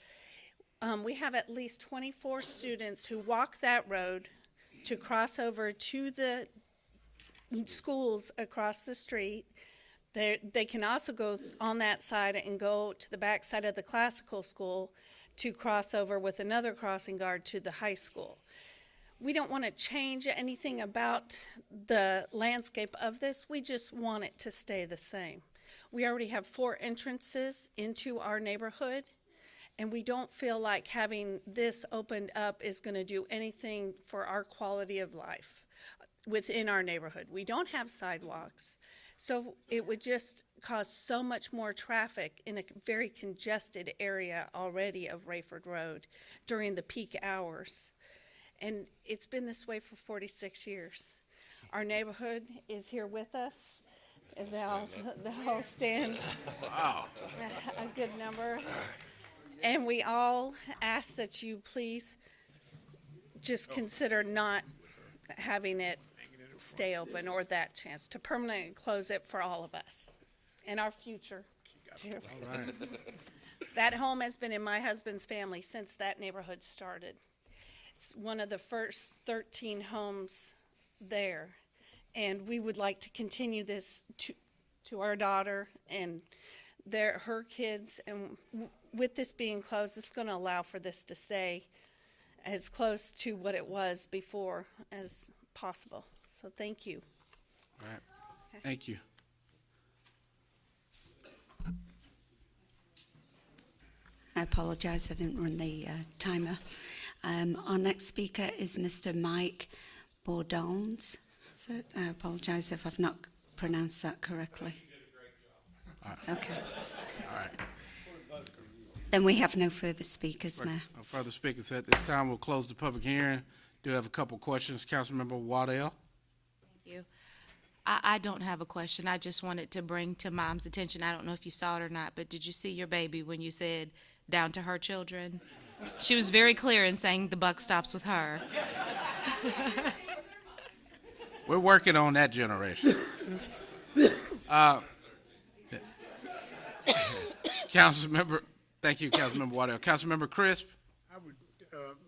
we have at least 24 students who walk that road to cross over to the schools across the street. They can also go on that side and go to the back side of the classical school to cross over with another crossing guard to the high school. We don't want to change anything about the landscape of this. We just want it to stay the same. We already have 4 entrances into our neighborhood, and we don't feel like having this opened up is going to do anything for our quality of life within our neighborhood. We don't have sidewalks, so it would just cause so much more traffic in a very congested area already of Rayford Road during the peak hours. And it's been this way for 46 years. Our neighborhood is here with us. They'll stand a good number. And we all ask that you please just consider not having it stay open or that chance to permanently close it for all of us and our future too. All right. That home has been in my husband's family since that neighborhood started. It's one of the first 13 homes there, and we would like to continue this to our daughter and her kids. And with this being closed, it's going to allow for this to stay as close to what it was before as possible. So thank you. All right. Thank you. I apologize, I didn't run the timer. Our next speaker is Mr. Mike Bourdons. So I apologize if I've not pronounced that correctly. Okay. All right. Then we have no further speakers, Mayor. No further speakers at this time. We'll close the public hearing. Do have a couple questions. Councilmember Waddell. Thank you. I don't have a question. I just wanted to bring to Mom's attention, I don't know if you saw it or not, but did you see your baby when you said down to her children? She was very clear in saying the buck stops with her. We're working on that generation. Councilmember, thank you, Councilmember Waddell. Councilmember Crisp. I would,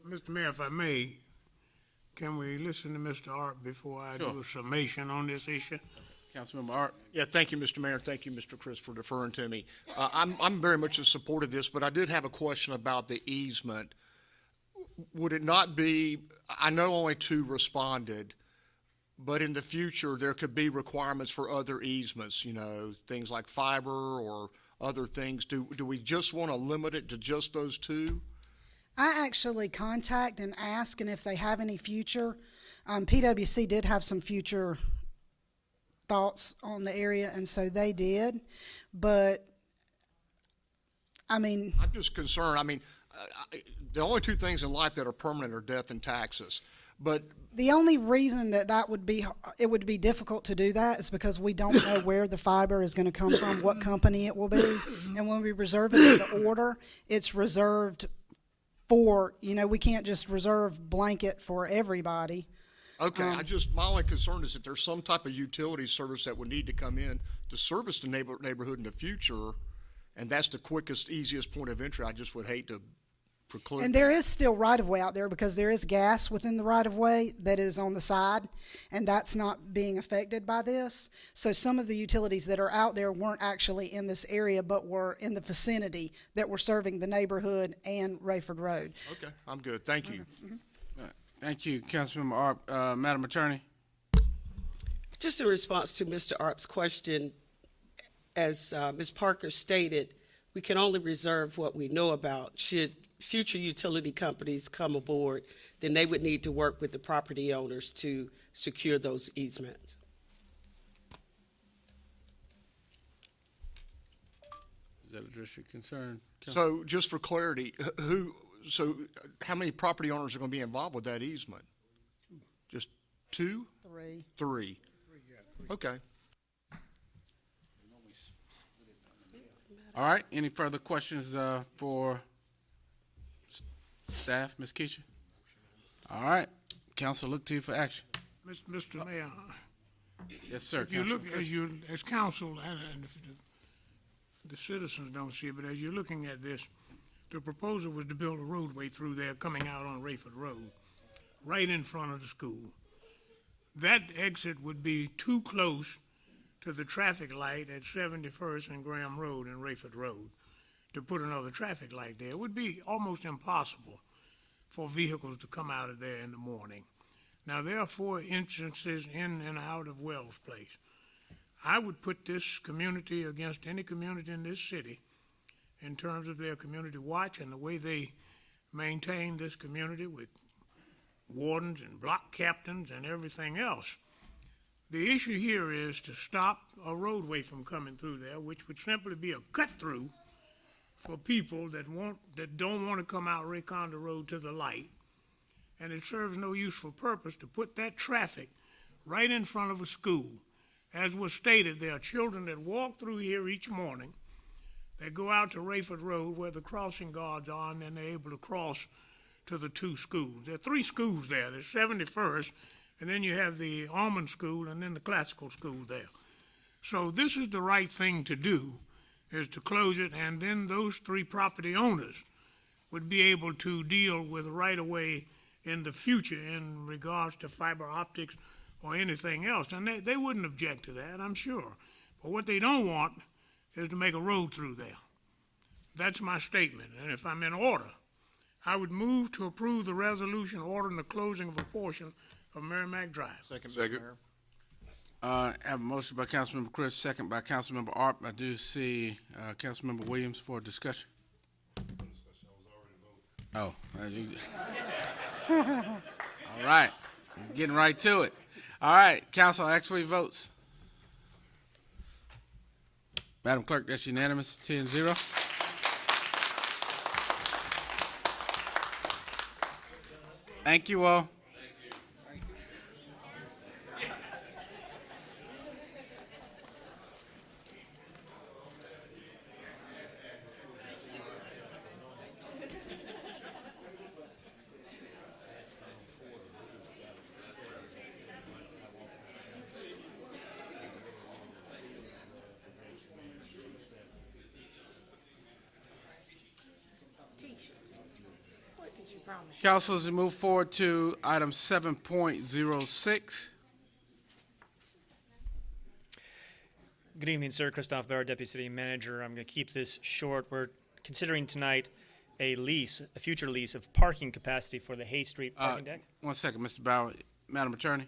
Mr. Mayor, if I may, can we listen to Mr. Art before I do a summation on this issue? Councilmember Art. Yeah, thank you, Mr. Mayor. Thank you, Mr. Chris, for deferring to me. I'm very much in support of this, but I did have a question about the easement. Would it not be, I know only 2 responded, but in the future, there could be requirements for other easements, things like fiber or other things. Do we just want to limit it to just those 2? I actually contact and ask, and if they have any future, PwC did have some future thoughts on the area, and so they did, but I'm just concerned. The only 2 things in life that are permanent are death and taxes, but the only reason that would be difficult to do that is because we don't know where the fiber is going to come from, what company it will be, and when we reserve it in the order, it's reserved for, we can't just reserve blanket for everybody. Okay, my only concern is if there's some type of utility service that would need to come in to service the neighborhood in the future, and that's the quickest, easiest point of entry, I just would hate to preclude. And there is still right-of-way out there because there is gas within the right-of-way that is on the side, and that's not being affected by this. So some of the utilities that are out there weren't actually in this area, but were in the vicinity that were serving the neighborhood and Rayford Road. Okay, I'm good. Thank you. Thank you, Councilmember Arp. Madam Attorney? Just in response to Mr. Arp's question, as Ms. Parker stated, we can only reserve what we know about. Should future utility companies come aboard, then they would need to work with the property owners to secure those easements. Does that address your concern? So just for clarity, how many property owners are going to be involved with that easement? Just 2? 3. 3. Okay. All right, any further questions for staff, Ms. Keisha? All right, council, look to you for action. Mr. Mayor, Yes, sir. if you look, Councilman as council, and if the citizens don't see it, but as you're looking at this, the proposal was to build a roadway through there coming out on Rayford Road, right in front of the school. That exit would be too close to the traffic light at 71st and Graham Road and Rayford Road to put another traffic light there. It would be almost impossible for vehicles to come out of there in the morning. Now, there are 4 entrances in and out of Wells Place. I would put this community against any community in this city in terms of their community watch and the way they maintain this community with wardens and block captains and everything else. The issue here is to stop a roadway from coming through there, which would simply be a cut-through for people that don't want to come out Rayconda Road to the light. And it serves no useful purpose to put that traffic right in front of a school. As was stated, there are children that walk through here each morning. They go out to Rayford Road where the crossing guards are, and then they're able to cross to the 2 schools. There are 3 schools there. There's 71st, and then you have the Almond School, and then the classical school there. So this is the right thing to do, is to close it, and then those 3 property owners would be able to deal with right-of-way in the future in regards to fiber optics or anything else. And they wouldn't object to that, I'm sure. But what they don't want is to make a road through there. That's my statement. And if I'm in order, I would move to approve the resolution ordering the closing of a portion of Merrimack Drive. Second. I have a motion by Councilmember Chris, second by Councilmember Arp. I do see Councilmember Williams for discussion. Oh. All right, getting right to it. All right, council, ask for your votes. Madam Clerk, that's unanimous, 10-0. Thank you all. Council, as we move forward to item 7.06. Good evening, sir. Christoph Bauer, Deputy City Manager. I'm going to keep this short. We're considering tonight a future lease of parking capacity for the Hay Street parking deck. 1 second, Mr. Bauer. Madam Attorney?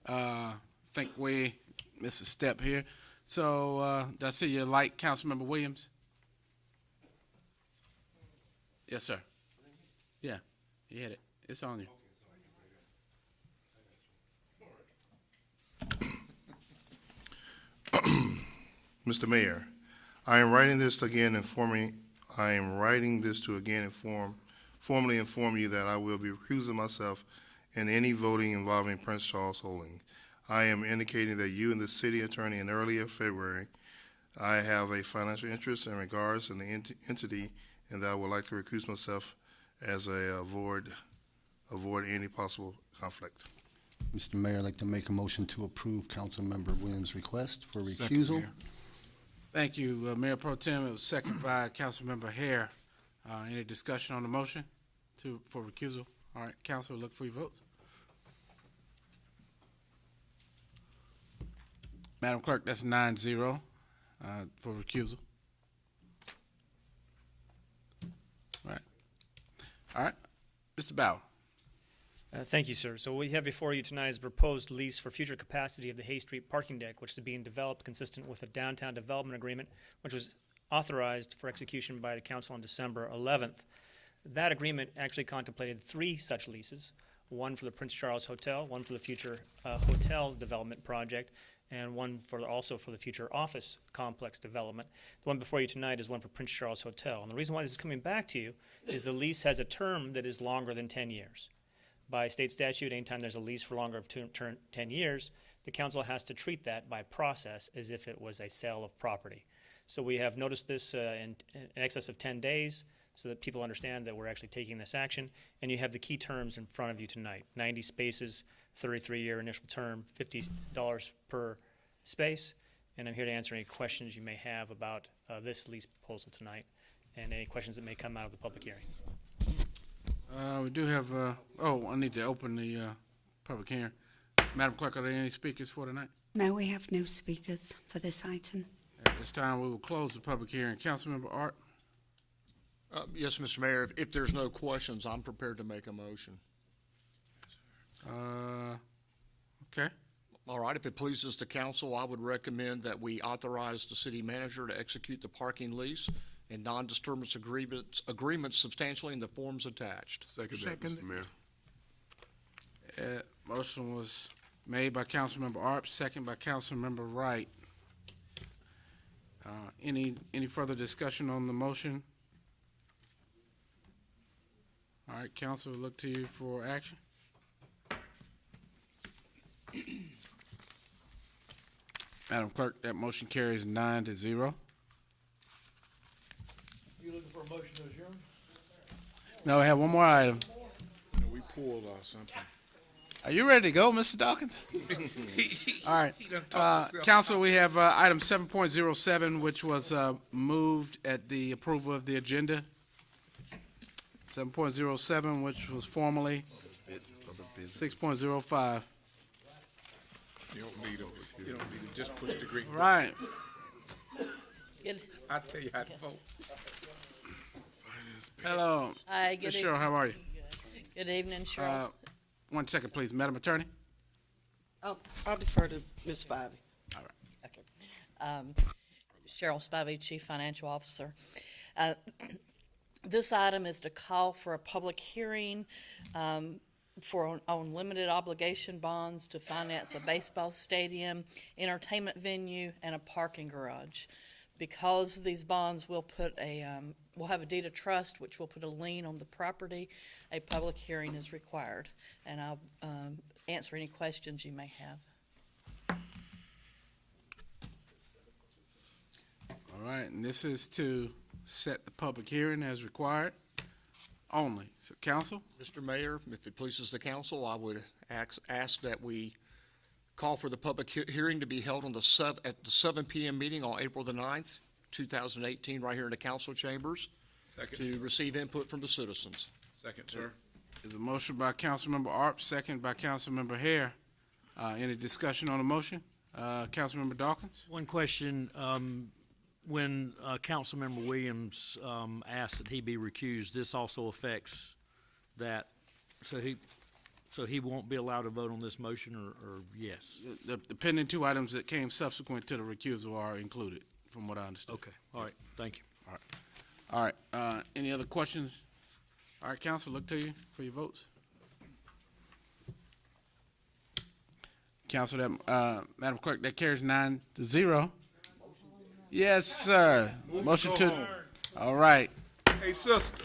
I think we missed a step here. So, did I see your light, Councilmember Williams? Yes, sir. Yeah, you hit it. It's on you. Mr. Mayor, I am writing this to again formally inform you that I will be recusing myself in any voting involving Prince Charles Holdings. I am indicating that you and the city attorney in earlier February, I have a financial interest in regards to the entity, and that I would like to recuse myself as a avoid any possible conflict. Mr. Mayor, I'd like to make a motion to approve Councilmember Williams' request for Second, recusal. Mayor. Thank you, Mayor Pro Tem. It was seconded by Councilmember Hare. Any discussion on the motion for recusal? All right, council, look for your votes. Madam Clerk, that's 9-0 for recusal. All right, Mr. Bauer. Thank you, sir. So what we have before you tonight is a proposed lease for future capacity of the Hay Street parking deck, which is being developed consistent with a downtown development agreement, which was authorized for execution by the council on December 11th. That agreement actually contemplated 3 such leases, one for the Prince Charles Hotel, one for the future hotel development project, and one also for the future office complex development. The one before you tonight is one for Prince Charles Hotel. And the reason why this is coming back to you is the lease has a term that is longer than 10 years. By state statute, anytime there's a lease for longer of 10 years, the council has to treat that by process as if it was a sale of property. So we have noticed this in excess of 10 days so that people understand that we're actually taking this action. And you have the key terms in front of you tonight. 90 spaces, 33-year initial term, $50 per space. And I'm here to answer any questions you may have about this lease proposal tonight and any questions that may come out of the public hearing. We do have, I need to open the public hearing. Madam Clerk, are there any speakers for tonight? No, we have no speakers for this item. At this time, we will close the public hearing. Councilmember Art? Yes, Mr. Mayor, if there's no questions, I'm prepared to make a motion. Okay. All right, if it pleases the council, I would recommend that we authorize the city manager to execute the parking lease and non-disturbance agreements substantially in the forms attached. Second, Mr. Mayor. Motion was made by Councilmember Art, second by Councilmember Wright. Any further discussion on the motion? All right, council, look to you for action. Madam Clerk, that motion carries 9-0. You looking for a motion to adjourn? No, I have one more item. No, we pulled something. Are you ready to go, Mr. Dawkins? All right. Council, we have item 7.07, which was moved at the approval of the agenda. 7.07, which was formerly 6.05. You don't need them. You don't need to just push the green. Right. I'll tell you how to vote. Hello. Hi, good Ms. evening. Cheryl, how are you? Good evening, Cheryl. 1 second, please. Madam Attorney? I'll defer to Ms. Spivey. Cheryl Spivey, Chief Financial Officer. This item is to call for a public hearing on limited obligation bonds to finance a baseball stadium, entertainment venue, and a parking garage. Because these bonds will will have a deed of trust, which will put a lien on the property, a public hearing is required. And I'll answer any questions you may have. All right, and this is to set the public hearing as required only. So, council? Mr. Mayor, if it pleases the council, I would ask that we call for the public hearing to be held on at the 7 p.m. meeting on April the 9th, 2018, right here in the council chambers, to receive input from the citizens. Second, sir. There's a motion by Councilmember Arp, second by Councilmember Hare. Any discussion on the motion? Councilmember Dawkins? One question, when Councilmember Williams asked that he be recused, this also affects that, so he won't be allowed to vote on this motion, or yes? The pending 2 items that came subsequent to the recusal are included, from what I understand. Okay, all right, thank you. All right, any other questions? All right, council, look to you for your votes. Council, that, Madam Clerk, that carries 9-0. Yes, sir. Motion to, all right. Hey, sister.